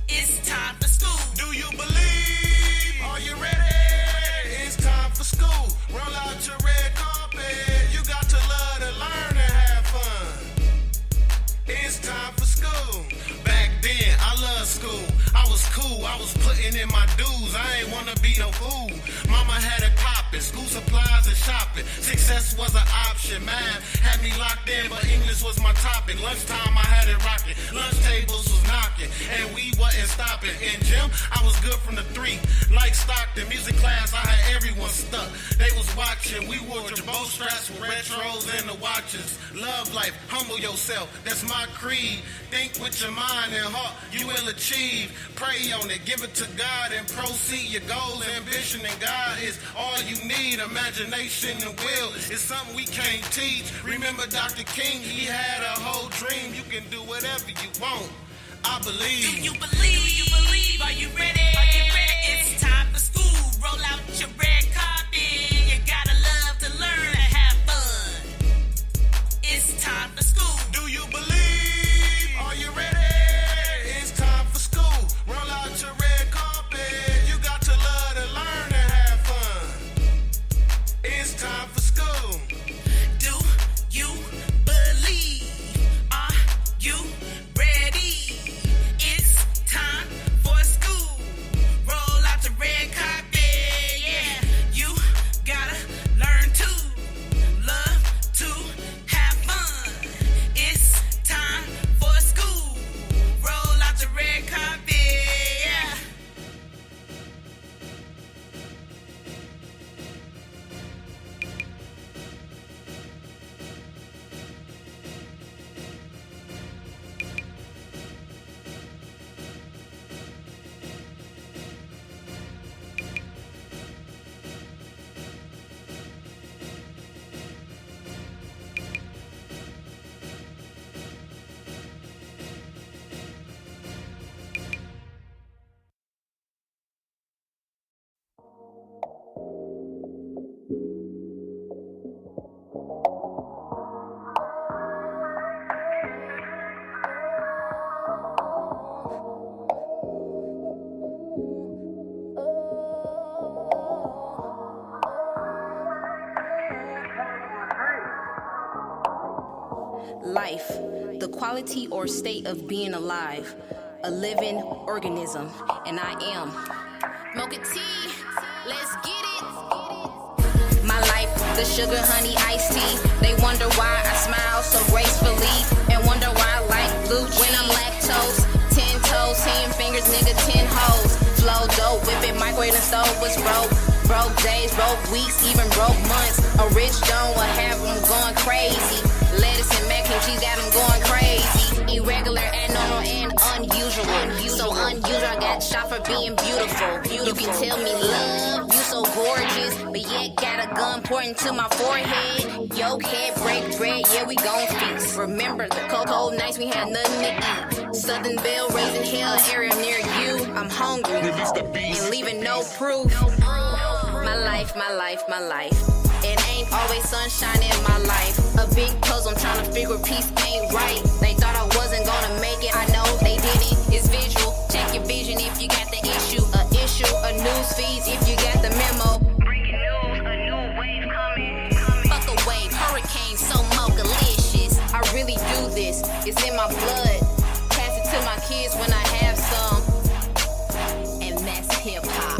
It's time for school. Do you believe? Are you ready? It's time for school. Roll out your red carpet. You got to love to learn and have fun. It's time for school. Back then, I loved school. I was cool. I was putting in my dues. I ain't wanna be no fool. Mama had it poppin', school supplies and shopping. Success was an option. Math had me locked in, but English was my topic. Lunchtime, I had it rocking. Lunch tables was knocking, and we wasn't stopping. In gym, I was good from the 3. Like Stockton, music class, I had everyone stuck. They was watching. We wore bow straps with retros and the watches. Love life, humble yourself. That's my creed. Think with your mind and heart, you will achieve. Pray on it, give it to God and proceed. Your goals, ambition, and God is all you need. Imagination and will is something we can't teach. Remember Dr. King, he had a whole dream. You can do whatever you want. I believe. Do you believe? Are you ready? It's time for school. Roll out your red carpet. You gotta love to learn and have fun. It's time for school. Do you believe? Are you ready? It's time for school. Roll out your red carpet. You got to love to learn and have fun. It's time for school. Do you believe? Are you ready? It's time for school. Life, the quality or state of being alive, a living organism, and I am. Mocha tea, let's get it. My life, the sugar, honey, iced tea. They wonder why I smile so gracefully, and wonder why I like blue cheese. When I'm lactose, 10 toes, 10 fingers, nigga, 10 hoes. Flow dope, whip it, microwave and stove was broke. Broke days, broke weeks, even broke months. A rich don't will have them going crazy. Lettuce and mac and cheese got them going crazy. Irregular, abnormal, and unusual. So unusual, I got shot for being beautiful. You can tell me love, you so gorgeous, but yet got a gun pointing to my forehead. Yo, head break bread, yeah, we gon' feast. Remember the cold nights we had nothing to eat. Southern Belle raising hell, area near you. I'm hungry and leaving no proof. My life, my life, my life. It ain't always sunshine in my life. A big puzzle, I'm trying to figure peace ain't right. They thought I wasn't gonna make it, I know they didn't. It's visual, check your vision if you got the issue. A news feed if you got the memo. Breaking news, a new wave coming. Fuck a wave, hurricane, so mocha-licious. I really do this, it's in my blood. Pass it to my kids when I have some. And that's hip-hop.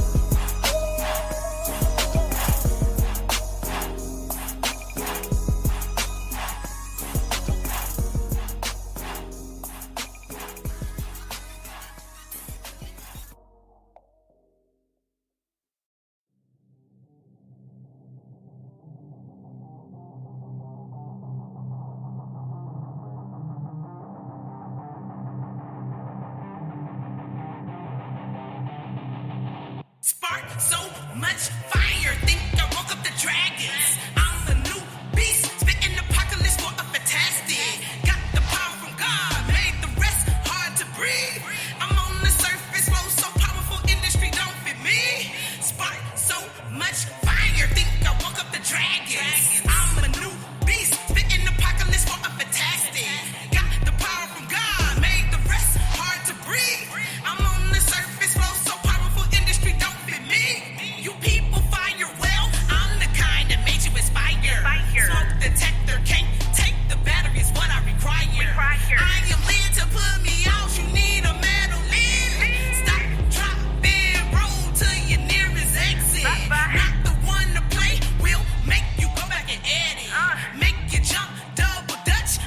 Spark so much fire, think I woke up the dragons. I'm a new beast, spitting apocalypse for a fantastic. Got the power from God, made the rest hard to breathe. I'm on the surface, flow so powerful, industry don't fit me. Spark so much fire, think I woke up the dragons. I'm a new beast, spitting apocalypse for a fantastic. Got the power from God, made the rest hard to breathe. I'm on the surface, flow so powerful, industry don't fit me. You people fire well, I'm the kind that made you inspire. Smoke detector can't take the battery, is what I require. I am led to put me out, you need a metal lid. Stop, drop, and roll to your nearest exit. Not the one to play, will make you go back and edit. Make you jump double dutch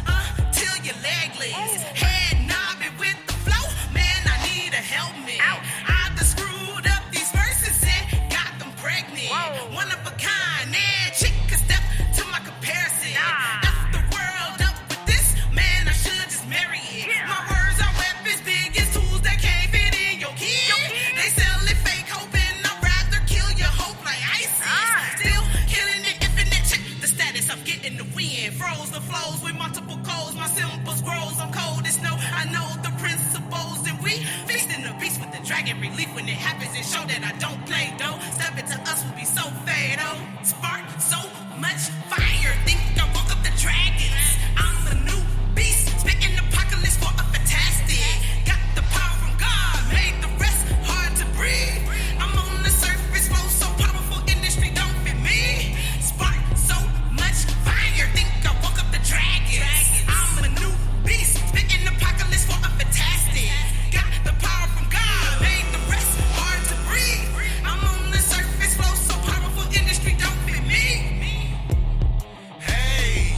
till your legless. Head knobbing with the flow, man, I need a helmet. I done screwed up these verses and got them pregnant. One of a kind, and chick could step to my comparison. F the world up with this, man, I should just marry it. My words are weapons, big as tools that can't fit in your kid. They sell it fake, hoping I'd rather kill your hope like ISIS. Still killing it, infinite check the status, I'm getting the win. Froze the flows with multiple codes, my symbols grows, I'm cold as snow. I know the principles, and we feasting the beast with the dragon relief when it happens and show that I don't play though. Step into us will be so fatal. Spark so much fire, think I woke up the dragons. I'm a new beast, spitting apocalypse for a fantastic. Got the power from God, made the rest hard to breathe. I'm on the surface, flow so powerful, industry don't fit me. Spark so much fire, think I woke up the dragons. I'm a new beast, spitting apocalypse for a fantastic. Got the power from God, made the rest hard to breathe. I'm on the surface, flow so powerful, industry don't fit me. Hey,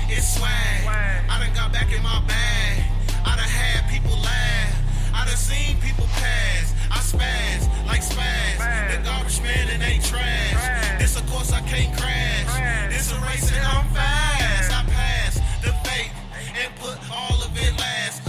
it's swag. I done got back in my bag. I done had people laugh. I done seen people pass. I spaz like spaz. The garbage man and they trash. This of course I can't crash. This a race and I'm fast. I pass the fake and put all of it last.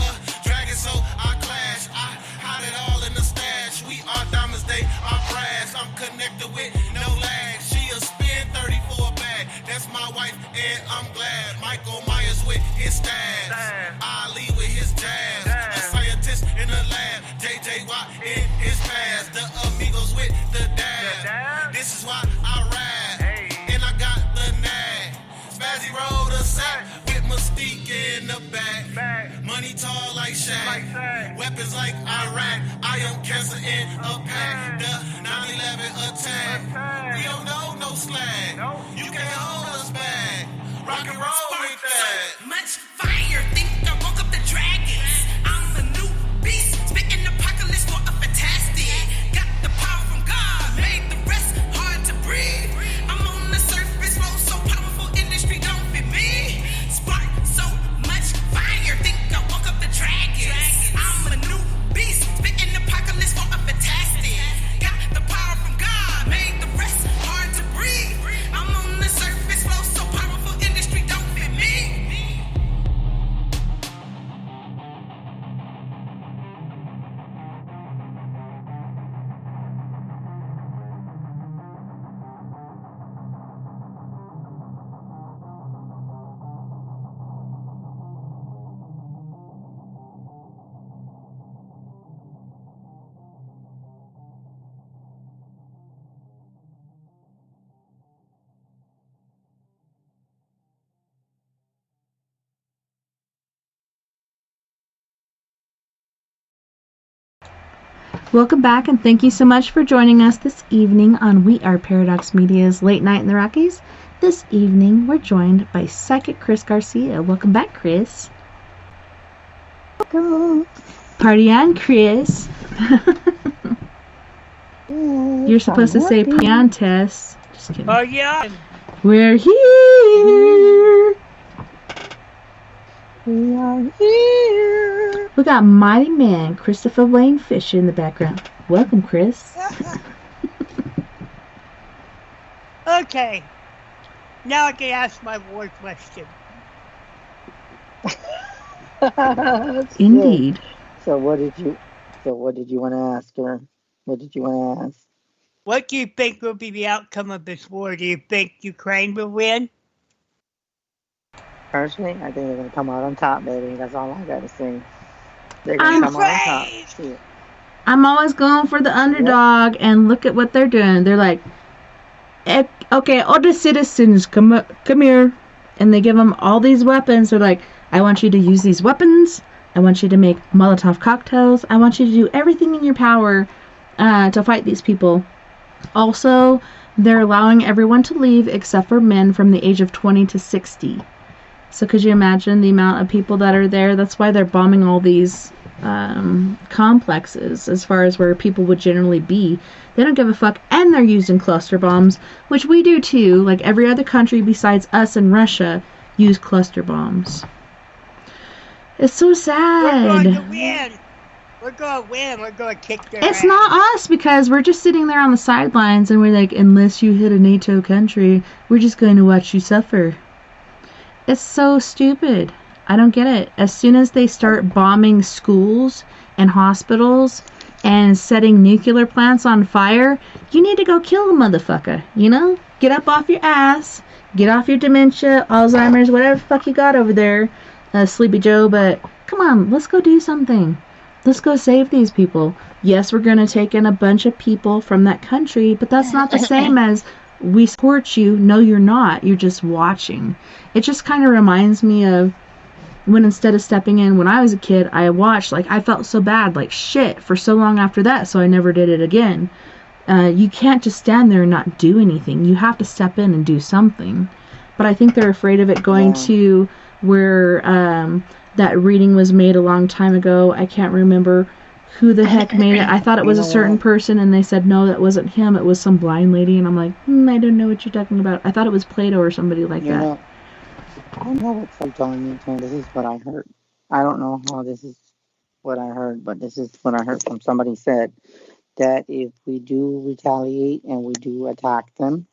Dragon so I clash. I hide it all in the stash. We are diamonds, they are brass. I'm connected with no lag. She a spin 30 for a bag. That's my wife and I'm glad. Michael Myers with his stabs. Ali with his jazz. A scientist in the lab. JJ Watt in his past. The amigos with the dab. This is why I ride. And I got the nag. Spazzy rolled a sack with Mystique in the back. Money tall like Shaq. Weapons like Iraq. I am cancer in a pack. The 9/11 attack. We don't know no slag. You can't hold us back. Rock and roll with that. Much fire. Welcome back, and thank you so much for joining us this evening on We Are Paradox Media's Late Night in the Rockies. This evening, we're joined by Psychic Chris Garcia. Welcome back, Chris. Welcome. Party on, Chris. You're supposed to say party on, Tess. Just kidding. Party on. We're here. We are here. We got Mighty Man Christopher Wayne Fisher in the background. Welcome, Chris. Okay. Now I can ask my war question. Indeed. So what did you want to ask her? What did you want to ask? What do you think will be the outcome of this war? Do you think Ukraine will win? Personally, I think they're going to come out on top, baby. That's all I got to say. They're going to come out on top. See. I'm always going for the underdog, and look at what they're doing. They're like, okay, all the citizens, come here. And they give them all these weapons. They're like, I want you to use these weapons. I want you to make Molotov cocktails. I want you to do everything in your power to fight these people. Also, they're allowing everyone to leave except for men from the age of 20 to 60. So could you imagine the amount of people that are there? That's why they're bombing all these complexes as far as where people would generally be. They don't give a fuck, and they're using cluster bombs, which we do too. Like every other country besides us and Russia use cluster bombs. It's so sad. We're going to win. We're going to win. We're going to kick their ass. It's not us, because we're just sitting there on the sidelines and we're like, unless you hit a NATO country, we're just going to watch you suffer. It's so stupid. I don't get it. As soon as they start bombing schools and hospitals and setting nuclear plants on fire, you need to go kill the motherfucker, you know? Get up off your ass. Get off your dementia, Alzheimer's, whatever the fuck you got over there, Sleepy Joe, but come on, let's go do something. Let's go save these people. Yes, we're going to take in a bunch of people from that country, but that's not the same as we support you. No, you're not. You're just watching. It just kind of reminds me of when instead of stepping in when I was a kid, I watched. Like, I felt so bad, like shit, for so long after that, so I never did it again. You can't just stand there and not do anything. You have to step in and do something. But I think they're afraid of it going to where that reading was made a long time ago. I can't remember who the heck made it. I thought it was a certain person, and they said, no, that wasn't him. It was some blind lady. And I'm like, I don't know what you're talking about. I thought it was Plato or somebody like that. I know what you're telling me. This is what I heard. I don't know how this is what I heard, but this is what I heard from somebody said, that if we do retaliate and we do attack them,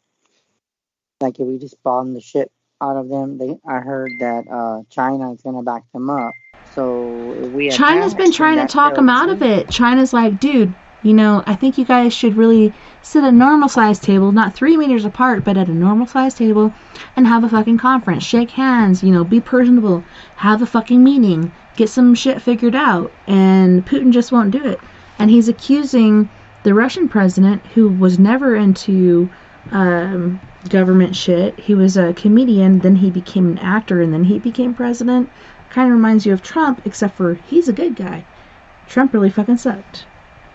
like if we just bomb the shit out of them, I heard that China is going to back them up. So if we China's been trying to talk them out of it. China's like, dude, you know, I think you guys should really sit at a normal size table, not 3 meters apart, but at a normal size table, and have a fucking conference. Shake hands, you know, be personable, have a fucking meeting, get some shit figured out. And Putin just won't do it. And he's accusing the Russian president, who was never into government shit. He was a comedian, then he became an actor, and then he became president. Kind of reminds you of Trump, except for he's a good guy. Trump really fucking sucked,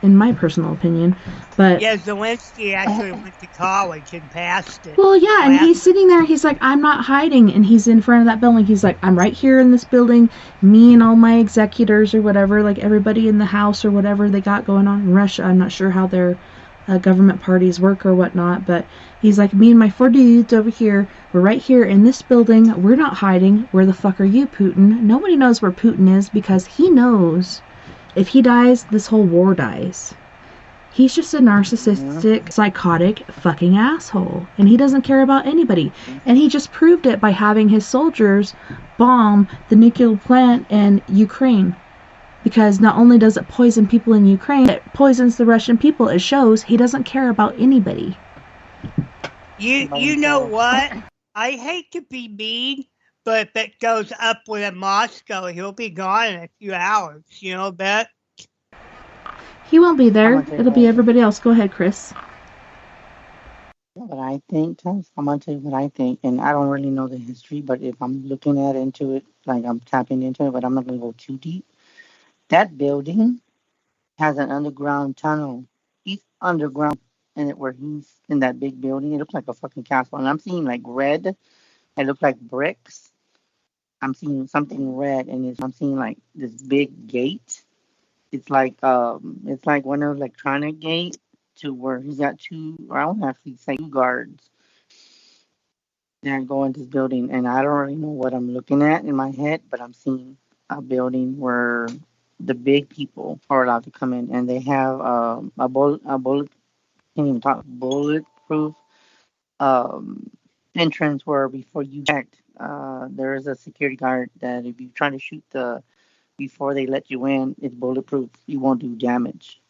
in my personal opinion. But yeah, Zelensky actually went to college and passed it. Well, yeah, and he's sitting there, he's like, I'm not hiding, and he's in front of that building. He's like, I'm right here in this building, me and all my executors or whatever, like everybody in the house or whatever they got going on in Russia. I'm not sure how their government parties work or whatnot, but he's like, me and my 4 dudes over here, we're right here in this building, we're not hiding. Where the fuck are you, Putin? Nobody knows where Putin is, because he knows if he dies, this whole war dies. He's just a narcissistic, psychotic fucking asshole, and he doesn't care about anybody. And he just proved it by having his soldiers bomb the nuclear plant in Ukraine. Because not only does it poison people in Ukraine, it poisons the Russian people. It shows he doesn't care about anybody. You know what? I hate to be mean, but if it goes up with Moscow, he'll be gone in a few hours. You know that? He won't be there. It'll be everybody else. Go ahead, Chris. What I think, Tess, I'm going to tell you what I think. And I don't really know the history, but if I'm looking into it, like I'm tapping into it, but I'm not going to go too deep. That building has an underground tunnel. He's underground, and where he's in that big building, it looks like a fucking castle. And I'm seeing like red. It looks like bricks. I'm seeing something red, and I'm seeing like this big gate. It's like one of those electronic gate to where he's got two, or I don't actually say two guards that go into this building, and I don't really know what I'm looking at in my head, but I'm seeing a building where the big people are allowed to come in, and they have can't even talk, bulletproof entrance where before you checked, there is a security guard that if you try to shoot before they let you in, it's bulletproof. You won't do damage.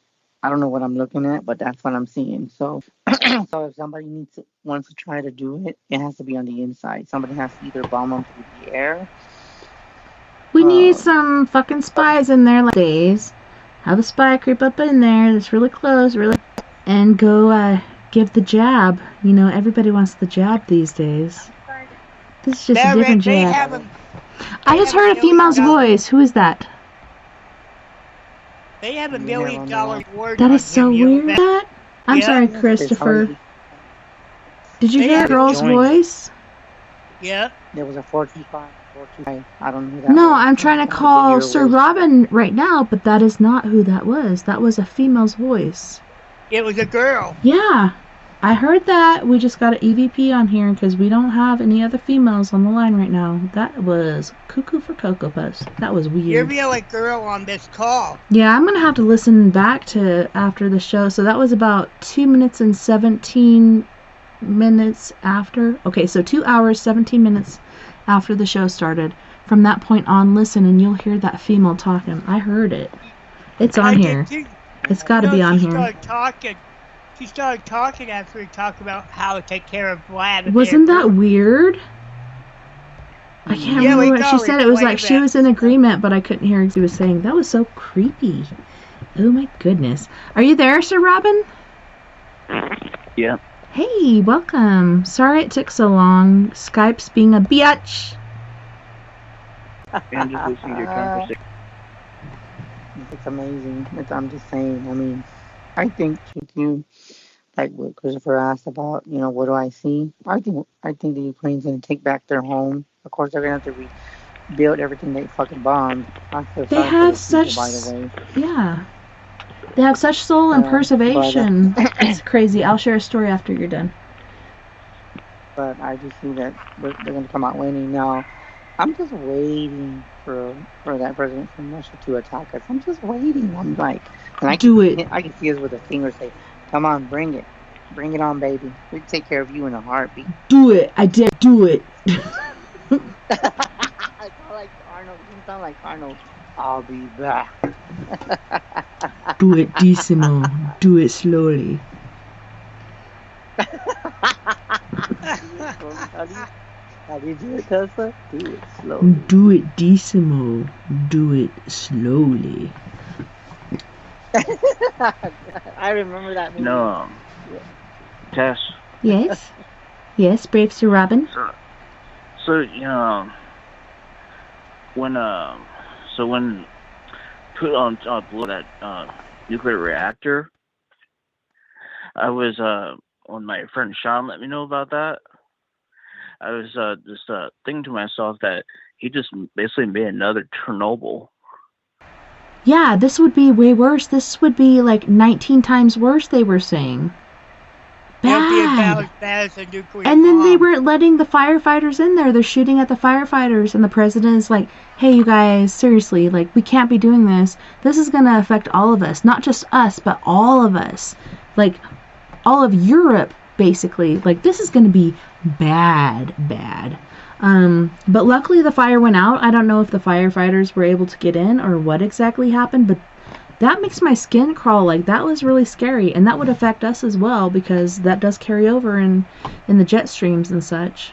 I don't know what I'm looking at, but that's what I'm seeing. So, so if somebody wants to try to do it, it has to be on the inside. Somebody has to either bomb them through the air. We need some fucking spies in there like days. Have a spy creep up in there that's really close, and go give the jab. You know, everybody wants the jab these days. This is just a different jab. I just heard a female's voice. Who is that? They have $1 million reward. That is so weird. I'm sorry, Christopher. Did you hear a girl's voice? Yeah. There was a 45. I don't know who that was. No, I'm trying to call Sir Robin right now, but that is not who that was. That was a female's voice. It was a girl. Yeah, I heard that. We just got an EVP on here because we don't have any other females on the line right now. That was cuckoo for Cocoa Puffs. That was weird. You're the only girl on this call. Yeah, I'm going to have to listen back to after the show. So that was about 2 minutes and 17 minutes after. Okay, so 2 hours, 17 minutes after the show started. From that point on, listen, and you'll hear that female talking. I heard it. It's on here. It's got to be on here. She started talking after we talked about how to take care of Vlad. Wasn't that weird? I can't remember what she said. It was like she was in agreement, but I couldn't hear what she was saying. That was so creepy. Oh my goodness. Are you there, Sir Robin? Yeah. Hey, welcome. Sorry it took so long. Skype's being a bitch. I'm just listening to your conversation. It's amazing. I'm just saying. I mean, I think you, like what Christopher asked about, you know, what do I see? I think the Ukraine's gonna take back their home. Of course, they're gonna have to rebuild everything they fucking bombed. They have such, by the way. Yeah. They have such soul and perseveration. It's crazy. I'll share a story after you're done. But I just see that they're going to come out winning. Now, I'm just waiting for that president from Russia to attack us. I'm just waiting. I'm like, and I can see us with a finger say, "Come on, bring it. Bring it on, baby. We take care of you in a heartbeat." Do it. I did do it. I sound like Arnold. You sound like Arnold. I'll be back. Do it decimo. Do it slowly. How do you do it, Tessa? Do it slowly. Do it decimo. Do it slowly. I remember that movie. No, Tess. Yes? Yes, brave Sir Robin? So you know, when put on below that nuclear reactor, I was when my friend Sean let me know about that, I was just thinking to myself that he just basically made another Chernobyl. Yeah, this would be way worse. This would be like 19 times worse, they were saying. Bad. And then they weren't letting the firefighters in there. They're shooting at the firefighters, and the president is like, hey, you guys, seriously, like, we can't be doing this. This is going to affect all of us. Not just us, but all of us. Like, all of Europe, basically. Like, this is going to be bad. But luckily the fire went out. I don't know if the firefighters were able to get in or what exactly happened, but that makes my skin crawl. Like, that was really scary, and that would affect us as well, because that does carry over in the jet streams and such.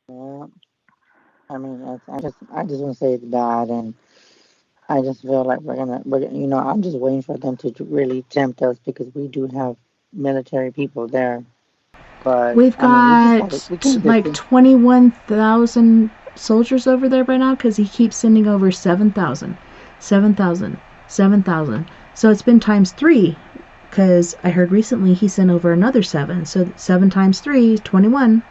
Yeah, I mean, I just want to say it's bad, and I just feel like we're gonna, you know, I'm just waiting for them to really tempt us, because we do have military people there. But we've got like 21,000 soldiers over there right now, because he keeps sending over 7,000. 7,000. So it's been times 3, because I heard recently he sent over another 7. So 7 times 3 is 21.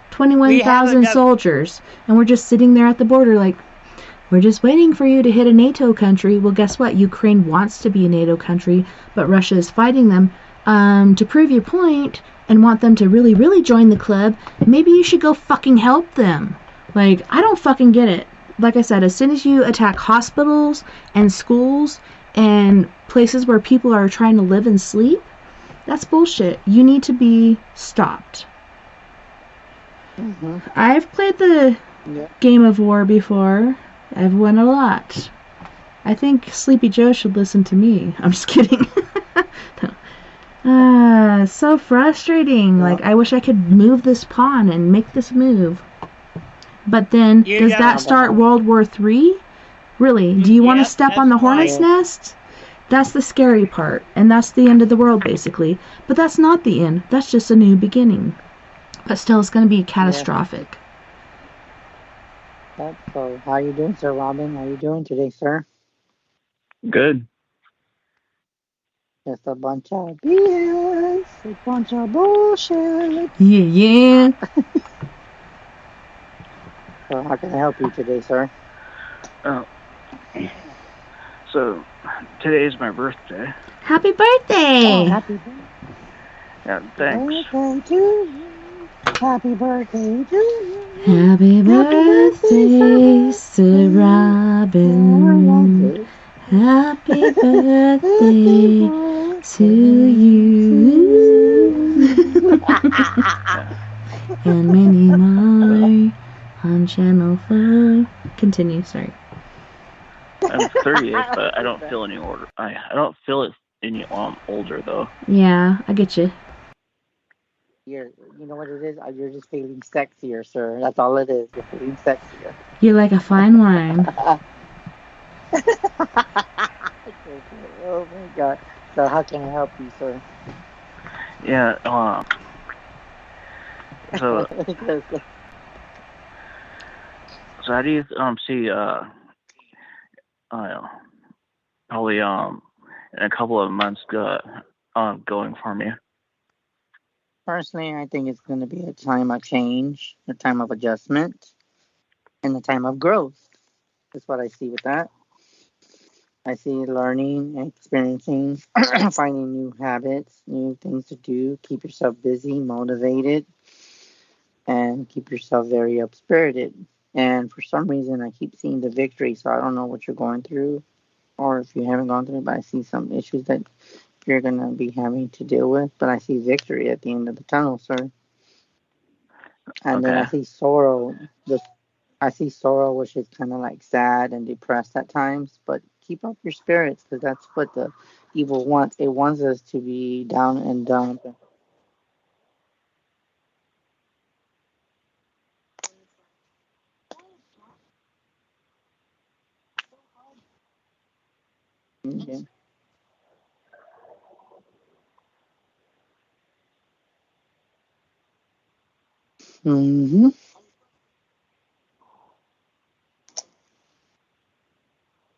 21,000 soldiers. And we're just sitting there at the border like, we're just waiting for you to hit a NATO country. Well, guess what? Ukraine wants to be a NATO country, but Russia is fighting them. To prove your point and want them to really, really join the club, maybe you should go fucking help them. Like, I don't fucking get it. Like I said, as soon as you attack hospitals and schools and places where people are trying to live and sleep, that's bullshit. You need to be stopped. Mm-hmm. I've played the game of war before. I've won a lot. I think Sleepy Joe should listen to me. I'm just kidding. So frustrating. Like, I wish I could move this pawn and make this move. But then, does that start World War III? Really? Do you want to step on the hornet's nest? That's the scary part. And that's the end of the world, basically. But that's not the end. That's just a new beginning. But still, it's going to be catastrophic. So, how you doing, Sir Robin? How you doing today, sir? Good. Just a bunch of BS, a bunch of bullshit. Yeah. So, how can I help you today, sir? So, today is my birthday. Happy birthday! Oh, happy birthday. Yeah, thanks. Birthday to you. Happy birthday to you. Happy birthday, Sir Robin. Happy birthday to you. And many more on Channel 4. Continue, sorry. I'm 38, but I don't feel any older. I don't feel it any older though. Yeah, I get you. You know what it is? You're just feeling sexier, sir. That's all it is. You're feeling sexier. You're like a fine wine. Oh my God. So how can I help you, sir? Yeah, so how do you see probably in a couple of months going for me? Personally, I think it's going to be a time of change, a time of adjustment, and a time of growth. That's what I see with that. I see learning, experiencing, finding new habits, new things to do, keep yourself busy, motivated, and keep yourself very up-spirited. And for some reason, I keep seeing the victory, so I don't know what you're going through, or if you haven't gone through it, but I see some issues that you're going to be having to deal with, but I see victory at the end of the tunnel, sir. And then I see sorrow. I see sorrow, which is kind of like sad and depressed at times, but keep up your spirits, because that's what the evil wants. It wants us to be down and dumb. Okay. Mm-hmm.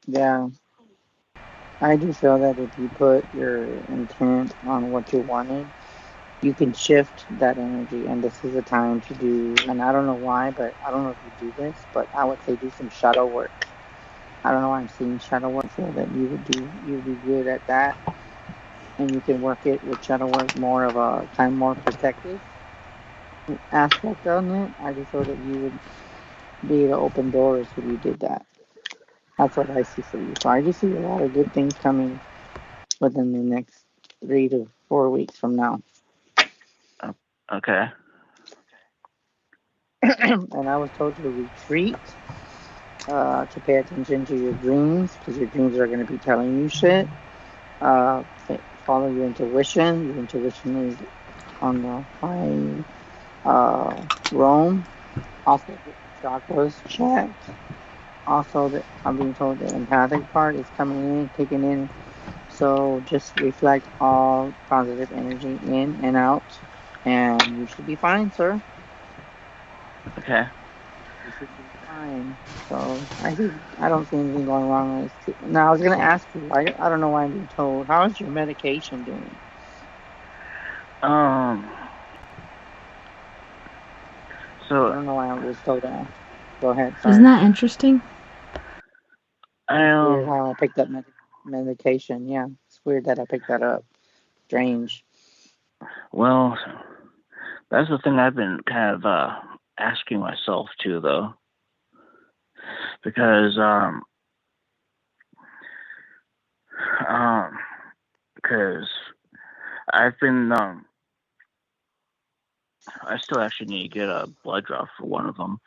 Yeah. I do feel that if you put your intent on what you wanted, you can shift that energy, and this is a time to do, and I don't know why, but I don't know if you do this, but I would say do some shadow work. I don't know why I'm seeing shadow work. I feel that you'd be good at that, and you can work it with shadow work, more of a kind of more protective aspect on it. I just feel that you would be able to open doors if you did that. That's what I see for you. So I just see a lot of good things coming within the next 3 to 4 weeks from now. Okay. And I was told to retreat, to pay attention to your dreams, because your dreams are going to be telling you shit. Follow your intuition. Your intuition is on the high Rome. Also, chakras checked. Also, I'm being told the empathic part is coming in, kicking in. So just reflect all positive energy in and out, and you should be fine, sir. Okay. You perfectly fine. So I don't see anything going wrong with this. Now I was gonna ask you. I don't know why I'm being told. How is your medication doing? So I don't know why I was told that. Go ahead. Sorry. Isn't that interesting? Weird how I picked up medication. Yeah, it's weird that I picked that up. Strange. Well, that's the thing I've been kind of asking myself too, though, because I've been I still actually need to get a blood draw for one of them,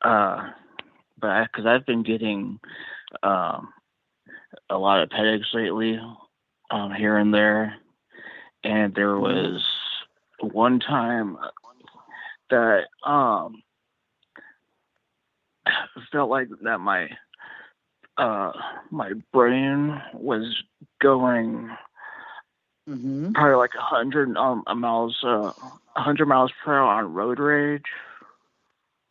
but because I've been getting a lot of headaches lately, here and there, and there was one time that I felt like that my brain was going probably like 100 miles per hour on road rage.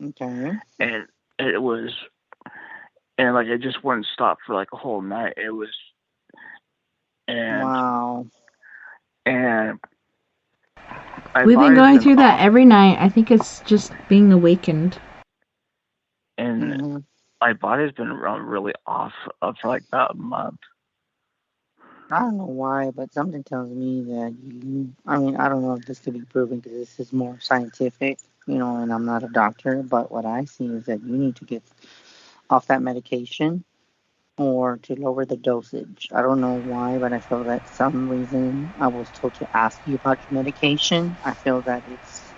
Okay. And it was, and like it just wouldn't stop for like a whole night. It was, and wow. And we've been going through that every night. I think it's just being awakened. And my body's been really off for like about a month. I don't know why, but something tells me that I don't know if this could be proven because this is more scientific, and I'm not a doctor, but what I see is that you need to get off that medication or to lower the dosage. I don't know why, but I feel that some reason I was told to ask you about your medication. I feel that it's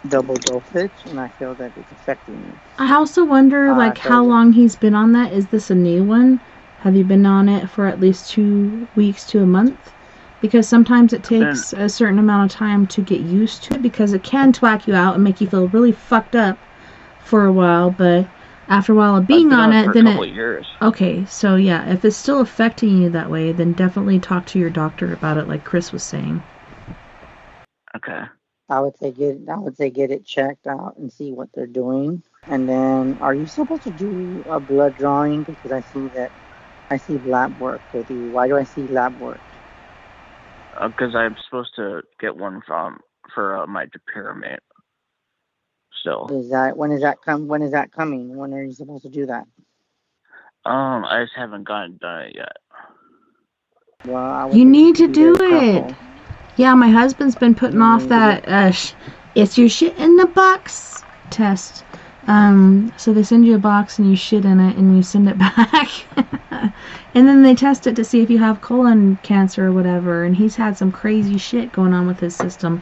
double dosage, and I feel that it's affecting you. I also wonder, how long he's been on that. Is this a new one? Have you been on it for at least 2 weeks to a month? Because sometimes it takes a certain amount of time to get used to it, because it can twack you out and make you feel really fucked up for a while, but after a while of being on it, then years. Okay, so yeah, if it's still affecting you that way, then definitely talk to your doctor about it, like Chris was saying. Okay. I would say get it checked out and see what they're doing. And then, are you supposed to do a blood drawing? Because I see lab work with you. Why do I see lab work? Because I'm supposed to get one for my pyramid. So. When is that coming? When are you supposed to do that? I just haven't done it yet. Well, you need to do it. Yeah, my husband's been putting off that it's your shit in the box test. So they send you a box and you shit in it and you send it back. And then they test it to see if you have colon cancer or whatever. And he's had some crazy shit going on with his system.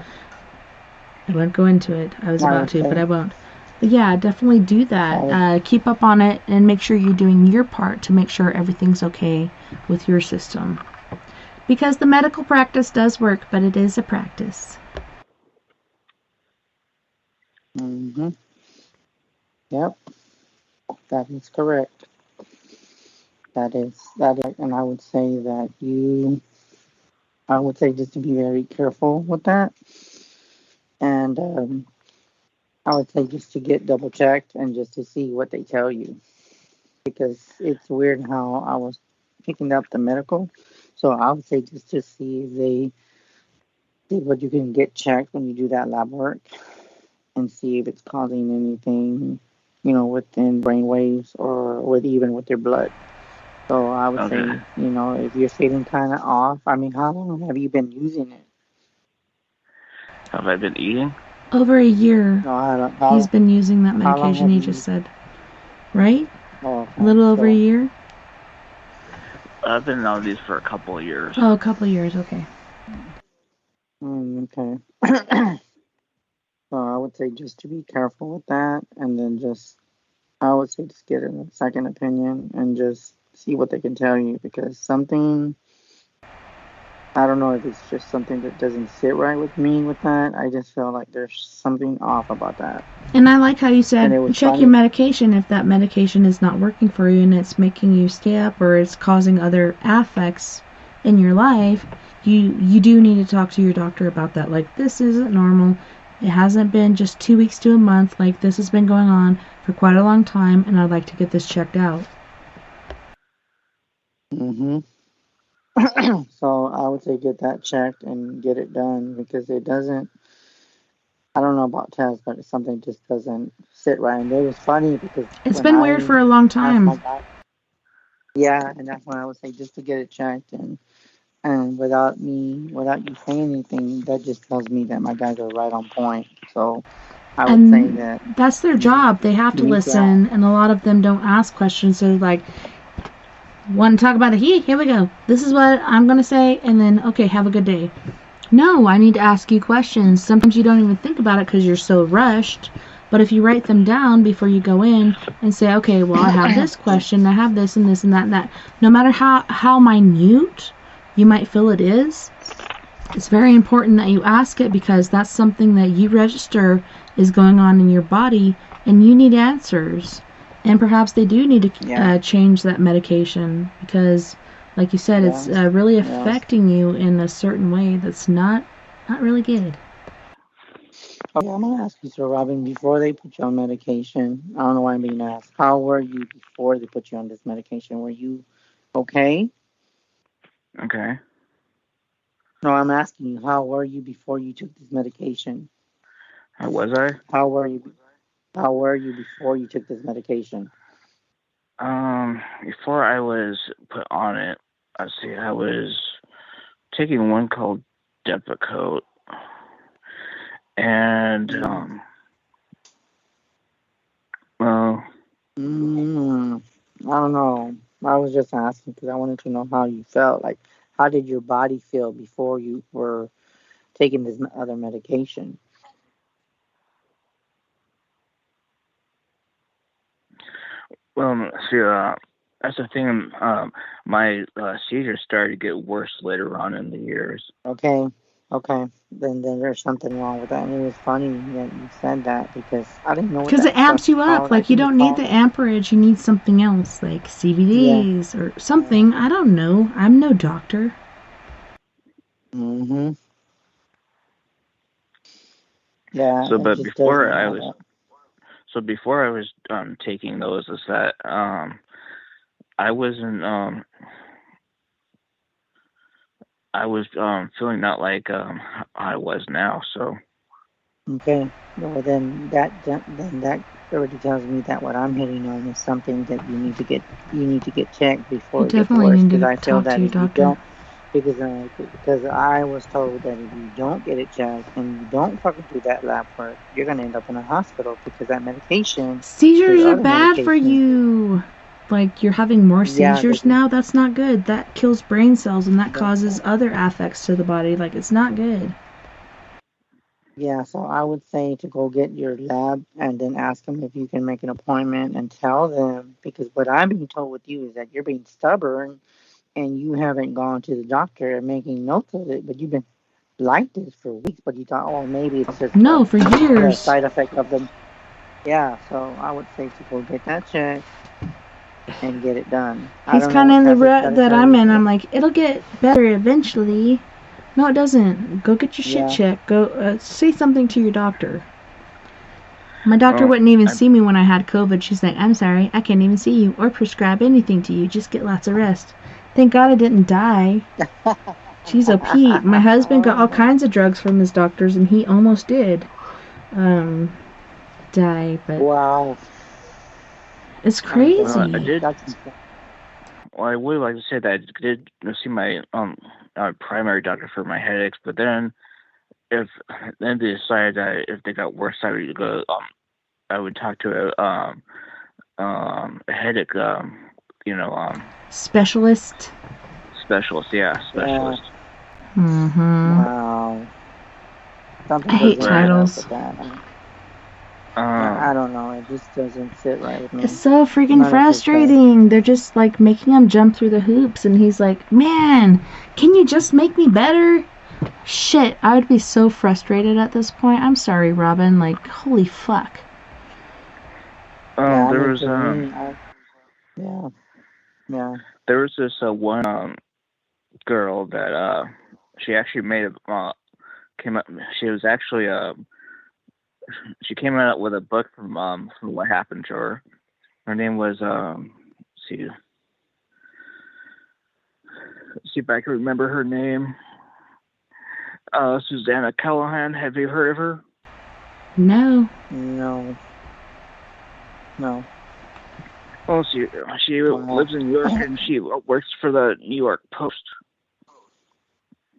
I won't go into it. I was about to, but I won't. But yeah, definitely do that. Keep up on it and make sure you're doing your part to make sure everything's okay with your system. Because the medical practice does work, but it is a practice. Yep. That is correct. That is, and I would say just to be very careful with that. And I would say just to get double checked and just to see what they tell you. Because it's weird how I was picking up the medical. So I would say just to see what you can get checked when you do that lab work and see if it's causing anything, within brain waves or with your blood. So I would say, if you're feeling kind of off, how long have you been using it? Have I been eating? Over a year. No, he's been using that medication he just said. Right? Oh, okay. A little over a year? I've been on these for a couple of years. Oh, a couple of years, okay. Okay. So I would say just to be careful with that, and then I would say just get a second opinion and just see what they can tell you, because something, I don't know if it's just something that doesn't sit right with me with that. I just feel like there's something off about that. And I like how you said, check your medication. If that medication is not working for you and it's making you stay up or it's causing other affects in your life, you do need to talk to your doctor about that. Like, this isn't normal. It hasn't been just 2 weeks to a month. Like, this has been going on for quite a long time, and I'd like to get this checked out. Mm-hmm. So I would say get that checked and get it done because it doesn't. I don't know about Tess, but something just doesn't sit right. And it was funny because It's been weird for a long time. Yeah, and that's when I would say just to get it checked and without you saying anything, that just tells me that my guys are right on point. So I would say that that's their job. They have to listen, and a lot of them don't ask questions. They're like, want to talk about it? Here we go. This is what I'm going to say, and then, okay, have a good day. No, I need to ask you questions. Sometimes you don't even think about it because you're so rushed. But if you write them down before you go in and say, okay, well, I have this question, I have this and this and that and that. No matter how minute you might feel it is, it's very important that you ask it because that's something that you register is going on in your body and you need answers. And perhaps they do need to change that medication because, like you said, it's really affecting you in a certain way that's not really good. Okay, I'm going to ask you, Sir Robin, before they put you on medication, I don't know why I'm being asked, how were you before they put you on this medication? Were you okay? Okay. No, I'm asking you, how were you before you took this medication? How was I? How were you before you took this medication? Before I was put on it, I was taking one called Depakote. And, well... I don't know. I was just asking because I wanted to know how you felt. Like, how did your body feel before you were taking this other medication? Well, see, that's the thing. My seizures started to get worse later on in the years. Okay. Then there's something wrong with that. And it was funny that you said that because I didn't know what because it amps you up. Like, you don't need the amperage. You need something else, like CBDs or something. I don't know. I'm no doctor. Mm-hmm. Yeah. So, but before I was taking those, is that I wasn't I was feeling not like I was now. So. Okay. Well, then that already tells me that what I'm hitting on is something that you need to get checked before it gets worse. Because I feel that if you don't, because I was told that if you don't get it checked and you don't fucking do that lab work, you're gonna end up in a hospital because that medication. Seizures are bad for you. Like, you're having more seizures now. That's not good. That kills brain cells and that causes other affects to the body. Like, it's not good. Yeah, so I would say to go get your lab and then ask them if you can make an appointment and tell them, because what I'm being told with you is that you're being stubborn and you haven't gone to the doctor and making notes of it, but you've been like this for weeks, but you thought, oh, maybe it's just for years. The side effect of them. Yeah, so I would say to go get that checked and get it done. He's kind of in the rut that I'm in. I'm like, it'll get better eventually. No, it doesn't. Go get your shit checked. Go say something to your doctor. My doctor wouldn't even see me when I had COVID. She's like, I'm sorry, I can't even see you or prescribe anything to you. Just get lots of rest. Thank God I didn't die. Jeez, oh Pete. My husband got all kinds of drugs from his doctors, and he almost did die. But wow, it's crazy. Well, I would like to say that I did see my primary doctor for my headaches, but then they decided that if they got worse, I would go. I would talk to a headache, specialist. Specialist. Mm-hmm. Wow. Something I hate titles. I don't know. It just doesn't sit right with me. It's so freaking frustrating. They're just like making him jump through the hoops, and he's like, "Man, can you just make me better?" Shit, I would be so frustrated at this point. I'm sorry, Robin. Like, holy fuck. There was There was this one girl that she actually made came up. She was actually she came out with a book from what happened to her. Her name was let's see if I can remember her name. Susanna Callahan. Have you heard of her? No. No. Well, she lives in New York and she works for the New York Post.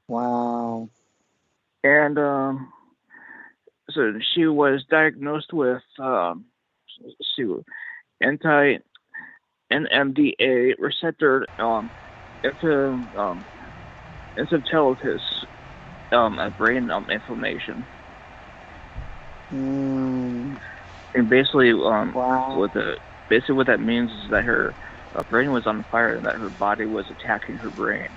Wow. And so she was diagnosed with NMDA receptor encephalitis, a brain inflammation. And basically, what that means is that her brain was on fire and that her body was attacking her brain.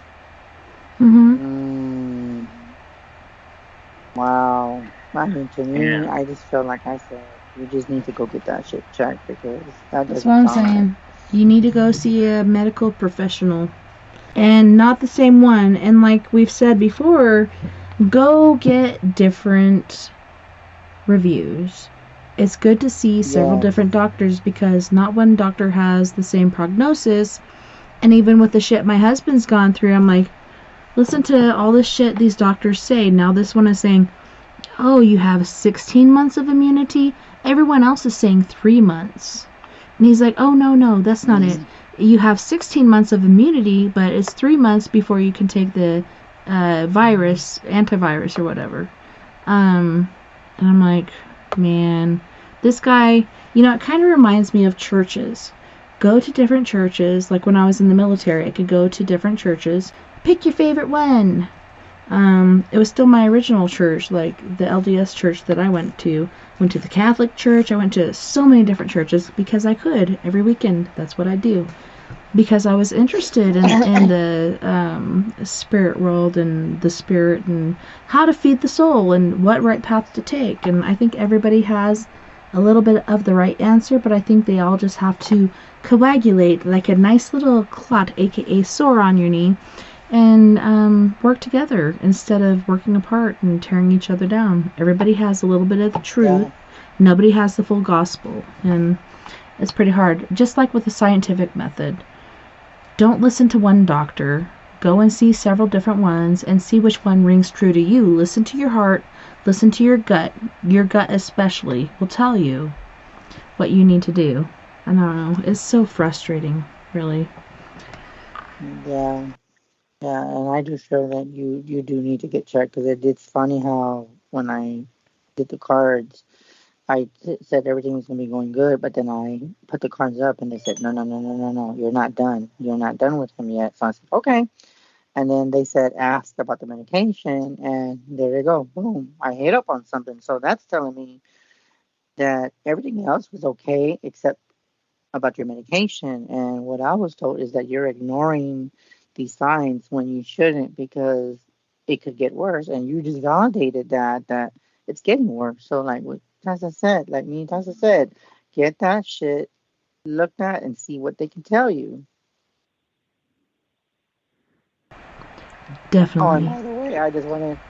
Wow. I mean, to me, I just feel like I said, you just need to go get that shit checked because that's what I'm saying. You need to go see a medical professional. And not the same one. And like we've said before, go get different reviews. It's good to see several different doctors because not one doctor has the same prognosis. And even with the shit my husband's gone through, I'm like, listen to all this shit these doctors say. Now this one is saying, oh, you have 16 months of immunity. Everyone else is saying 3 months. And he's like, oh, no, that's not it. You have 16 months of immunity, but it's 3 months before you can take the antivirus or whatever. And I'm like, man, this guy, it kind of reminds me of churches. Go to different churches. Like when I was in the military, I could go to different churches. Pick your favorite one. It was still my original church, like the LDS church that I went to. Went to the Catholic church. I went to so many different churches because I could every weekend. That's what I do. Because I was interested in the spirit world and the spirit and how to feed the soul and what right path to take. And I think everybody has a little bit of the right answer, but I think they all just have to coagulate like a nice little clot, aka sore on your knee, and work together instead of working apart and tearing each other down. Everybody has a little bit of the truth. Yeah. Nobody has the full gospel, and it's pretty hard. Just like with the scientific method. Don't listen to one doctor. Go and see several different ones and see which one rings true to you. Listen to your heart. Listen to your gut. Your gut especially will tell you what you need to do. I don't know. It's so frustrating, really. Yeah. Yeah, and I just feel that you do need to get checked because it's funny how when I did the cards, I said everything was going to be going good, but then I put the cards up and they said, no, you're not done. You're not done with him yet. So I said, okay. And then they said, asked about the medication, and there you go. Boom. I hit up on something. So that's telling me that everything else was okay except about your medication. And what I was told is that you're ignoring these signs when you shouldn't because it could get worse. And you just validated that it's getting worse. So like what Tessa said, like me and Tessa said, get that shit looked at and see what they can tell you. Definitely. Oh, and by the way, I just want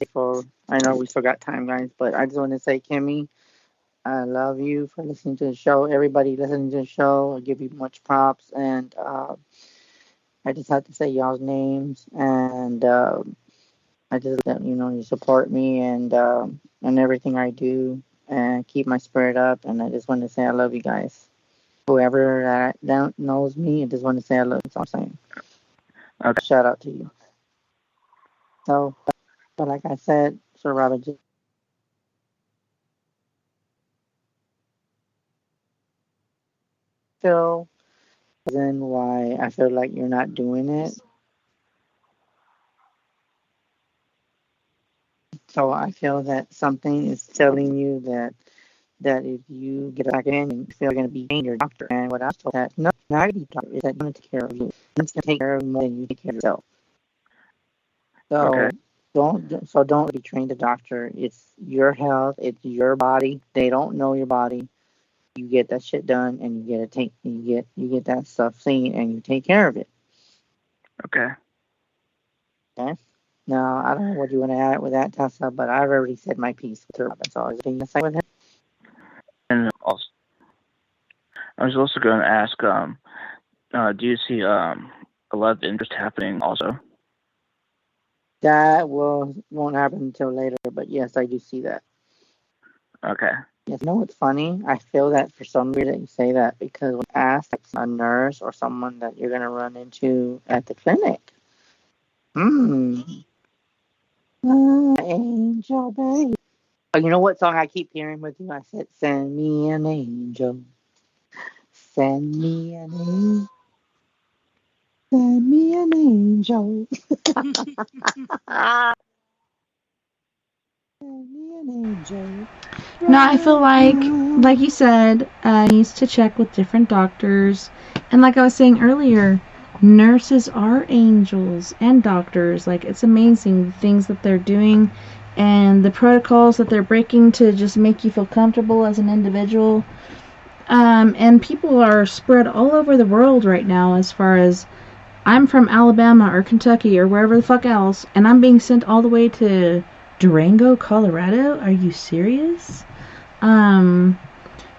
to, I know we still got time, guys, but I just want to say, Kimmy, I love you for listening to the show. Everybody listening to the show, I give you much props, and I just have to say y'all's names, and I just you support me and everything I do, and keep my spirit up. And I just want to say I love you guys. Whoever that knows me, I just want to say I love you. That's all I'm saying. Okay. Shout out to you. So, but like I said, Sir Robert, just feel reason why I feel like you're not doing it. So I feel that something is telling you that if you get back in and you feel you're going to be paying your doctor. And what I was told that no, not your doctor is that going to take care of you. It's going to take care of you more than you take care of yourself. So okay. Don't betray the doctor. It's your health. It's your body. They don't know your body. You get that shit done, and you get that stuff seen, and you take care of it. Okay. Okay. No, I don't know what you want to add with that, Tessa, but I've already said my piece with her. That's all I was going to say with her. And also, I was also going to ask, do you see a lot of interest happening also? That won't happen until later, but yes, I do see that. Okay. Yes, you know what's funny? I feel that for some reason you say that because when asked like, a nurse or someone that you're going to run into at the clinic. Angel, baby. Oh, you know what song I keep hearing with you? I said, send me an angel. Send me an angel. Send me an angel. Send me an angel. No, I feel like you said, needs to check with different doctors. And like I was saying earlier, nurses are angels and doctors. Like, it's amazing the things that they're doing and the protocols that they're breaking to just make you feel comfortable as an individual. And people are spread all over the world right now. As far as I'm from Alabama or Kentucky or wherever the fuck else, and I'm being sent all the way to Durango, Colorado. Are you serious?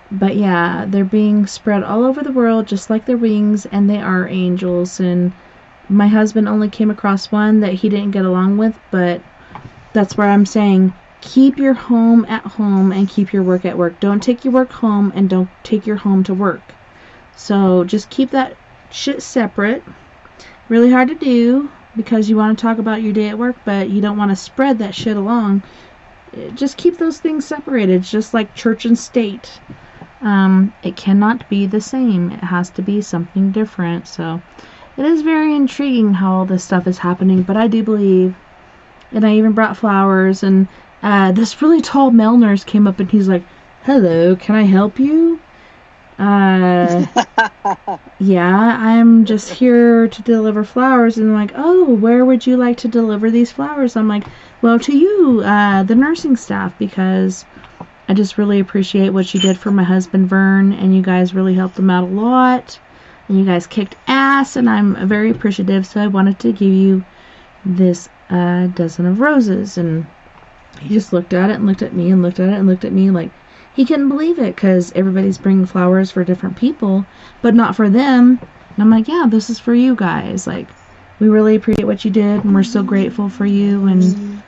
But yeah, they're being spread all over the world just like their wings, and they are angels. And my husband only came across one that he didn't get along with, but that's where I'm saying keep your home at home and keep your work at work. Don't take your work home and don't take your home to work. So just keep that shit separate. Really hard to do because you want to talk about your day at work, but you don't want to spread that shit along. Just keep those things separated, just like church and state. It cannot be the same. It has to be something different. So it is very intriguing how all this stuff is happening, but I do believe, and I even brought flowers, and this really tall male nurse came up and he's like, hello, can I help you? Yeah, I'm just here to deliver flowers. And I'm like, oh, where would you like to deliver these flowers? I'm like, well, to you, the nursing staff, because I just really appreciate what you did for my husband, Vern, and you guys really helped him out a lot, and you guys kicked ass, and I'm very appreciative, so I wanted to give you this dozen of roses. And he just looked at it and looked at me and looked at it and looked at me like he couldn't believe it, because everybody's bringing flowers for different people, but not for them. And I'm like, yeah, this is for you guys. Like, we really appreciate what you did, and we're so grateful for you. And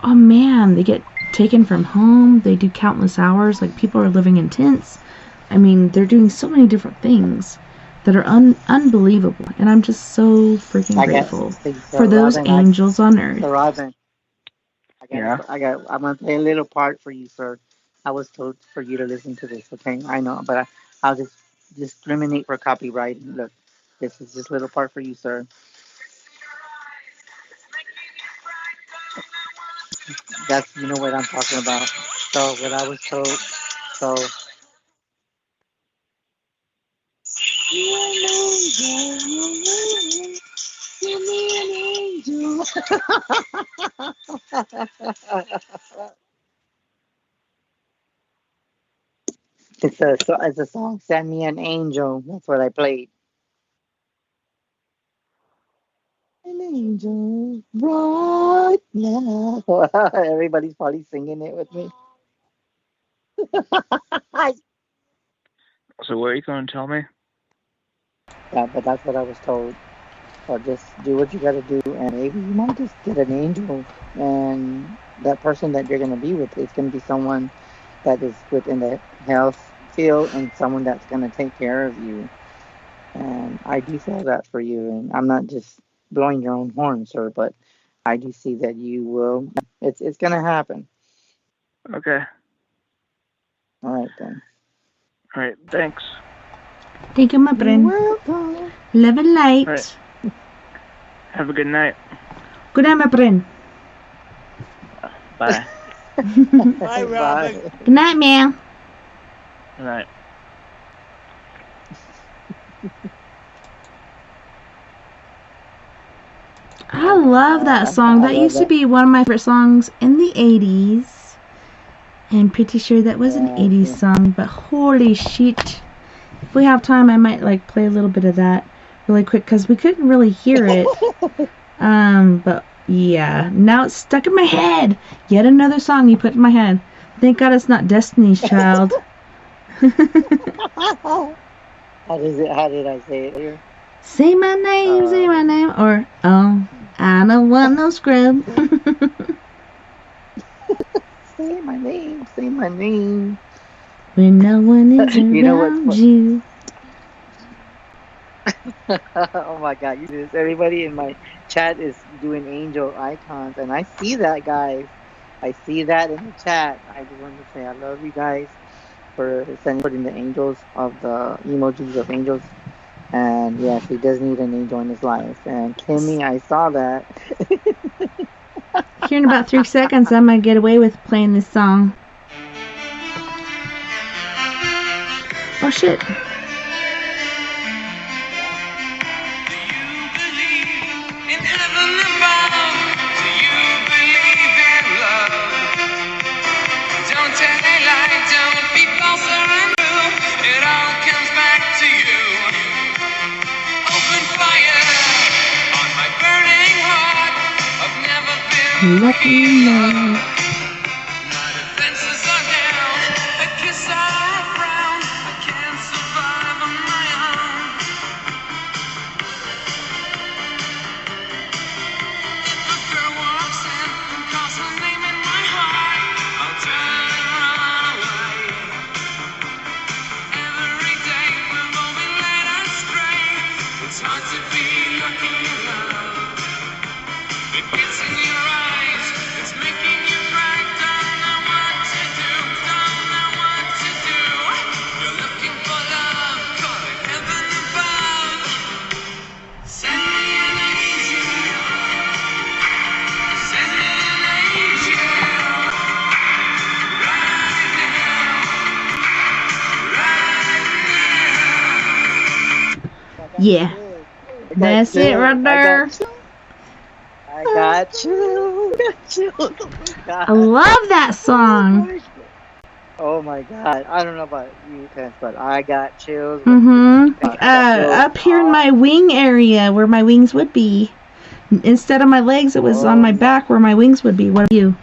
oh man, they get taken from home. They do countless hours. Like, people are living in tents. I mean, they're doing so many different things that are unbelievable. And I'm just so freaking grateful for those angels on earth. So Robin, I'm gonna play a little part for you, sir. I was told for you to listen to this, okay? I know, but I'll just discriminate for copyright. Look, this is just a little part for you, sir. That's, you know what I'm talking about. So what I was told, so. Give me an angel. It's a song, Send Me an Angel. That's what I played. An angel, right now. Everybody's probably singing it with me. So what are you going to tell me? Yeah, but that's what I was told. So just do what you got to do, and maybe you might just get an angel, and that person that you're going to be with is going to be someone that is within the health field and someone that's going to take care of you. And I do feel that for you, and I'm not just blowing your own horn, sir, but I do see that you will. It's going to happen. Okay. All right, then. All right, thanks. Thank you, my friend. Love and light. Right. Have a good night. Good night, my friend. Bye. Bye, Robin. Good night, man. Good night. I love that song. That used to be one of my favorite songs in the 80s. I'm pretty sure that was an 80s song, but holy shit. If we have time, I might play a little bit of that really quick, because we couldn't really hear it. But Yeah, now it's stuck in my head. Yet another song you put in my head. Thank God it's not Destiny's Child. How did I say it here? Say my name, or oh, I don't want no scrub. Say my name. When no one is around You know what's you. Oh my God, you do this. Everybody in my chat is doing angel icons, and I see that, guys. I see that in the chat. I just wanted to say I love you guys for putting the angels of the emojis of angels. And yes, he does need an angel in his life. And Kimmy, I saw that. Here in about 3 seconds, I might get away with playing this song. Oh shit. In heaven above, do you believe in love? Don't tell a lie, don't be false or untrue. It all comes back to you. Open fire on my burning heart. I've never been lucky enough. My defenses are down, a kiss or a frown. I can't survive on my own. If a girl walks in and calls her name in my heart, I'll turn and run away. Every day we've all been led astray. It's hard to be lucky in love. It gets in your eyes, it's making you cry. Don't know what to do, don't know what to do. You're looking for love, calling heaven above. Send me an angel. Send me an angel. Right now. Yeah. That's it right there. I got you. Oh my God. I love that song. Oh my God. I don't know about you, Tess, but I got chills. Up here in my wing area where my wings would be. Instead of my legs, it was on my back where my wings would be. What about you?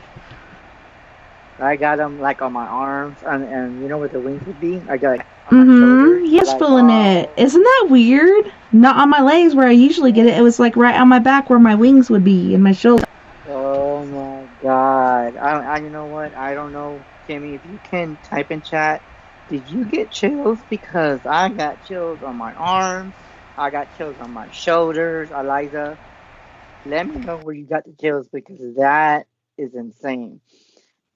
I got them like on my arms, and you know what the wings would be? I got on my shoulders. Yes, like, feeling it. Isn't that weird? Not on my legs where I usually get it. It was like right on my back where my wings would be and my shoulder. Oh my God. I you know what? I don't know, Kimmy, if you can type in chat, did you get chills? Because I got chills on my arms. I got chills on my shoulders. Eliza, let me know where you got the chills, because that is insane.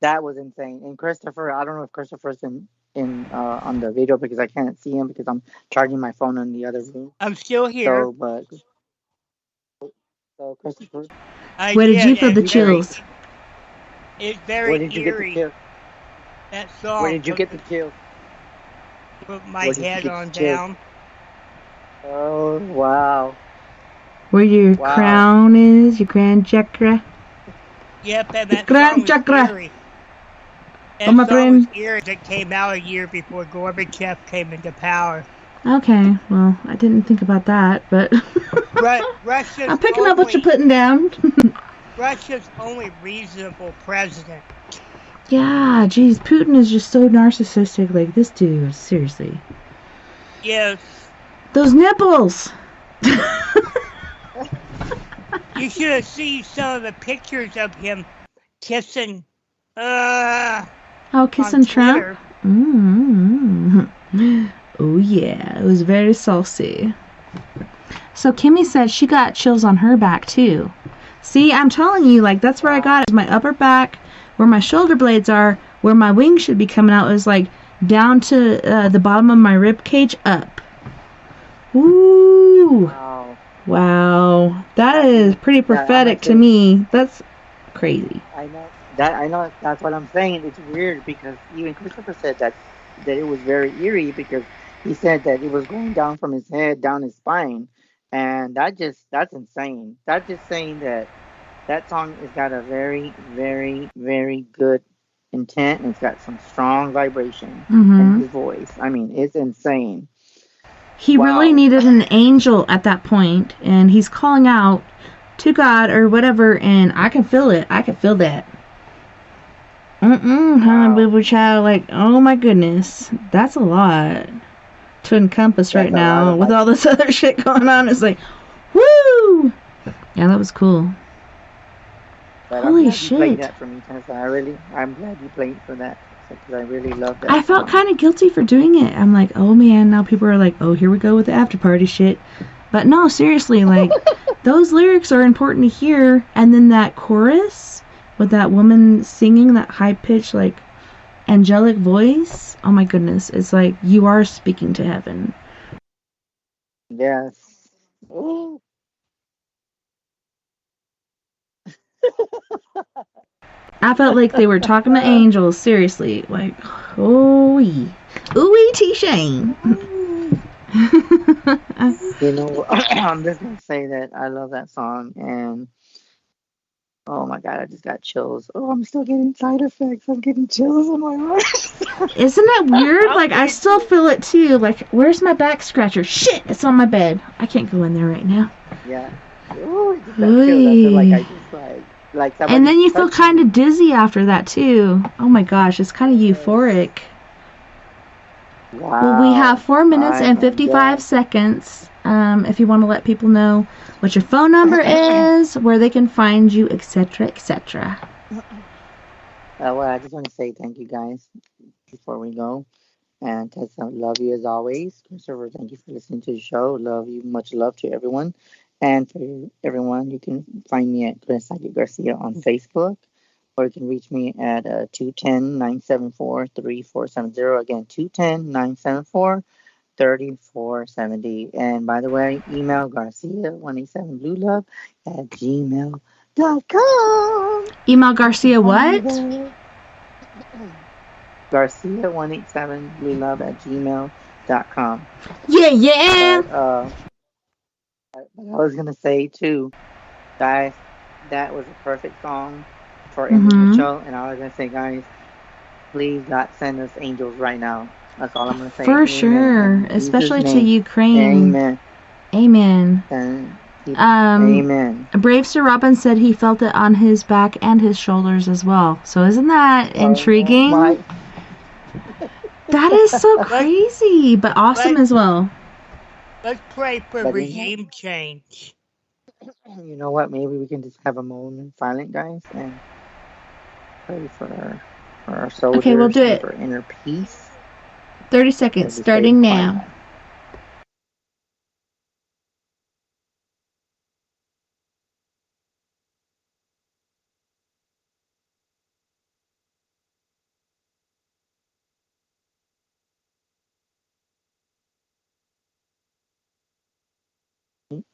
That was insane. And Christopher, I don't know if Christopher's in on the video because I can't see him because I'm charging my phone in the other room. I'm still here. So Christopher, Where did you feel the chills? It's very where did you eerie. get the chills? That song. Where did you get the chills? Put my Where did you head get on the chills? down. Oh wow. Where your crown is, your crown chakra. Yep, and that Grand song was chakra. eerie. That Oh, my song was friend. eerie. It came out a year before Gorbachev came into power. Okay, well, I didn't think about that, but Russia's I'm picking up what you're putting down. Russia's only reasonable president. Yeah, geez, Putin is just so narcissistic. Like, this dude, seriously. Yes. Those nipples! You should have seen some of the pictures of him kissing. Kissing Trump? Oh, yeah, it was very saucy. So Kimmy said she got chills on her back, too. See, I'm telling you, like, that's where I got it. My upper back, where my shoulder blades are, where my wings should be coming out, is like down to the bottom of my rib cage up. Ooh. Wow. That is pretty prophetic to me. That's crazy. I know. That's what I'm saying. It's weird because even Christopher said that it was very eerie because he said that it was going down from his head down his spine, and that's insane. That's just saying that song has got a very, very, very good intent, and it's got some strong vibration in his voice. I mean, it's insane. He really needed an angel at that point, and he's calling out to God or whatever, and I can feel it. I can feel that. Honey, boo child, like, oh my goodness, that's a lot to encompass right now with all this other shit going on. It's like, woo! Yeah, that was cool. But Holy I'm glad shit! You played that for me, Tessa. I'm glad you played for that because I really love that. I felt kind of guilty for doing it. I'm like, oh man, now people are like, oh, here we go with the after party shit. But no, seriously, like, those lyrics are important to hear, and then that chorus with that woman singing that high-pitched, like, angelic voice, oh my goodness, it's like you are speaking to heaven. Yes. Ooh. I felt like they were talking to angels, seriously, like, ooh-wee. Ooh-wee T-Shane. You know, I'm just going to say that I love that song, and oh my God, I just got chills. Oh, I'm still getting side effects. I'm getting chills in my arms. Isn't that weird? Like, I still feel it too. Like, where's my back scratcher? Shit, it's on my bed. I can't go in there right now. Yeah. Ooh, I just got chills. I feel like I just like somebody. And then you feel kind of dizzy after that too. Oh my gosh, it's kind of euphoric. Wow. Well, we have 4 minutes and 55 seconds. If you want to let people know what your phone number is, where they can find you, etc., etc. Well, I just want to say thank you guys before we go. And Tessa, love you as always. Christopher, thank you for listening to the show. Love you. Much love to everyone. And for everyone, you can find me at Chris Psychic Garcia on Facebook, or you can reach me at 210-974-3470. Again, 210-974-3470. And by the way, email Garcia187bluelove@gmail.com. Email Garcia what? Garcia187bluelove@gmail.com. Yeah. But I was going to say, too, guys, that was a perfect song for Mm-hmm. ending the show. And I was going to say, guys, please God send us angels right now. That's all I'm going to say. For Amen. sure. Especially to Ukraine. Amen. Amen. Amen. Brave Sir Robin said he felt it on his back and his shoulders as well. So isn't that intriguing? That is so crazy, but awesome as well. Let's pray for regime change. You know what? Maybe we can just have a moment silent, guys, and pray for our soldiers. Okay, we'll do it. For inner peace. 30 seconds, starting now.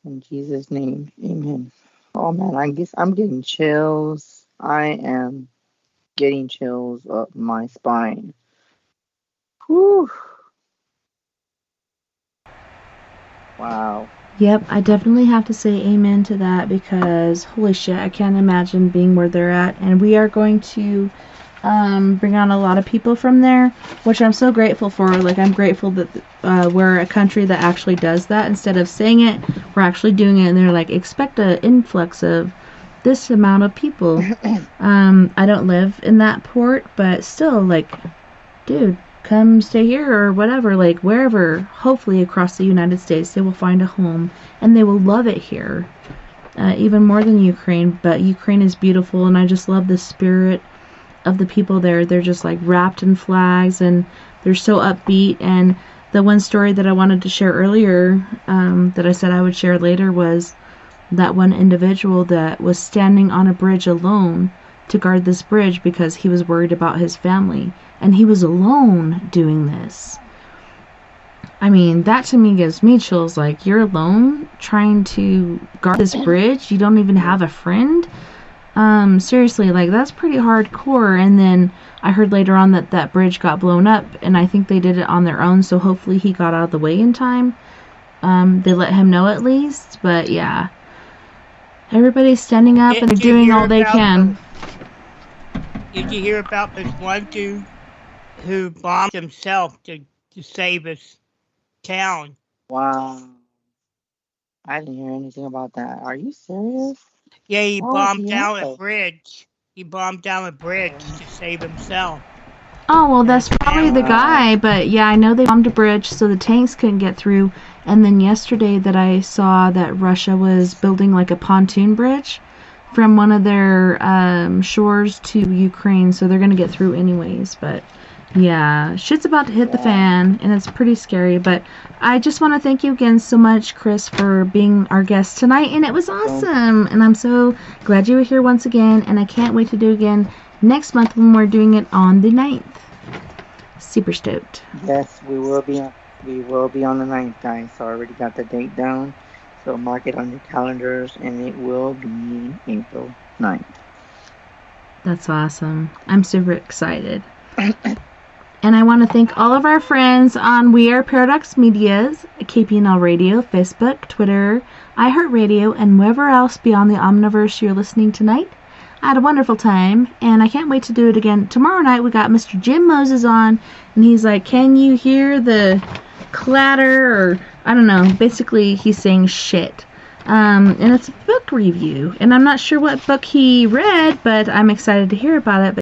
In Jesus' name, amen. Oh man, I guess I'm getting chills. I am getting chills up my spine. Whew. Wow. Yep, I definitely have to say amen to that because holy shit, I can't imagine being where they're at. And we are going to bring on a lot of people from there, which I'm so grateful for. Like, I'm grateful that we're a country that actually does that. Instead of saying it, we're actually doing it. And they're like, expect an influx of this amount of people. I don't live in that port, but still, like, dude, come stay here or whatever, like wherever, hopefully across the United States, they will find a home and they will love it here, even more than Ukraine. But Ukraine is beautiful, and I just love the spirit of the people there. They're just like wrapped in flags, and they're so upbeat. And the one story that I wanted to share earlier, that I said I would share later, was that one individual that was standing on a bridge alone to guard this bridge because he was worried about his family. And he was alone doing this. I mean, that to me gives me chills. Like, you're alone trying to guard this bridge? You don't even have a friend? Seriously, like, that's pretty hardcore. And then I heard later on that that bridge got blown up, and I think they did it on their own, so hopefully he got out of the way in time. They let him know at least, but yeah. Everybody's standing up and they're doing all they can. Did you hear about this one dude who bombed himself to save his town? Wow. I didn't hear anything about that. Are you serious? Yeah, he Oh, bombed down yeah. a bridge. He bombed down a bridge to save himself. Oh, well, that's probably the guy, but yeah, I know they bombed a bridge so the tanks couldn't get through. And then yesterday that I saw that Russia was building like a pontoon bridge from one of their shores to Ukraine, so they're going to get through anyways. But yeah, shit's about to hit the fan, and it's pretty scary. But I just want to thank you again so much, Chris, for being our guest tonight, and it was awesome. And I'm so glad you were here once again, and I can't wait to do it again next month when we're doing it on the 9th. Super stoked. Yes, we will be on the 9th, guys. So I already got the date down. So mark it on your calendars, and it will be April 9th. That's awesome. I'm super excited. And I want to thank all of our friends on We Are Paradox Media's, KPNL Radio, Facebook, Twitter, iHeartRadio, and wherever else beyond the Omniverse you're listening tonight. I had a wonderful time, and I can't wait to do it again. Tomorrow night we got Mr. Jim Moses on, and he's like, can you hear the clatter, or I don't know, basically he's saying shit. And it's a book review, and I'm not sure what book he read, but I'm excited to hear about it.